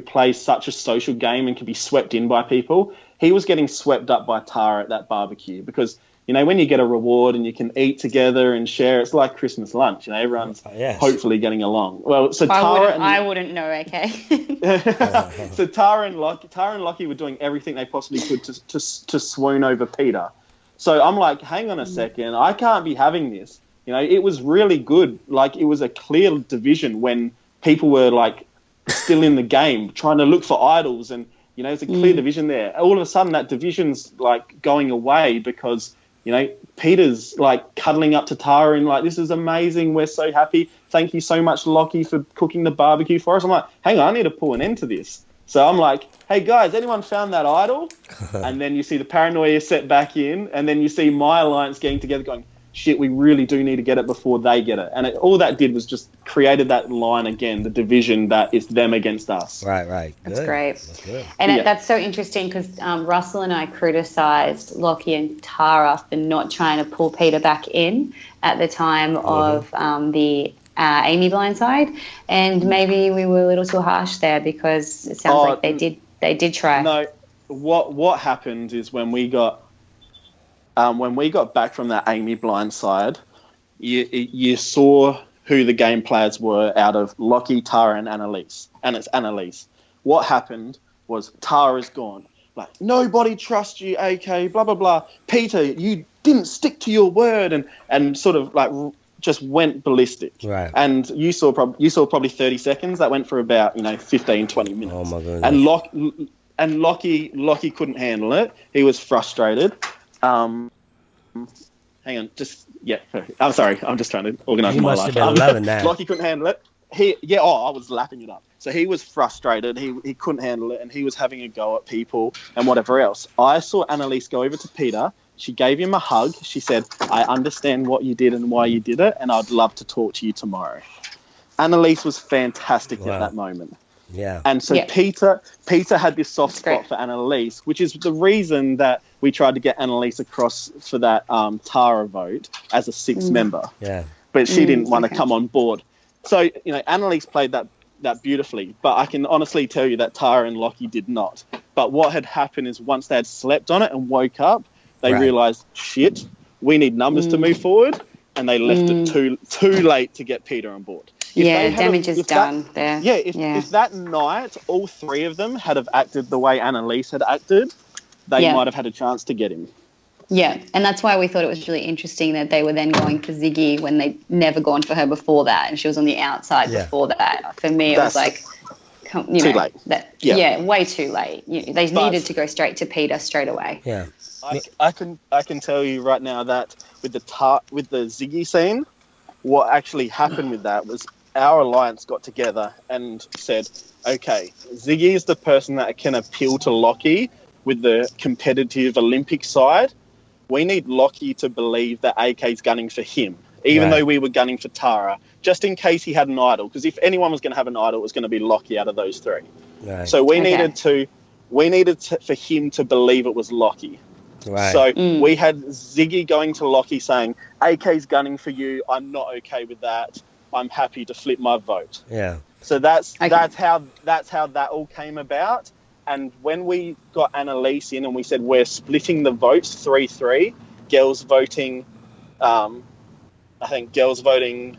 plays such a social game and can be swept in by people, he was getting swept up by Tara at that barbecue because, when you get a reward and you can eat together and share, it's like Christmas lunch. Everyone's hopefully getting along. Well, so I wouldn't know, okay. So Tara and Lockie were doing everything they possibly could to swoon over Peter. So I'm like, hang on a second, I can't be having this. It was really good. Like, it was a clear division when people were like still in the game trying to look for idols, and it's a clear division there. All of a sudden, that division's like going away because Peter's like cuddling up to Tara and like, this is amazing. We're so happy. Thank you so much, Lockie, for cooking the barbecue for us. I'm like, hang on, I need to pull an end to this. So I'm like, hey guys, anyone found that idol? And then you see the paranoia set back in, and then you see my alliance getting together going, shit, we really do need to get it before they get it. And all that did was just created that line again, the division that it's them against us. Right. That's great. That's good. And that's so interesting because Russell and I criticised Lockie and Tara for not trying to pull Peter back in at the time of the Amy blindside, and maybe we were a little too harsh there because it sounds like they did try. No, what happened is when we got back from that Amy blindside, you saw who the game players were out of Lockie, Tara, and Annalise. And it's Annalise. What happened was Tara's gone. Like, nobody trusts you, AK, blah, blah, blah. Peter, you didn't stick to your word, and sort of like just went ballistic. Right. And you saw probably 30 seconds. That went for about, 15, 20 minutes. Oh, my goodness. And Lockie couldn't handle it. He was frustrated. Hang on, I'm sorry. I'm just trying to organise my life. You must have been loving that. Lockie couldn't handle it. I was lapping it up. So he was frustrated. He couldn't handle it, and he was having a go at people and whatever else. I saw Annalise go over to Peter. She gave him a hug. She said, "I understand what you did and why you did it, and I'd love to talk to you tomorrow." Annalise was fantastic at that moment. Yeah. And so Peter had this soft spot for Annalise, which is the reason that we tried to get Annalise across for that Tara vote as a sixth member. Yeah. But she didn't want to come on board. So, Annalise played that beautifully, but I can honestly tell you that Tara and Lockie did not. But what had happened is once they had slept on it and woke up, they realised, shit, we need numbers to move forward, and they left it too late to get Peter on board. Damage is done there. If that night all three of them had have acted the way Annalise had acted, they might have had a chance to get him. Yeah, and that's why we thought it was really interesting that they were then going for Ziggy when they'd never gone for her before that, and she was on the outside before that. For me, it was like, too late. Way too late. They needed to go straight to Peter straight away. Yeah, I can tell you right now that with the Ziggy scene, what actually happened with that was our alliance got together and said, okay, Ziggy is the person that can appeal to Lockie with the competitive Olympic side. We need Lockie to believe that AK's gunning for him, even though we were gunning for Tara, just in case he had an idol. Because if anyone was going to have an idol, it was going to be Lockie out of those three. Right. So we needed for him to believe it was Lockie. Right. So we had Ziggy going to Lockie saying, AK's gunning for you. I'm not okay with that. I'm happy to flip my vote. Yeah. So that's how that all came about. And when we got Annalise in and we said we're splitting the votes 3-3, girls voting, girls voting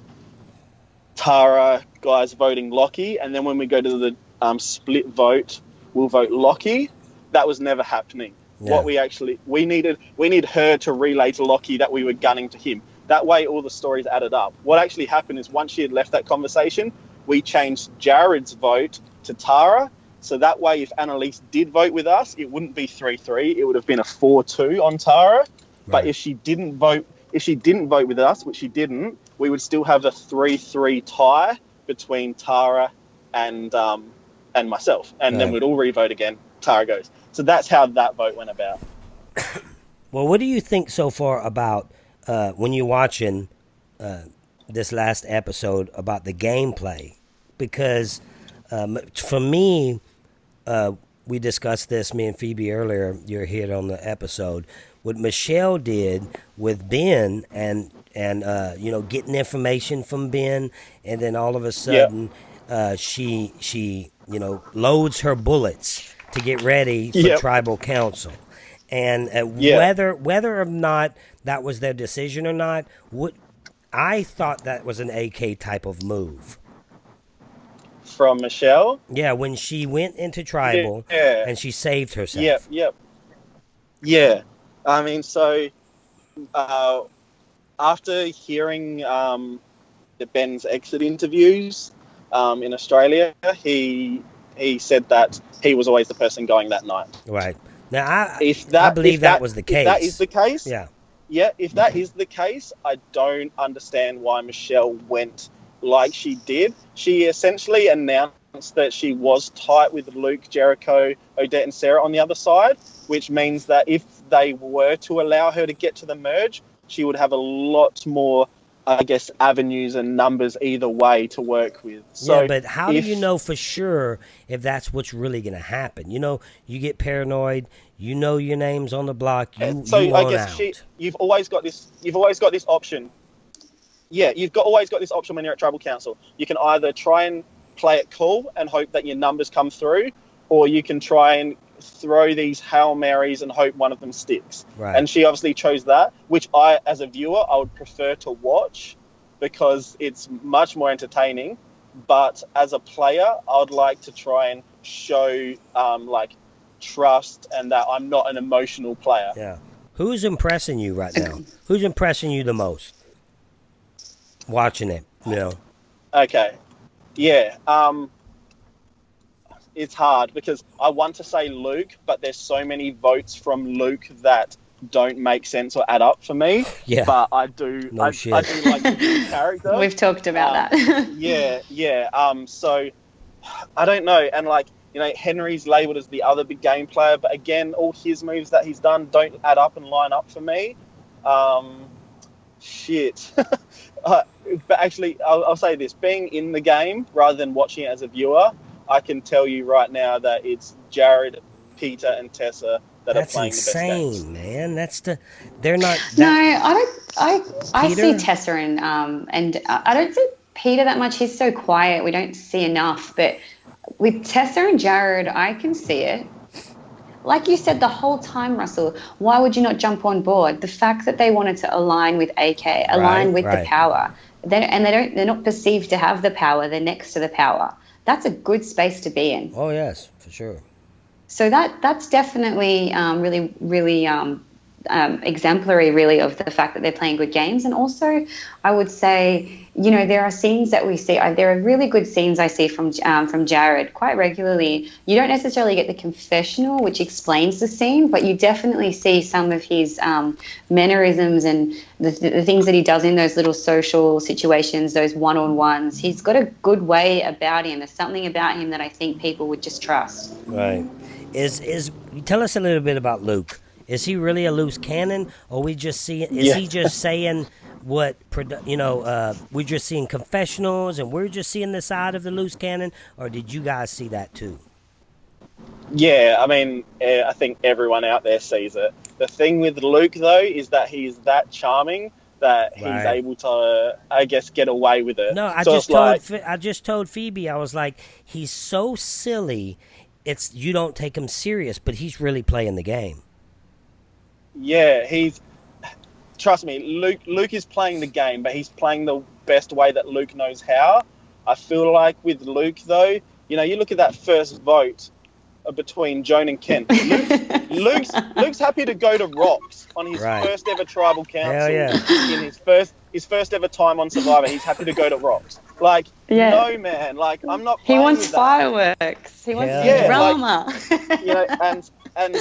Tara, guys voting Lockie, and then when we go to the split vote, we'll vote Lockie. That was never happening. Yeah. What we needed her to relay to Lockie that we were gunning to him. That way, all the stories added up. What actually happened is once she had left that conversation, we changed Jared's vote to Tara. So that way, if Annalise did vote with us, it wouldn't be 3-3. It would have been a 4-2 on Tara. Right. But if she didn't vote with us, which she didn't, we would still have a 3-3 tie between Tara and myself, and then we'd all re-vote again. Tara goes. So that's how that vote went about. Well, what do you think so far about when you're watching this last episode about the gameplay? Because for me, we discussed this, me and Phoebe earlier, you're here on the episode, what Michelle did with Ben and getting information from Ben, and then all of a sudden she loads her bullets to get ready for tribal council. And whether or not that was their decision or not, I thought that was an AK type of move. From Michelle? Yeah, when she went into tribal and she saved herself. Yeah. I mean, so after hearing the Ben's exit interviews in Australia, he said that he was always the person going that night. Right. Now, I believe that was the case. If that is the case, if that Mm-hmm. is the case, I don't understand why Michelle went like she did. She essentially announced that she was tight with Luke, Jericho, Odette, and Sarah on the other side, which means that if they were to allow her to get to the merge, she would have a lot more, I guess, avenues and numbers either way to work with. So but how do you know for sure if that's what's really going to happen? You get paranoid. Your name's on the block. You've always got this option. Yeah, always got this option when you're at tribal council. You can either try and play it cool and hope that your numbers come through, or you can try and throw these Hail Marys and hope one of them sticks. Right. And she obviously chose that, which I, as a viewer, I would prefer to watch because it's much more entertaining. But as a player, I would like to try and show like trust and that I'm not an emotional player. Yeah. Who's impressing you right now? Who's impressing you the most? Watching it, you know. Okay. Yeah. It's hard because I want to say Luke, but there's so many votes from Luke that don't make sense or add up for me. Yeah. But I do. I do like the character. We've talked about that. Yeah. So I don't know, and like, you know, Henry's labelled as the other big game player, but again, all his moves that he's done don't add up and line up for me. Shit. But actually, I'll say this: being in the game rather than watching it as a viewer, I can tell you right now that it's Jared, Peter, and Tessa that are playing the best games. That's insane, man. They're not. No, I see Tessa and I don't see Peter that much. He's so quiet. We don't see enough. But with Tessa and Jared, I can see it. Like you said the whole time, Russell, why would you not jump on board? The fact that they wanted to align with AK, align with the power, they're not perceived to have the power. They're next to the power. That's a good space to be in. Oh yes, for sure. So that's definitely really exemplary, really, of the fact that they're playing good games. And also, I would say, you know, there are scenes that we see. There are really good scenes I see from Jared quite regularly. You don't necessarily get the confessional, which explains the scene, but you definitely see some of his mannerisms and the things that he does in those little social situations, those one-on-ones. He's got a good way about him. There's something about him that I think people would just trust. Right. Tell us a little bit about Luke. Is he really a loose cannon, or we just see? Is he just saying what? We're just seeing confessionals, and we're just seeing the side of the loose cannon, or did you guys see that too? Yeah, I mean, I think everyone out there sees it. The thing with Luke, though, is that he's that charming that he's able to, I guess, get away with it. No, I just told Phoebe, I was like, he's so silly. You don't take him serious, but he's really playing the game. Yeah, trust me, Luke is playing the game, but he's playing the best way that Luke knows how. I feel like with Luke, though, you know, you look at that first vote between Joan and Ken. Luke's happy to go to rocks on his first ever tribal council. In his first ever time on Survivor. He's happy to go to rocks. Like, no, man. Like, I'm not. He wants fireworks. He wants drama. Like, you know, and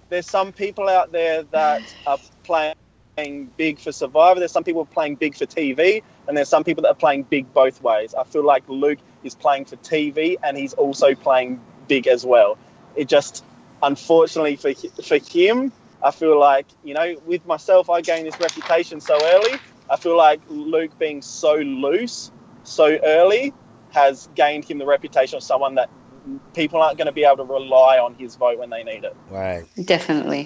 there's some people out there that are playing big for Survivor. There's some people playing big for TV, and there's some people that are playing big both ways. I feel like Luke is playing for TV, and he's also playing big as well. It just, unfortunately for him, I feel like, you know, with myself, I gained this reputation so early. I feel like Luke being so loose so early has gained him the reputation of someone that people aren't going to be able to rely on his vote when they need it. Right. Definitely.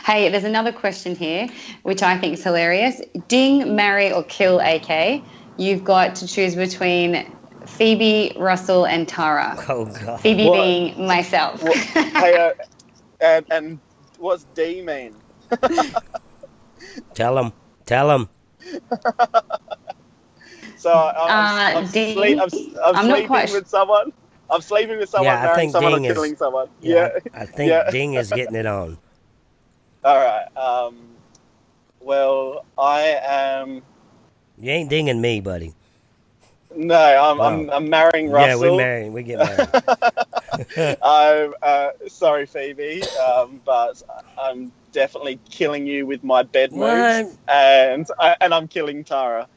Hey, there's another question here, which I think is hilarious. Ding, marry, or kill AK. You've got to choose between Phoebe, Russell, and Tara. Oh, God. Phoebe being myself. Hey, and what's D mean? Tell him. So I'm sleeping with someone. I'm sleeping with someone, marrying someone, or killing someone. I think Ding is getting it on. All right. Well, I am. You ain't dinging me, buddy. No, I'm marrying Russell. Yeah, we get married. I'm sorry, Phoebe, but I'm definitely killing you with my bed moves, and I'm killing Tara.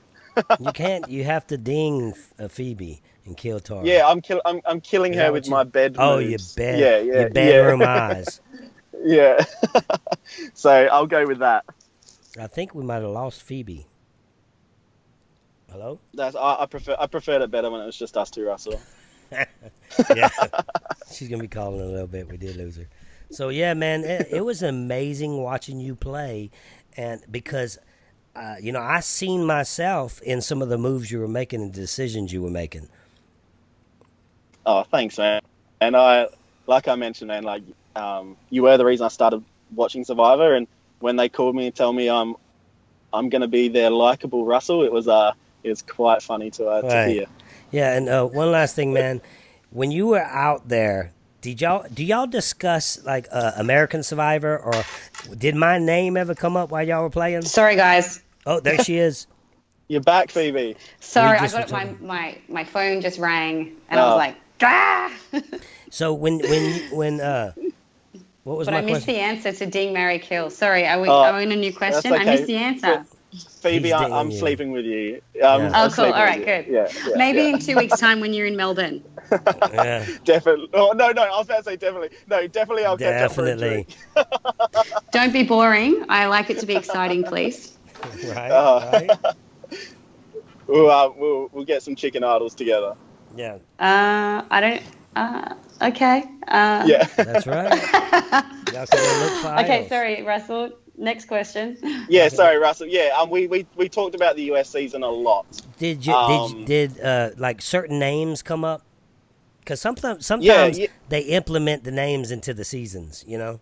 You can't. You have to ding Phoebe and kill Tara. Yeah, I'm killing her with my bed moves. Oh, your bedroom eyes. Yeah. So I'll go with that. I think we might have lost Phoebe. Hello? I preferred it better when it was just us two, Russell. Yeah. She's gonna be calling in a little bit. We did lose her. So yeah, man, it was amazing watching you play, and because I seen myself in some of the moves you were making and decisions you were making. Oh, thanks, man. And like I mentioned, man, like you were the reason I started watching Survivor, and when they called me and told me I'm gonna be their likable Russell, it was is quite funny to hear. Yeah, and one last thing, man. When you were out there, do y'all discuss like American Survivor, or did my name ever come up while y'all were playing? Sorry, guys. Oh, there she is. You're back, Phoebe. Sorry, I got my phone just rang, and I was like, ah! So when what was but my I missed question? the answer to Ding, Marry, Kill. Sorry, are we in a new question? Okay. I missed the answer. Phoebe, He's I'm dating sleeping with you. Yeah. Oh, cool. All right, good. Yeah, Maybe in 2 weeks' time when you're in Melbourne. Yeah, Definitely. Oh, no, I was about to say definitely. No, definitely I'll catch up for a drink. Don't be boring. I like it to be exciting, please. right. We'll get some chicken idols together. Yeah, I don't. Okay. Yeah. that's right. Y'all can go look for Okay, idols. sorry, Russell. Next question. Yeah, sorry, Russell. Yeah, we talked about the US season a lot. Did like certain names come up? Because sometimes Yeah. they implement the names into the seasons. You know.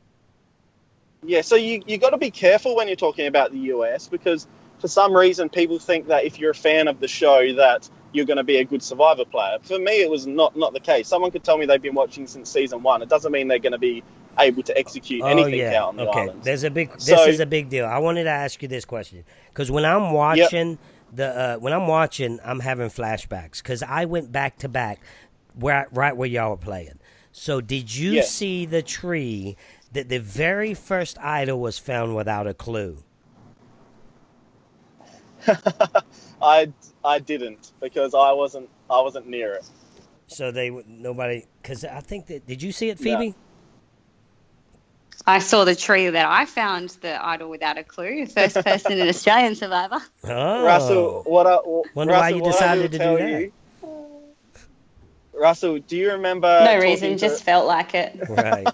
Yeah, so you got to be careful when you're talking about the US, because for some reason people think that if you're a fan of the show that you're going to be a good Survivor player. For me, it was not the case. Someone could tell me they've been watching since season 1. It doesn't mean they're going to be able to execute anything out on the islands. This is a big deal. I wanted to ask you this question because when I'm watching I'm having flashbacks because I went back to back right where y'all were playing. So did you see the tree that the very first idol was found without a clue? I didn't, because I wasn't near it. So nobody, because I think that, did you see it, Phoebe? No. I saw the tree that I found the idol without a clue. First person in Australian Survivor. Oh, Russell, wonder why you decided to do that. Russell, do you remember? No reason, just felt like it. Right.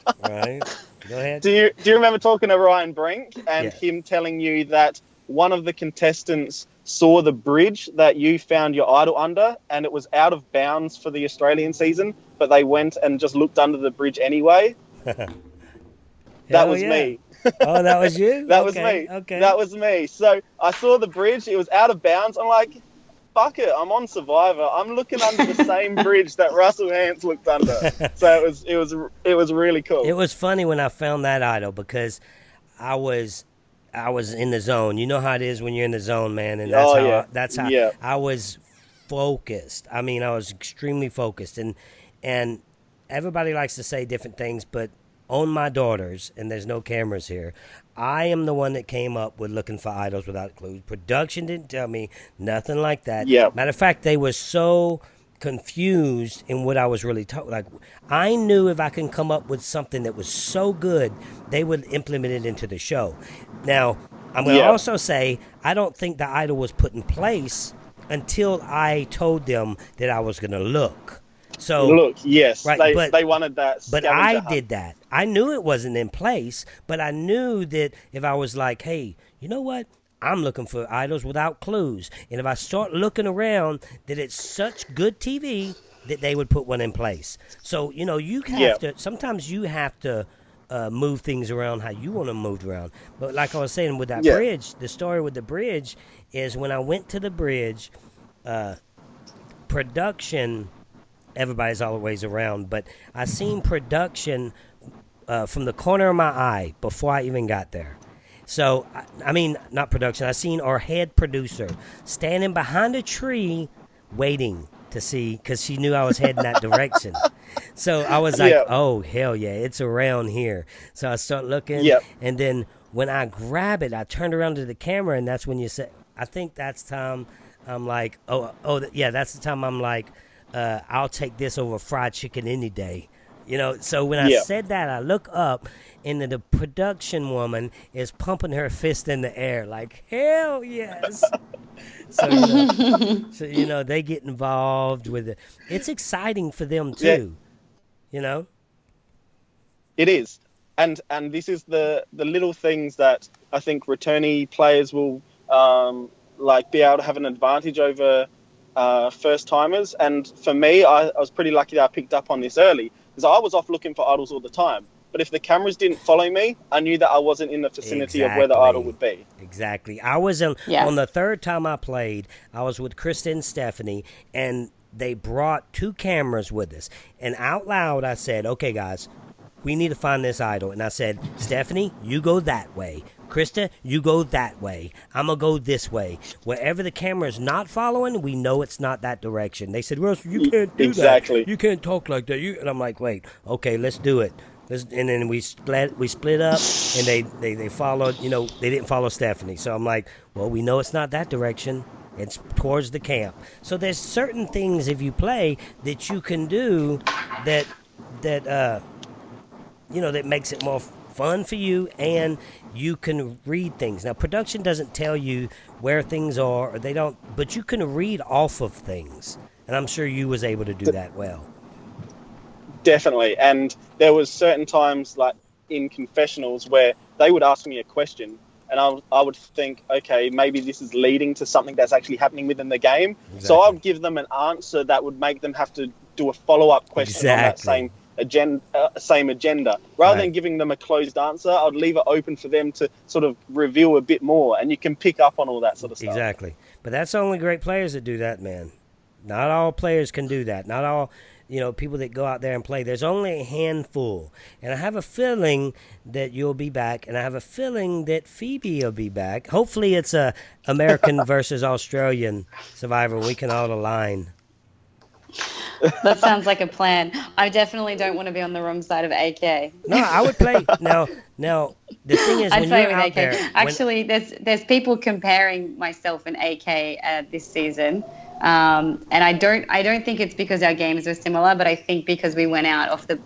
Go ahead. Do you remember talking to Ryan Brink and him telling you that one of the contestants saw the bridge that you found your idol under, and it was out of bounds for the Australian season, but they went and just looked under the bridge anyway? That was me. Oh, that was you? That was me. Okay. That was me. So I saw the bridge. It was out of bounds. I'm like, fuck it. I'm on Survivor. I'm looking under the same bridge that Russell Hantz looked under. So it was really cool. It was funny when I found that idol because I was in the zone. You know how it is when you're in the zone, man, and that's how I was focused. I mean, I was extremely focused, and everybody likes to say different things, but on my daughters, and there's no cameras here, I am the one that came up with looking for idols without clues. Production didn't tell me nothing like that. Yeah. Matter of fact, they were so confused in what I was really talking. Like, I knew if I can come up with something that was so good, they would implement it into the show. Now, I'm going to also say I don't think the idol was put in place until I told them that I was going to look. So look, yes, right, they wanted that. But I did that. I knew it wasn't in place, but I knew that if I was like, hey, you know what? I'm looking for idols without clues. And if I start looking around, that it's such good TV that they would put one in place. So, you know, you have to, sometimes you have to move things around how you want to move around. But like I was saying with that bridge, the story with the bridge is when I went to the bridge, production, everybody's always around, but I seen production from the corner of my eye before I even got there. So, I mean, not production. I seen our head producer standing behind a tree waiting to see, because she knew I was heading that direction. So I was like, oh, hell yeah, it's around here. So I start looking, and then when I grab it, I turned around to the camera, and that's when you said, I think that's time I'm like, that's the time I'm like, I'll take this over fried chicken any day. You know, so when I said that, I look up, and the production woman is pumping her fist in the air like, hell yes. So, you know, they get involved with it. It's exciting for them, too, you know? It is. And this is the little things that I think returnee players will, be able to have an advantage over first-timers. And for me, I was pretty lucky that I picked up on this early, because I was off looking for idols all the time. But if the cameras didn't follow me, I knew that I wasn't in the vicinity of where the idol would be. Exactly. I was on the third time I played, I was with Krista and Stephanie, and they brought 2 cameras with us. And out loud, I said, okay, guys, we need to find this idol. And I said, Stephanie, you go that way. Krista, you go that way. I'm going to go this way. Wherever the camera is not following, we know it's not that direction. They said, Russell, you can't do that. You can't talk like that. And I'm like, wait, okay, let's do it. And then we split up, and they followed, they didn't follow Stephanie. So I'm like, well, we know it's not that direction. It's towards the camp. So there's certain things if you play that you can do that makes it more fun for you, and you can read things. Now, production doesn't tell you where things are, or they don't, but you can read off of things, and I'm sure you was able to do that well. Definitely, and there was certain times, like in confessionals, where they would ask me a question, and I would think, okay, maybe this is leading to something that's actually happening within the game. Exactly. So I would give them an answer that would make them have to do a follow-up question on that same agenda. Rather than giving them a closed answer, I'd leave it open for them to sort of reveal a bit more, and you can pick up on all that sort of stuff. Exactly. But that's only great players that do that, man. Not all players can do that. Not all, people that go out there and play. There's only a handful. And I have a feeling that you'll be back, and I have a feeling that Phoebe will be back. Hopefully it's a American versus Australian Survivor. We can all align. That sounds like a plan. I definitely don't want to be on the wrong side of AK. No, I would play. Now, the thing is, when you're out there... Actually, there's people comparing myself and AK this season. And I don't think it's because our games were similar, but I think because we went out off the,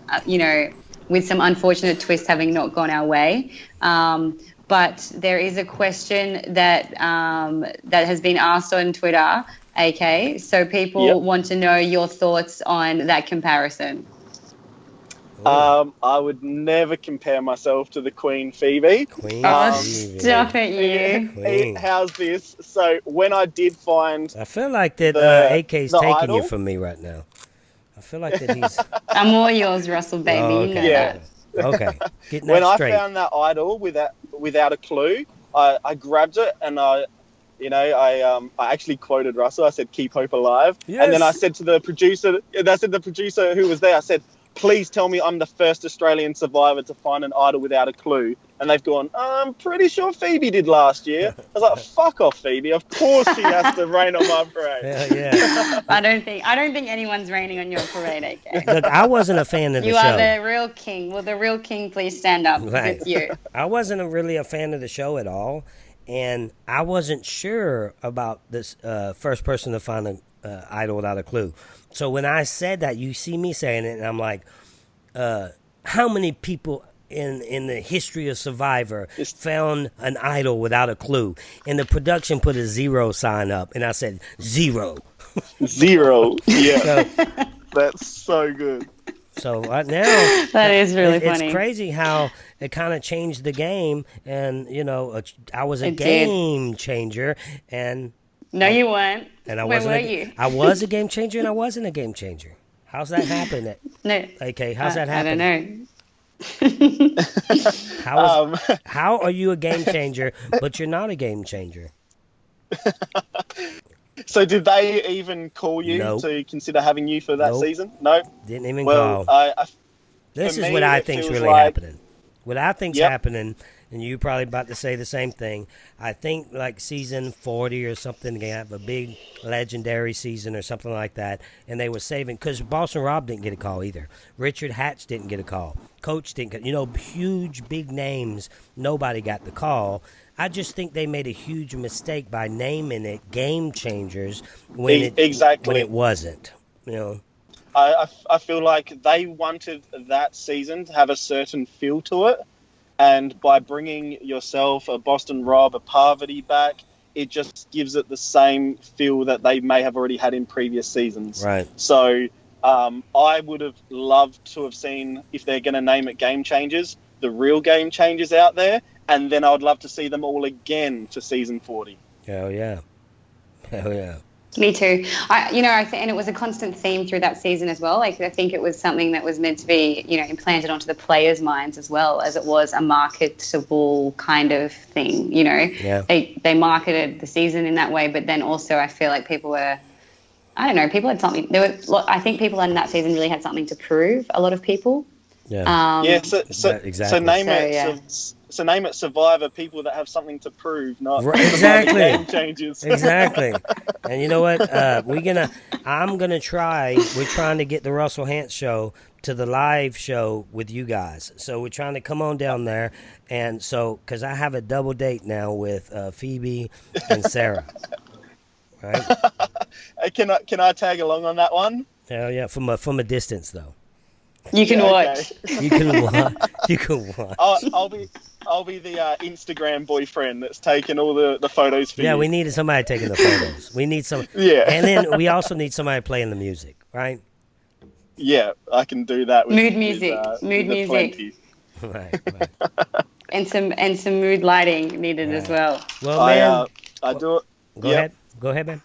with some unfortunate twists having not gone our way. But there is a question that has been asked on Twitter, AK. So people want to know your thoughts on that comparison. I would never compare myself to the Queen Phoebe. Stop it, you. How's this? So when I did find... I feel like that AK's taking idol, you from me right now. I feel like that he's... I'm all yours, Russell, baby. Oh, okay. You know that. Okay. Getting when that straight. I found that idol without a clue, I grabbed it and I actually quoted Russell. I said, "Keep hope alive." Yes. And then I said to the producer, who was there, I said, "Please tell me I'm the first Australian survivor to find an idol without a clue." And they've gone, "I'm pretty sure Phoebe did last year." I was like, "Fuck off, Phoebe. Of course she has to rain on my parade." Yeah. I don't think anyone's raining on your parade, AK. Look, I wasn't a fan of the show. You are the real king. Will the real king please stand up? Right. It's you. I wasn't really a fan of the show at all, and I wasn't sure about this first person to find an idol without a clue. So when I said that, you see me saying it, and I'm like, how many people in the history of Survivor found an idol without a clue? And the production put a 0 sign up, and I said 0. 0, yeah. That's so good. So right now, that is really funny. It's crazy how it kind of changed the game, and I was a game changer, and no, you weren't. And I Where wasn't. Were you? I was a game changer, and I wasn't a game changer. How's that happen? No. Okay, how's that happen? I don't know. How are you a game changer, but you're not a game changer? So did they even call you to consider having you for that season? No? Didn't even call. This is what I think's really happening. What I think's happening, and you're probably about to say the same thing, I think like season 40 or something, they have a big legendary season or something like that, and they were saving, because Boston Rob didn't get a call either. Richard Hatch didn't get a call. Coach didn't get, huge, big names, nobody got the call. I just think they made a huge mistake by naming it Game Changers when it wasn't. I feel like they wanted that season to have a certain feel to it, and by bringing yourself, a Boston Rob, a Parvati back, it just gives it the same feel that they may have already had in previous seasons. Right. So I would have loved to have seen, if they're going to name it Game Changers, the real Game Changers out there, and then I would love to see them all again for season 40. Hell yeah. Me too. And it was a constant theme through that season as well. Like, I think it was something that was meant to be, implanted onto the players' minds as well, as it was a marketable kind of thing. Yeah. They marketed the season in that way, but then also I feel like people were, I don't know, people had something. I think people in that season really had something to prove. A lot of people. Yeah. Exactly. So name it Survivor, people that have something to prove, not exactly game changers. Exactly. And you know what? We're trying to get the Russell Hantz show to the live show with you guys. So we're trying to come on down there, and so because I have a double date now with Phoebe and Sarah. Right? Can I tag along on that one? Hell yeah, from a distance though. You can watch. Okay. You can watch. You can watch. I'll be the Instagram boyfriend that's taking all the photos for you. Yeah, we needed somebody taking the photos. We need some. Yeah. And then we also need somebody playing the music, right? Yeah, I can do that. Mood music. Plenty. Right. And some mood lighting needed as well. Well, man, I do it. Go ahead, man.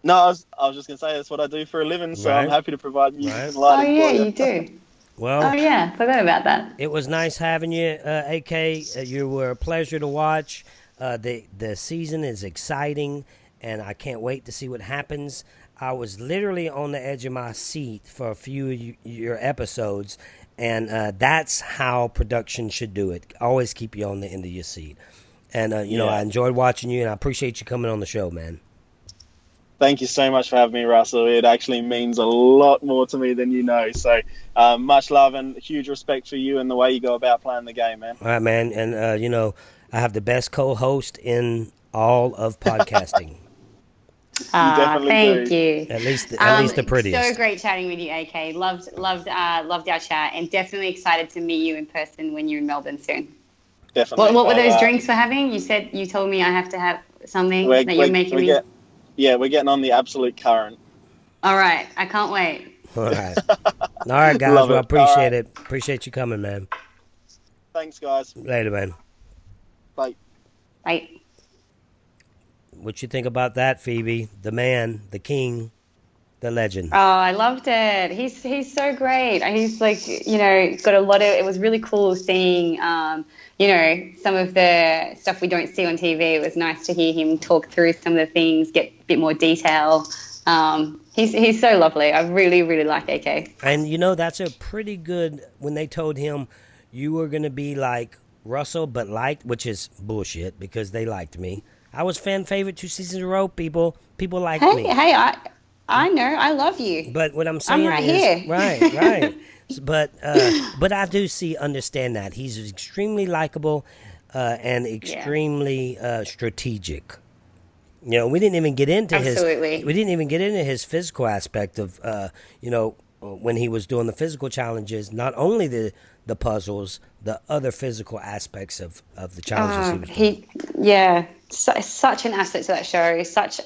No, I was just gonna say that's what I do for a living, so I'm happy to provide music and Oh lighting. yeah, you do. Well, oh yeah, forgot about that. It was nice having you, AK. You were a pleasure to watch. The season is exciting, and I can't wait to see what happens. I was literally on the edge of my seat for a few of your episodes, and that's how production should do it. Always keep you on the end of your seat. And I enjoyed watching you, and I appreciate you coming on the show, man. Thank you so much for having me, Russell. It actually means a lot more to me than you know. So much love and huge respect for you and the way you go about playing the game, man. All right, man. And, I have the best co-host in all of podcasting. Thank you. At least the prettiest. So great chatting with you, AK. Loved our chat, and definitely excited to meet you in person when you're in Melbourne soon. Definitely. What were those drinks we're having? You told me I have to have something that you're making me. Yeah, we're getting on the absolute current. All right. I can't wait. All right. All right, guys. Well, I appreciate it. Appreciate you coming, man. Thanks, guys. Later, man. Bye. Bye. What you think about that, Phoebe? The man, the king, the legend. Oh, I loved it. He's so great. He's got a lot of. It was really cool seeing, some of the stuff we don't see on TV. It was nice to hear him talk through some of the things, get a bit more detail. He's so lovely. I really, really like AK. And that's a pretty good. When they told him you were gonna be like Russell, but liked, which is bullshit because they liked me. I was fan favorite 2 seasons in a row. People liked me. Hey, I know. I love you. But what I'm saying right is, here. right. But I do understand that he's extremely likable and extremely strategic. We didn't even get into his physical aspect of when he was doing the physical challenges. Not only the puzzles, the other physical aspects of the challenges he was doing. Such an asset to that show. Such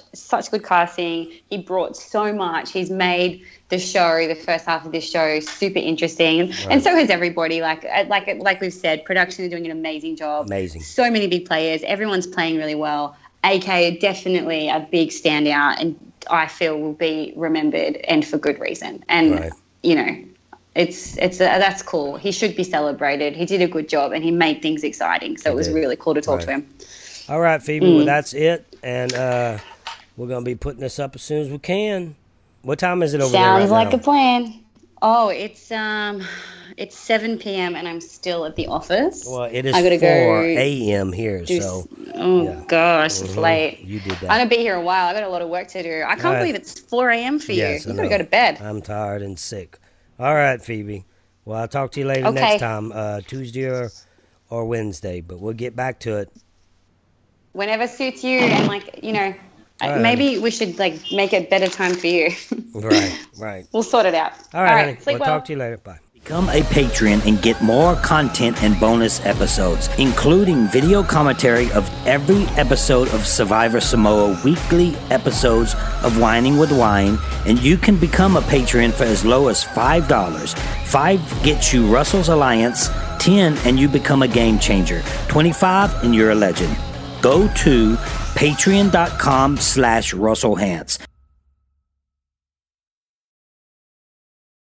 good casting. He brought so much. He's made the show, the first half of this show, super interesting, and so has everybody. Like we've said, production is doing an amazing job. Amazing. So many big players. Everyone's playing really well. AK definitely a big standout, and I feel will be remembered and for good reason. And that's cool. He should be celebrated. He did a good job, and he made things exciting. So it was really cool to talk to him. All right, Phoebe. Well, that's it, and we're gonna be putting this up as soon as we can. What time is it over there right Sounds like now? a plan. Oh, it's 7 p.m. and I'm still at the office. Well, it is I gotta 4 go a.m. here, so. Gosh, it's late. You did that. I'm gonna be here a while. I got a lot of work to do. I can't believe it's 4 a.m. for you. Yes, You gotta go to bed. I'm tired and sick. All right, Phoebe. Well, I'll talk to you later next time, Tuesday or Wednesday, but we'll get back to it. Whenever suits you, and maybe we should make a better time for you. Right. We'll sort it out. All right, honey. Sleep We'll well. talk to you later. Bye. Become a patron and get more content and bonus episodes, including video commentary of every episode of Survivor Samoa, weekly episodes of Whining with Wine, and you can become a patron for as low as $5. $5 gets you Russell's Alliance, $10 and you become a game changer, $25 and you're a legend. Go to patreon.com/Russell Hantz.